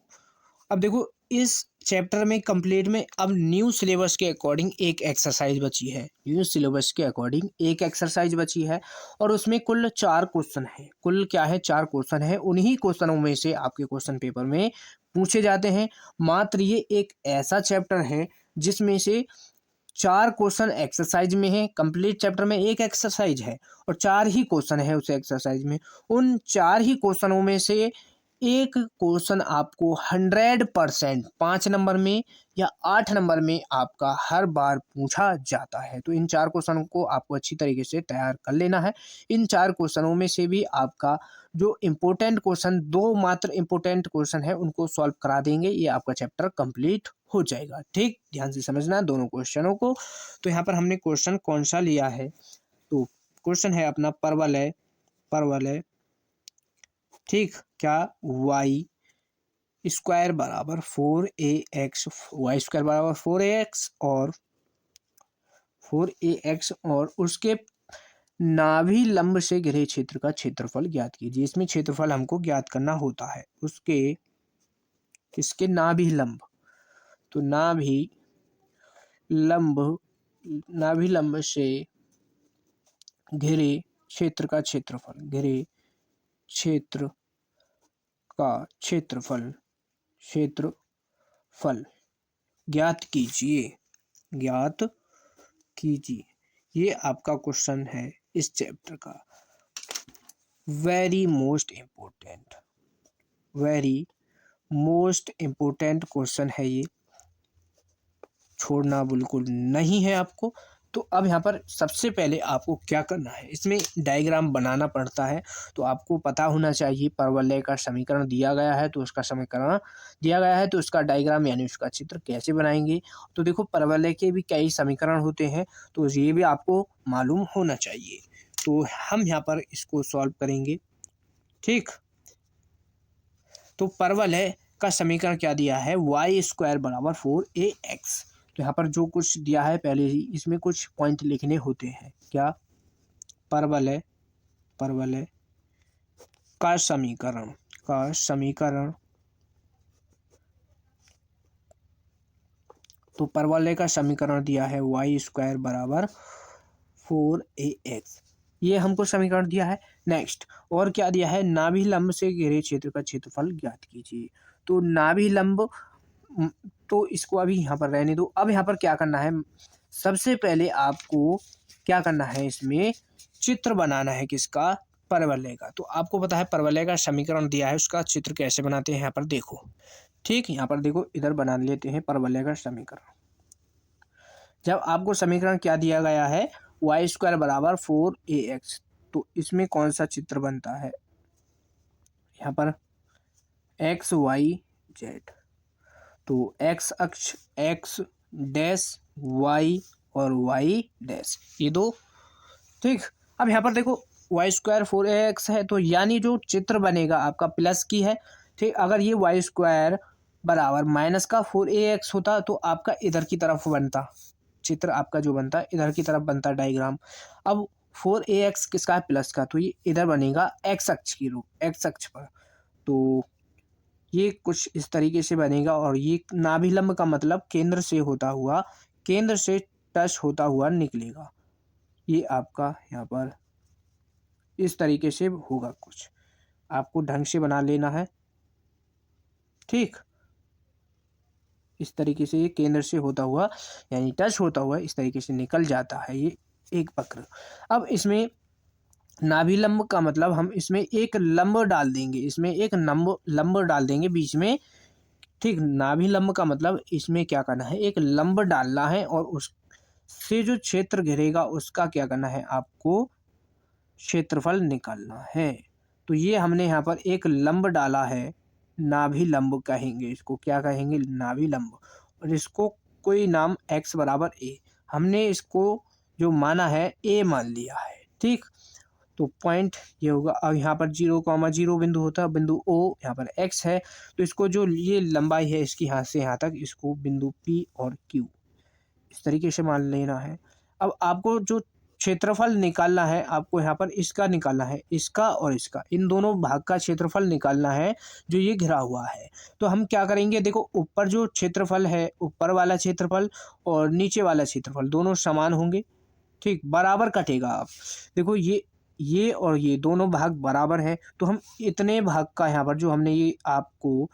अब देखो इस चैप्टर में कंप्लीट में अब न्यू सिलेबस के अकॉर्डिंग एक एक्सरसाइज बची है, न्यू सिलेबस के अकॉर्डिंग एक एक्सरसाइज बची है, और उसमें कुल 4 क्वेश्चन है, कुल क्या है 4 क्वेश्चन है, उन्हीं क्वेश्चनों में से आपके क्वेश्चन पेपर में पूछे जाते हैं। मात्र ये एक ऐसा चैप्टर है जिसमें से 4 क्वेश्चन एक्सरसाइज में है, कंप्लीट चैप्टर में एक एक्सरसाइज है और 4 ही क्वेश्चन है उस एक्सरसाइज में। उन 4 ही क्वेश्चनों में से एक क्वेश्चन आपको 100% 5 नंबर में या 8 नंबर में आपका हर बार पूछा जाता है। तो इन 4 क्वेश्चनों को आपको अच्छी तरीके से तैयार कर लेना है। इन 4 क्वेश्चनों में से भी आपका जो इम्पोर्टेंट क्वेश्चन, 2 मात्र इम्पोर्टेंट क्वेश्चन है, उनको सॉल्व करा देंगे, ये आपका चैप्टर कंप्लीट हो जाएगा। ठीक, ध्यान से समझना दोनों क्वेश्चनों को। तो यहाँ पर हमने क्वेश्चन कौन सा लिया है, तो क्वेश्चन है अपना परवल है। ठीक, क्या वाई स्क्वायर बराबर 4ax, वाई स्क्वायर बराबर 4ax और उसके नाभि लंब से घिरे क्षेत्र का क्षेत्रफल ज्ञात कीजिए। इसमें क्षेत्रफल हमको ज्ञात करना होता है उसके किसके नाभि लंब, तो नाभि लंब से घिरे क्षेत्र का क्षेत्रफल ज्ञात कीजिए। ये आपका क्वेश्चन है इस चैप्टर का, वेरी मोस्ट इम्पोर्टेंट क्वेश्चन है ये, छोड़ना बिल्कुल नहीं है आपको। तो अब यहाँ पर सबसे पहले आपको क्या करना है, इसमें डायग्राम बनाना पड़ता है, तो आपको पता होना चाहिए परवलय का समीकरण दिया गया है, तो उसका समीकरण दिया गया है, तो उसका डायग्राम यानी उसका चित्र कैसे बनाएंगे। तो देखो परवलय के भी कई समीकरण होते हैं, तो ये भी आपको मालूम होना चाहिए। तो हम यहाँ पर इसको सॉल्व करेंगे। ठीक, तो परवलय का समीकरण क्या दिया है, वाई स्क्वायर बराबर 4ax। तो यहाँ पर जो कुछ दिया है पहले ही इसमें कुछ पॉइंट लिखने होते हैं। क्या, परवलय का समीकरण तो परवलय का समीकरण दिया है वाई स्क्वायर बराबर 4ax, ये हमको समीकरण दिया है। नेक्स्ट और क्या दिया है, नाभि लंब से घिरे क्षेत्र का क्षेत्रफल ज्ञात कीजिए। तो नाभि लंब, तो इसको अभी यहाँ पर रहने दो। अब यहाँ पर क्या करना है, सबसे पहले आपको क्या करना है, इसमें चित्र बनाना है किसका, परवलय का। तो आपको पता है परवलय का समीकरण दिया है, उसका चित्र कैसे बनाते हैं, यहाँ पर देखो ठीक, यहाँ पर देखो इधर बना लेते हैं परवलय का समीकरण। जब आपको समीकरण क्या दिया गया है, वाई स्क्वायर बराबर 4ax, तो इसमें कौन सा चित्र बनता है, यहाँ पर एक्स वाई जेड, तो एक्स अक्ष एक्स डैश वाई और वाई डैश, ये दो। ठीक, अब यहाँ पर देखो वाई स्क्वायर 4ax है, तो यानी जो चित्र बनेगा आपका प्लस की है। ठीक, अगर ये वाई स्क्वायर बराबर माइनस का 4ax होता तो आपका इधर की तरफ बनता चित्र, आपका जो बनता इधर की तरफ बनता डायग्राम। अब 4ax किसका है, प्लस का, तो ये इधर बनेगा एक्स अक्ष की रूप, एक्स अक्ष पर, तो ये कुछ इस तरीके से बनेगा। और ये नाभिलंब का मतलब केंद्र से होता हुआ, केंद्र से टच होता हुआ निकलेगा। ये आपका यहाँ पर इस तरीके से होगा, कुछ आपको ढंग से बना लेना है। ठीक, इस तरीके से ये केंद्र से होता हुआ यानी टच होता हुआ इस तरीके से निकल जाता है ये एक वक्र। अब इसमें नाभिलंब का मतलब हम इसमें एक लंब डाल देंगे, इसमें एक लंब डाल देंगे बीच में। ठीक, नाभिलंब का मतलब इसमें क्या करना है, एक लंब डालना है और उससे जो क्षेत्र घेरेगा उसका क्या करना है, आपको क्षेत्रफल निकालना है। तो ये हमने यहाँ पर एक लंब डाला है, नाभिलंब कहेंगे इसको, क्या कहेंगे, नाभिलंब। और इसको कोई नाम x बराबर a, हमने इसको जो माना है a मान लिया है। ठीक, तो पॉइंट ये होगा। अब यहाँ पर 0,0 बिंदु होता है, बिंदु O यहाँ पर x है, तो इसको जो ये लंबाई है इसकी यहाँ से यहाँ तक, इसको बिंदु P और Q इस तरीके से मान लेना है। अब आपको जो क्षेत्रफल निकालना है, आपको यहाँ पर इसका निकालना है, इसका और इसका, इन दोनों भाग का क्षेत्रफल निकालना है जो ये घिरा हुआ है। तो हम क्या करेंगे, देखो ऊपर जो क्षेत्रफल है, ऊपर वाला क्षेत्रफल और नीचे वाला क्षेत्रफल दोनों समान होंगे। ठीक, बराबर कटेगा। आप देखो ये और ये दोनों भाग बराबर हैं, तो हम इतने भाग का यहाँ पर जो हमने ये आपको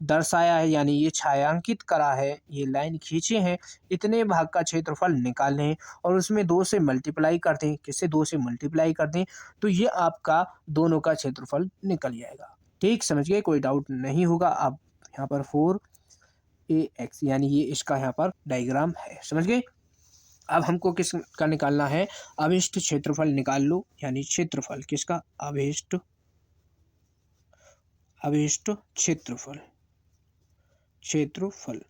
दर्शाया है, यानी ये छायांकित करा है, ये लाइन खींचे हैं, इतने भाग का क्षेत्रफल निकालें हैं और उसमें 2 से मल्टीप्लाई कर दें। किससे, 2 से मल्टीप्लाई कर दें, तो ये आपका दोनों का क्षेत्रफल निकल जाएगा। ठीक, समझ गए, कोई डाउट नहीं होगा। आप यहाँ पर 4ax यानी ये इसका यहाँ पर डायग्राम है, समझ गए। अब हमको किसका निकालना है, अभिष्ट क्षेत्रफल निकाल लो, यानी क्षेत्रफल किसका, अभिष्ट क्षेत्रफल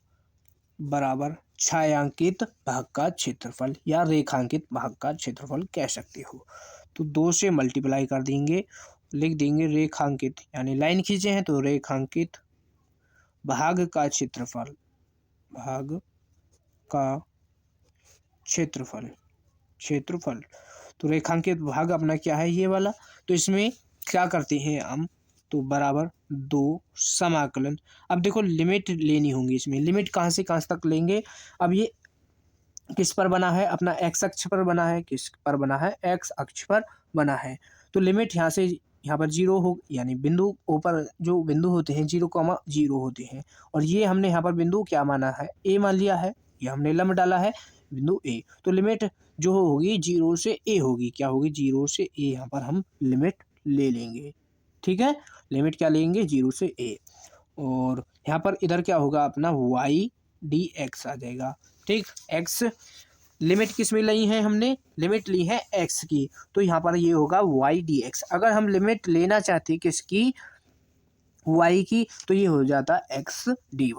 बराबर छायांकित भाग का क्षेत्रफल या रेखांकित भाग का क्षेत्रफल कह सकते हो। तो 2 से मल्टीप्लाई कर देंगे, लिख देंगे रेखांकित, यानी लाइन खींचे हैं तो रेखांकित भाग का क्षेत्रफल, भाग का क्षेत्रफल। तो रेखांकित भाग अपना क्या है, ये वाला। तो इसमें क्या करते हैं हम, तो बराबर 2 समाकलन। अब देखो लिमिट लेनी होंगी, इसमें लिमिट कहाँ से कहाँ तक लेंगे। अब ये किस पर बना है, अपना एक्स अक्ष पर बना है, किस पर बना है, एक्स अक्ष पर बना है। तो लिमिट यहाँ से यहाँ पर 0 हो, यानी बिंदु ऊपर जो बिंदु होते हैं 0,0 होते हैं, और ये हमने यहाँ पर बिंदु क्या माना है, a मान लिया है, ये हमने लंब डाला है बिंदु a। तो लिमिट जो होगी 0 से a होगी, क्या होगी, 0 से a, यहाँ पर हम लिमिट ले लेंगे। ठीक है, लिमिट क्या लेंगे, 0 से a, और यहाँ पर इधर क्या होगा, अपना y dx आ जाएगा। ठीक, x लिमिट किस में ली है, हमने लिमिट ली है x की, तो यहाँ पर ये होगा y dx। अगर हम लिमिट लेना चाहते किसकी, y की, तो ये हो जाता x dy।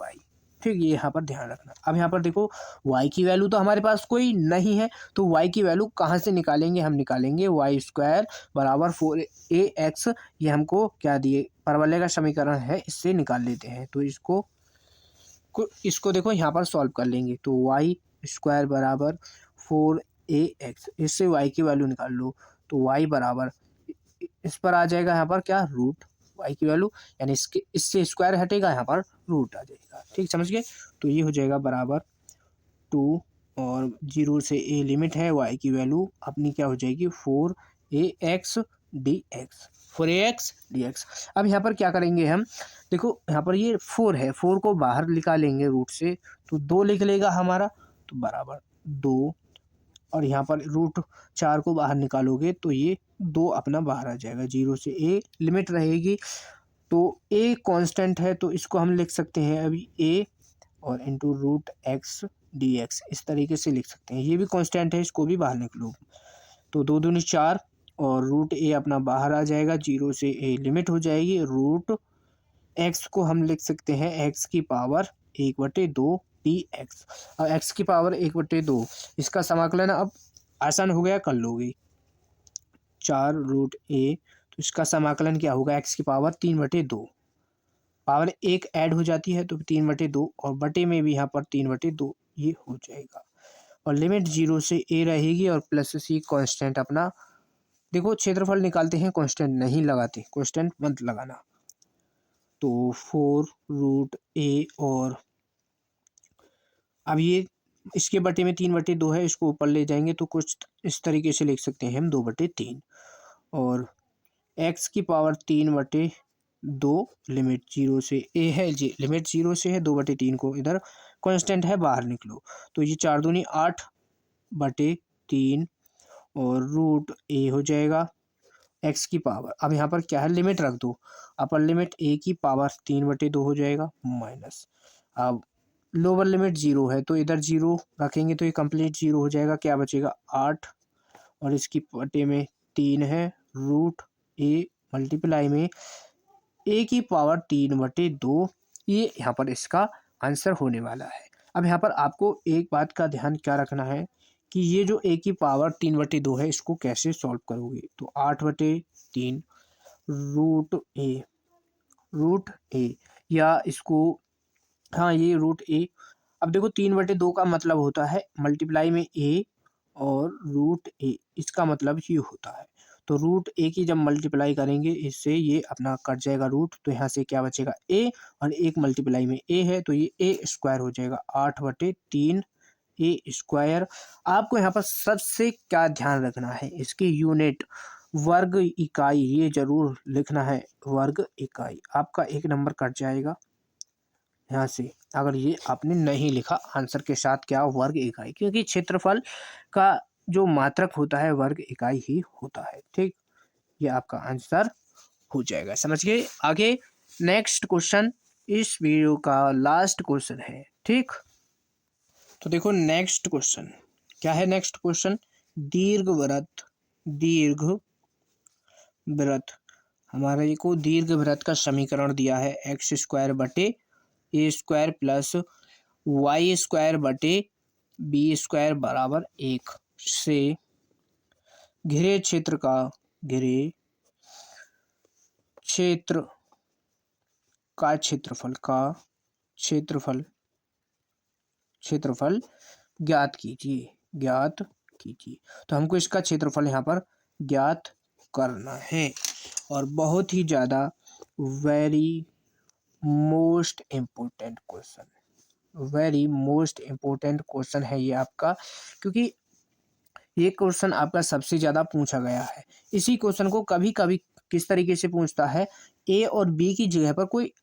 ठीक, ये यहाँ पर ध्यान रखना। अब यहाँ पर देखो y की वैल्यू तो हमारे पास कोई नहीं है, तो y की वैल्यू कहाँ से निकालेंगे, हम निकालेंगे वाई स्क्वायर बराबर 4ax, ये हमको क्या दिए, परवलय का समीकरण है, इससे निकाल लेते हैं। तो इसको देखो यहाँ पर सॉल्व कर लेंगे, तो वाई स्क्वायर बराबर 4ax, इससे y की वैल्यू निकाल लो, तो y बराबर इस पर आ जाएगा यहाँ पर क्या, रूट y की वैल्यू, यानी इससे स्क्वायर हटेगा, यहाँ पर रूट आ जाएगा। ठीक, समझ गए। तो ये हो जाएगा बराबर 2 और 0 से a लिमिट है, y की वैल्यू अपनी क्या हो जाएगी, 4ax dx। अब यहाँ पर क्या करेंगे हम, देखो यहाँ पर ये 4 है, 4 को बाहर निकालेंगे रूट से, तो 2 लिख लेगा हमारा, तो बराबर 2, और यहाँ पर रूट 4 को बाहर निकालोगे तो ये 2 अपना बाहर आ जाएगा, 0 से a लिमिट रहेगी। तो ए कांस्टेंट है तो इसको हम लिख सकते हैं अभी ए और into root x d x, इस तरीके से लिख सकते हैं। ये भी कांस्टेंट है, इसको भी बाहर निकलो। तो 2 दूनी 4 और रूट ए अपना बाहर आ जाएगा, 0 से ए लिमिट हो जाएगी। रूट एक्स को हम लिख सकते हैं एक्स की पावर 1/2 डी एक्स। अब एक्स की पावर 1/2 इसका समाकलन अब आसान हो गया, कर लोगे। 4 रूट ए, तो इसका समाकलन क्या होगा, एक्स की पावर 3/2, पावर 1 ऐड हो जाती है तो 3/2 और बटे में भी यहाँ पर 3/2 ये हो जाएगा। और लिमिट 0 से ए रहेगी और प्लस सी कांस्टेंट अपना। देखो क्षेत्रफल निकालते हैं, कांस्टेंट नहीं लगाते, कांस्टेंट मत लगाना। तो 4 रूट ए और अब ये इसके बटे में 3/2 है, इसको ऊपर ले जाएंगे तो कुछ इस तरीके से लिख सकते हैं हम 2/3 और एक्स की पावर 3/2 लिमिट 0 से ए है, जी लिमिट 0 से है, 2/3 को इधर कांस्टेंट है बाहर निकलो। तो ये 4 दूनी 8/3 और रूट ए हो जाएगा एक्स की पावर। अब यहाँ पर क्या है, लिमिट रख दो, अपर लिमिट ए की पावर 3/2 हो जाएगा माइनस। अब लोअर लिमिट 0 है तो इधर 0 रखेंगे तो ये कंप्लीट 0 हो जाएगा, क्या बचेगा 8 और इसकी बटे में 3 है, रूट ए मल्टीप्लाई में ए की पावर 3/2, ये यहाँ पर इसका आंसर होने वाला है। अब यहाँ पर आपको एक बात का ध्यान क्या रखना है कि ये जो ए की पावर 3/2 है इसको कैसे सॉल्व करोगे। तो 8/3 रूट ए या इसको, हाँ ये रूट ए। अब देखो 3/2 का मतलब होता है मल्टीप्लाई में ए और रूट ए, इसका मतलब ये होता है। तो रूट ए की जब मल्टीप्लाई करेंगे इससे ये अपना कट जाएगा रूट, तो यहाँ से क्या बचेगा ए और एक मल्टीप्लाई में ए है तो ये ए स्क्वायर हो जाएगा 8/3 ए स्क्वायर। आपको यहाँ पर सबसे क्या ध्यान रखना है, इसकी यूनिट वर्ग इकाई ये जरूर लिखना है, वर्ग इकाई। आपका 1 नंबर कट जाएगा यहाँ से अगर ये आपने नहीं लिखा आंसर के साथ क्या वर्ग इकाई, क्योंकि क्षेत्रफल का जो मात्रक होता है वर्ग इकाई ही होता है। ठीक, ये आपका आंसर हो जाएगा, समझ गए। आगे नेक्स्ट क्वेश्चन इस वीडियो का लास्ट क्वेश्चन है। ठीक, तो देखो नेक्स्ट क्वेश्चन क्या है। नेक्स्ट क्वेश्चन दीर्घवृत्त हमारे को दीर्घवृत्त का समीकरण दिया है एक्स स्क्वायर बटे ए स्क्वायर प्लस वाई स्क्वायर बटे बी स्क्वायर बराबर 1 से घिरे क्षेत्र का क्षेत्रफल ज्ञात कीजिए। तो हमको इसका क्षेत्रफल यहाँ पर ज्ञात करना है और बहुत ही ज़्यादा वेरी मोस्ट इम्पोर्टेंट क्वेश्चन है ये आपका, क्योंकि ये क्वेश्चन आपका सबसे ज़्यादा पूछा गया है। इसी क्वेश्चन को कभी कभी किस तरीके से पूछता है, ए और बी की जगह पर कोई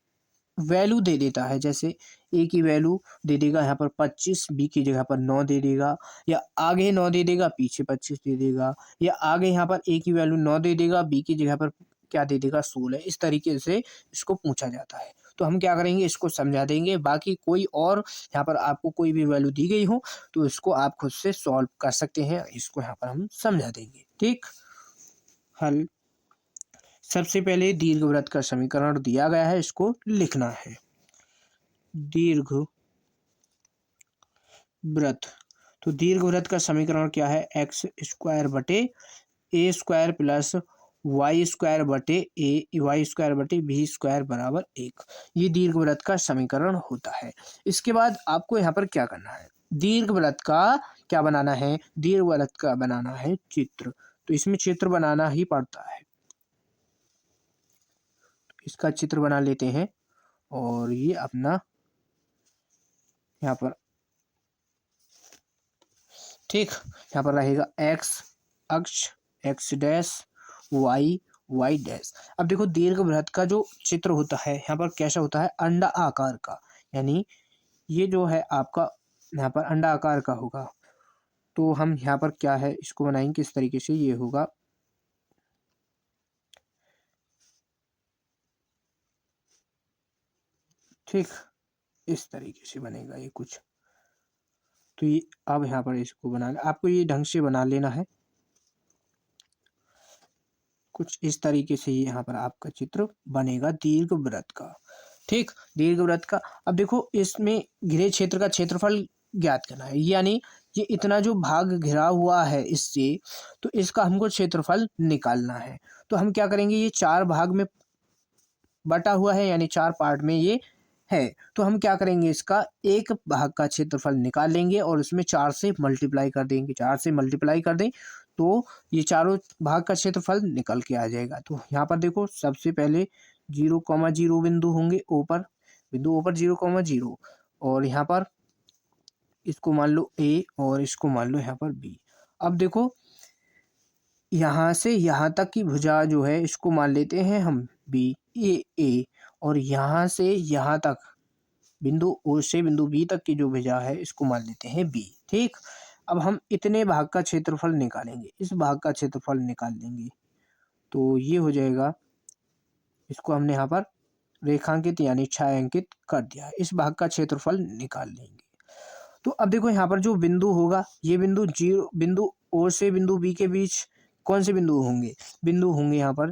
वैल्यू दे देता है, जैसे ए की वैल्यू दे देगा यहाँ पर 25, बी की जगह पर 9 दे देगा, या आगे 9 दे देगा पीछे 25 दे देगा, या आगे यहाँ पर ए की वैल्यू 9 दे देगा बी की जगह पर क्या दे देगा 16। इस तरीके से इसको पूछा जाता है। तो हम क्या करेंगे, इसको समझा देंगे। बाकी कोई और यहाँ पर आपको कोई भी वैल्यू दी गई हो तो इसको आप खुद से सॉल्व कर सकते हैं, इसको यहाँ पर हम समझा देंगे। ठीक, हल सबसे पहले दीर्घवृत्त का समीकरण दिया गया है, इसको लिखना है। तो दीर्घवृत्त का समीकरण क्या है, एक्स स्क्वायर बटे ए स्क्वायर प्लस वाई स्क्वायर बटे बी स्क्वायर बराबर 1। ये दीर्घवृत्त का समीकरण होता है। इसके बाद आपको यहाँ पर क्या करना है, दीर्घवृत्त का क्या बनाना है, दीर्घवृत्त का बनाना है चित्र। तो इसमें चित्र बनाना ही पड़ता है, इसका चित्र बना लेते हैं और ये अपना यहाँ पर ठीक, यहाँ पर रहेगा एक्स अक्ष एक्स डैश वाई डैश। अब देखो दीर्घवृत्त का जो चित्र होता है यहाँ पर कैसा होता है, अंडा आकार का, यानी ये जो है आपका यहाँ पर अंडा आकार का होगा। तो हम यहाँ पर क्या है इसको बनाएंगे किस तरीके से, ये होगा ठीक, इस तरीके से बनेगा ये कुछ। तो ये अब यहाँ पर इसको बना आपको ये ढंग से बना लेना है, कुछ इस तरीके से ये यहाँ पर आपका चित्र बनेगा दीर्घ वृत्त का। ठीक, दीर्घ वृत्त का। अब देखो इसमें घिरे क्षेत्र का क्षेत्रफल ज्ञात करना है, यानी ये इतना जो भाग घिरा हुआ है इससे, तो इसका हमको क्षेत्रफल निकालना है। तो हम क्या करेंगे, ये 4 भाग में बटा हुआ है, यानी 4 पार्ट में ये है। तो हम क्या करेंगे, इसका एक भाग का क्षेत्रफल निकाल लेंगे और उसमें 4 से मल्टीप्लाई कर देंगे। 4 से मल्टीप्लाई कर दें तो ये चारों भाग का क्षेत्रफल निकल के आ जाएगा। तो यहाँ पर देखो सबसे पहले 0,0 बिंदु होंगे, ऊपर बिंदु ऊपर 0,0, और यहाँ पर इसको मान लो ए और इसको मान लो यहाँ पर बी। अब देखो यहाँ से यहाँ तक की भुजा जो है इसको मान लेते हैं हम बी ए, और यहाँ से यहाँ तक बिंदु ओ से बिंदु बी तक की जो भुजा है इसको मान लेते हैं बी। ठीक, अब हम इतने भाग का क्षेत्रफल निकालेंगे, इस भाग का क्षेत्रफल निकाल लेंगे। तो ये हो जाएगा, इसको हमने यहाँ पर रेखांकित यानी छायांकित कर दिया है। इस भाग का क्षेत्रफल निकाल लेंगे। तो अब देखो यहाँ पर जो बिंदु होगा, ये बिंदु बिंदु ओ से बिंदु बी के बीच कौन से बिंदु होंगे, बिंदु होंगे यहाँ पर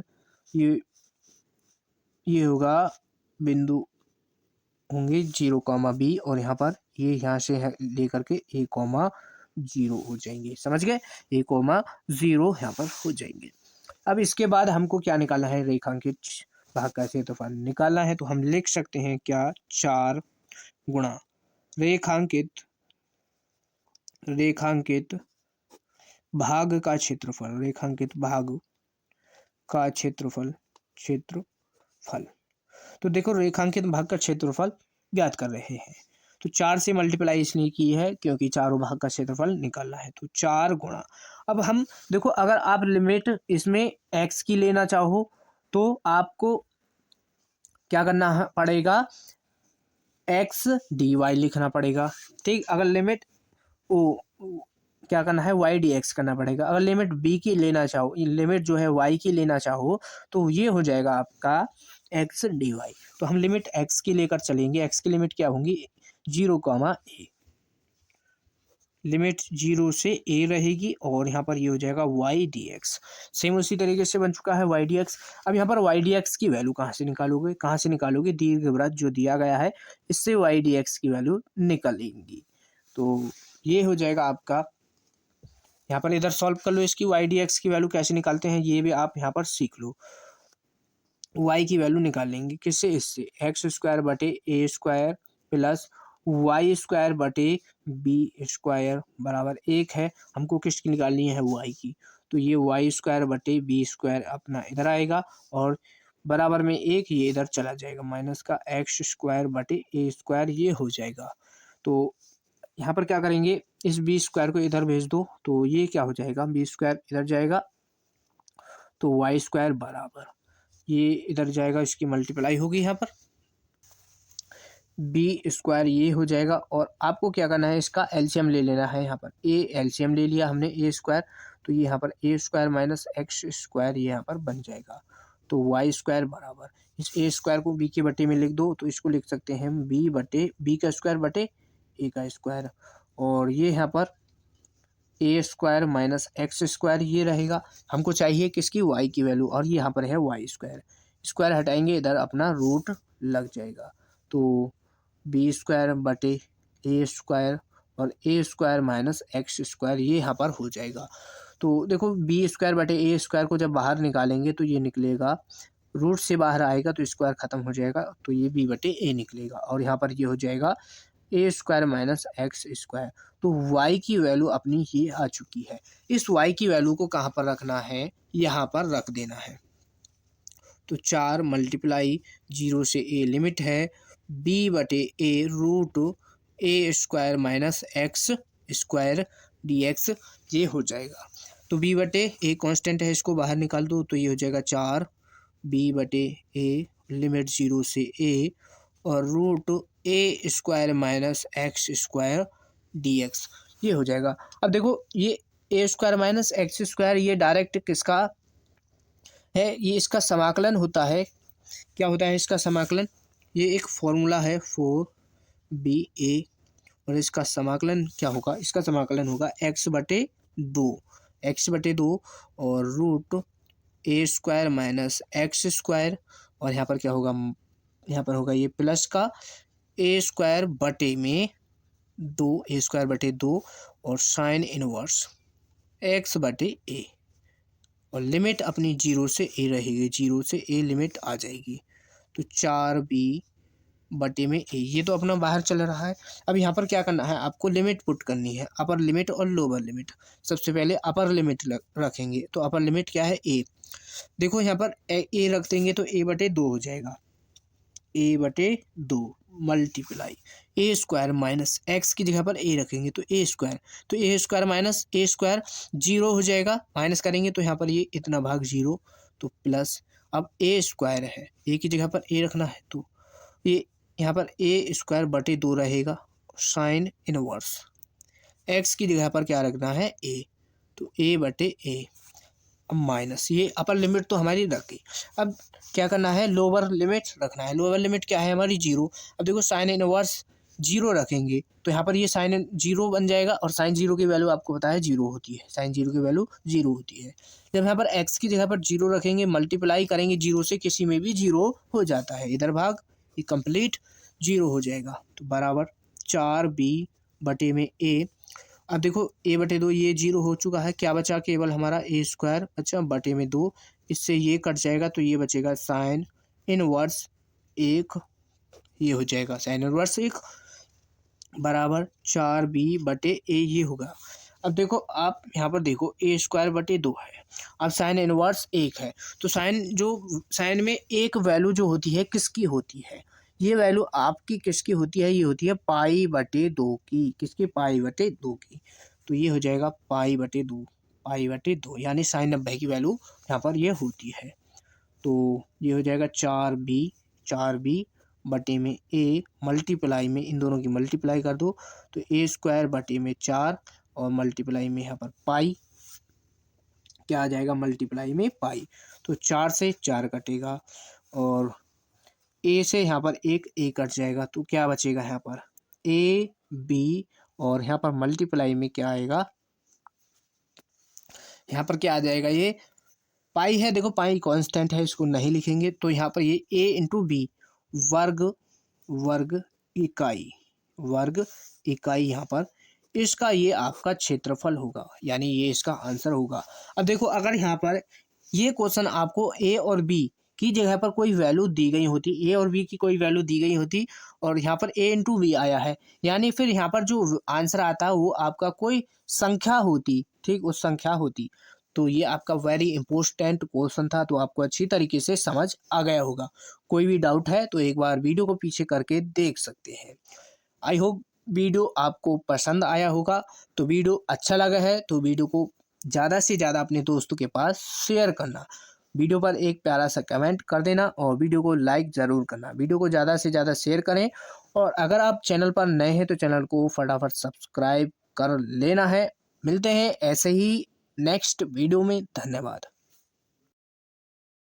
ये होगा बिंदु होंगे 0,b, और यहाँ पर ये यहाँ से लेकर के a,0 हो जाएंगे। समझ गए, a,0 यहाँ पर हो जाएंगे। अब इसके बाद हमको क्या निकालना है, रेखांकित भाग का क्षेत्रफल निकालना है। तो हम लिख सकते हैं क्या, 4 गुणा रेखांकित भाग का क्षेत्रफल, रेखांकित भाग का क्षेत्रफल। तो देखो रेखांकित भाग का क्षेत्रफल ज्ञात कर रहे हैं, तो 4 से मल्टीप्लाई इसलिए की है क्योंकि चारों भाग का क्षेत्रफल निकालना है। तो 4 गुणा, अब हम देखो अगर आप लिमिट इसमें x की लेना चाहो तो आपको क्या करना पड़ेगा, x dy लिखना पड़ेगा। ठीक, अगर लिमिट ओ क्या करना है, y dx करना पड़ेगा। अगर लिमिट b की लेना चाहो, लिमिट जो है y की लेना चाहो, तो ये हो जाएगा आपका x dy। तो हम लिमिट x की लेकर चलेंगे। x की लिमिट क्या होंगी, 0,a, लिमिट 0 से a रहेगी, और यहाँ पर ये हो जाएगा y dx। सेम उसी तरीके से बन चुका है y dx। अब यहाँ पर y dx की वैल्यू कहाँ से निकालोगे, दीर्घवृत्त जो दिया गया है इससे y dx की वैल्यू निकालेंगी। तो ये हो जाएगा आपका, यहाँ पर इधर सॉल्व कर लो इसकी, y dx की वैल्यू कैसे निकालते हैं ये भी आप यहाँ पर सीख लो। y की वैल्यू निकाल लेंगे किससे, इससे x² बटे a² प्लस y² बटे b² बराबर 1 है। हमको किसकी निकालनी है, y की। तो ये y² बटे b² अपना इधर आएगा, और बराबर में 1 ये इधर चला जाएगा, माइनस का x² बटे a² ये हो जाएगा। तो यहाँ पर क्या करेंगे, इस b² को इधर भेज दो, तो ये क्या हो जाएगा, b² इधर जाएगा, तो y² बराबर ये इधर जाएगा, इसकी मल्टीप्लाई होगी यहाँ पर, b² ये हो जाएगा। और आपको क्या करना है, इसका एलसीएम ले लेना है। यहाँ पर a एलसीएम ले लिया हमने a², तो ये यहाँ पर a² माइनस x² ये यहाँ पर बन जाएगा। तो y² बराबर इस a² को b के बटे में लिख दो, तो इसको लिख सकते हैं हम b² बटे a², और ये यहाँ पर a² माइनस x² ये रहेगा। हमको चाहिए किसकी, y की वैल्यू, और ये यहाँ पर है y²। स्क्वायर हटाएंगे, इधर अपना रूट लग जाएगा। तो b² बटे a² और a² माइनस x² ये यहाँ पर हो जाएगा। तो देखो b² बटे a² को जब बाहर निकालेंगे तो ये निकलेगा, रूट से बाहर आएगा तो स्क्वायर खत्म हो जाएगा, तो ये b बटे a निकलेगा, और यहाँ पर ये हो जाएगा a² माइनस x²। तो y की वैल्यू अपनी ये आ चुकी है। इस y की वैल्यू को कहाँ पर रखना है, यहाँ पर रख देना है। तो 4 मल्टीप्लाई 0 से a लिमिट है b बटे a root a² minus x² dx ये हो जाएगा। तो b बटे a कांस्टेंट है, इसको बाहर निकाल दो, तो ये हो जाएगा 4 b बटे a लिमिट 0 से a और root a² minus x² dx ये हो जाएगा। अब देखो ये a² माइनस x² ये डायरेक्ट किसका है, ये इसका समाकलन होता है। क्या होता है इसका समाकलन, ये एक फॉर्मूला है 4ba और इसका समाकलन क्या होगा, इसका समाकलन होगा x/2 और रूट ए स्क्वायर माइनस एक्स स्क्वायर और यहाँ पर क्या होगा, यहाँ पर होगा ये प्लस का ए स्क्वायर बटे में 2 और साइन इनवर्स x/a और लिमिट अपनी 0 से a रहेगी, 0 से a लिमिट आ जाएगी तो 4b/a में a, ये तो अपना बाहर चल रहा है। अब यहाँ पर क्या करना है, आपको लिमिट पुट करनी है, अपर लिमिट और लोअर लिमिट। सबसे पहले अपर लिमिट रखेंगे, तो अपर लिमिट क्या है a। देखो यहाँ पर a रख देंगे तो a/2 हो जाएगा, a/2 मल्टीप्लाई ए स्क्वायर माइनस एक्स की जगह पर a रखेंगे तो a स्क्वायर, तो a square minus a square 0 हो जाएगा, माइनस करेंगे तो यहाँ पर ये इतना भाग 0 तो प्लस। अब a स्क्वायर है, a की जगह पर a रखना है तो ये यहाँ पर a स्क्वायर बटे 2 रहेगा, साइन इनवर्स x की जगह पर क्या रखना है a, तो a/a माइनस ये अपर लिमिट तो हमारी रख गई। अब क्या करना है, लोअर लिमिट रखना है। लोअर लिमिट क्या है हमारी 0। अब देखो साइन इनवर्स 0 रखेंगे तो यहाँ पर ये साइन 0 बन जाएगा और साइन 0 की वैल्यू आपको पता है 0 होती है, साइन 0 की वैल्यू 0 होती है। जब यहाँ पर x की जगह पर 0 रखेंगे, मल्टीप्लाई करेंगे 0 से, किसी में भी 0 हो जाता है, इधर भाग ये कंप्लीट 0 हो जाएगा तो बराबर 4b/a में a। अब देखो a/2 ये 0 हो चुका है, क्या बचा केवल हमारा a स्क्वायर बचा बटे में 2, इससे ये कट जाएगा तो ये बचेगा साइन इनवर्स 1, ये हो जाएगा साइन इनवर्स 1 बराबर 4b/a ये होगा। अब देखो आप यहाँ पर देखो a स्क्वायर बटे 2 है, अब साइन इनवर्स 1 है तो साइन में एक वैल्यू जो होती है किसकी होती है, ये वैल्यू आपकी किसकी होती है, ये होती है पाई/2 की, किसकी पाई/2 की, तो ये हो जाएगा पाई/2 यानी साइन 90 की वैल्यू यहाँ पर ये होती है। तो ये हो जाएगा 4b/a में मल्टीप्लाई में इन दोनों की मल्टीप्लाई कर दो तो a स्क्वायर बटे में 4 और मल्टीप्लाई में यहाँ पर पाई क्या आ जाएगा, मल्टीप्लाई में पाई, तो 4 से 4 कटेगा और a से यहाँ पर एक a कट जाएगा तो क्या बचेगा यहाँ पर ab और यहाँ पर मल्टीप्लाई में क्या आएगा, यहाँ पर क्या आ जाएगा, ये पाई है, देखो पाई कांस्टेंट है इसको नहीं लिखेंगे तो यहाँ पर ये a इंटू बी वर्ग इकाई यहाँ पर इसका ये आपका क्षेत्रफल होगा, यानी ये इसका आंसर होगा। अब देखो अगर यहाँ पर ये क्वेश्चन आपको a और b की जगह पर कोई वैल्यू दी गई होती, a और b की कोई वैल्यू दी गई होती और यहाँ पर a इंटू बी आया है, यानी फिर यहाँ पर जो आंसर आता है वो आपका कोई संख्या होती, ठीक, उस संख्या होती, तो ये आपका वेरी इंपॉर्टेंट क्वेश्चन था, तो आपको अच्छी तरीके से समझ आ गया होगा। कोई भी डाउट है तो एक बार वीडियो को पीछे करके देख सकते हैं। आई होप वीडियो आपको पसंद आया होगा, तो वीडियो अच्छा लगा है तो वीडियो को ज़्यादा से ज़्यादा अपने दोस्तों के पास शेयर करना, वीडियो पर एक प्यारा सा कमेंट कर देना और वीडियो को लाइक ज़रूर करना, वीडियो को ज़्यादा से ज़्यादा शेयर करें और अगर आप चैनल पर नए हैं तो चैनल को फटाफट सब्सक्राइब कर लेना है। मिलते हैं ऐसे ही नेक्स्ट वीडियो में, धन्यवाद।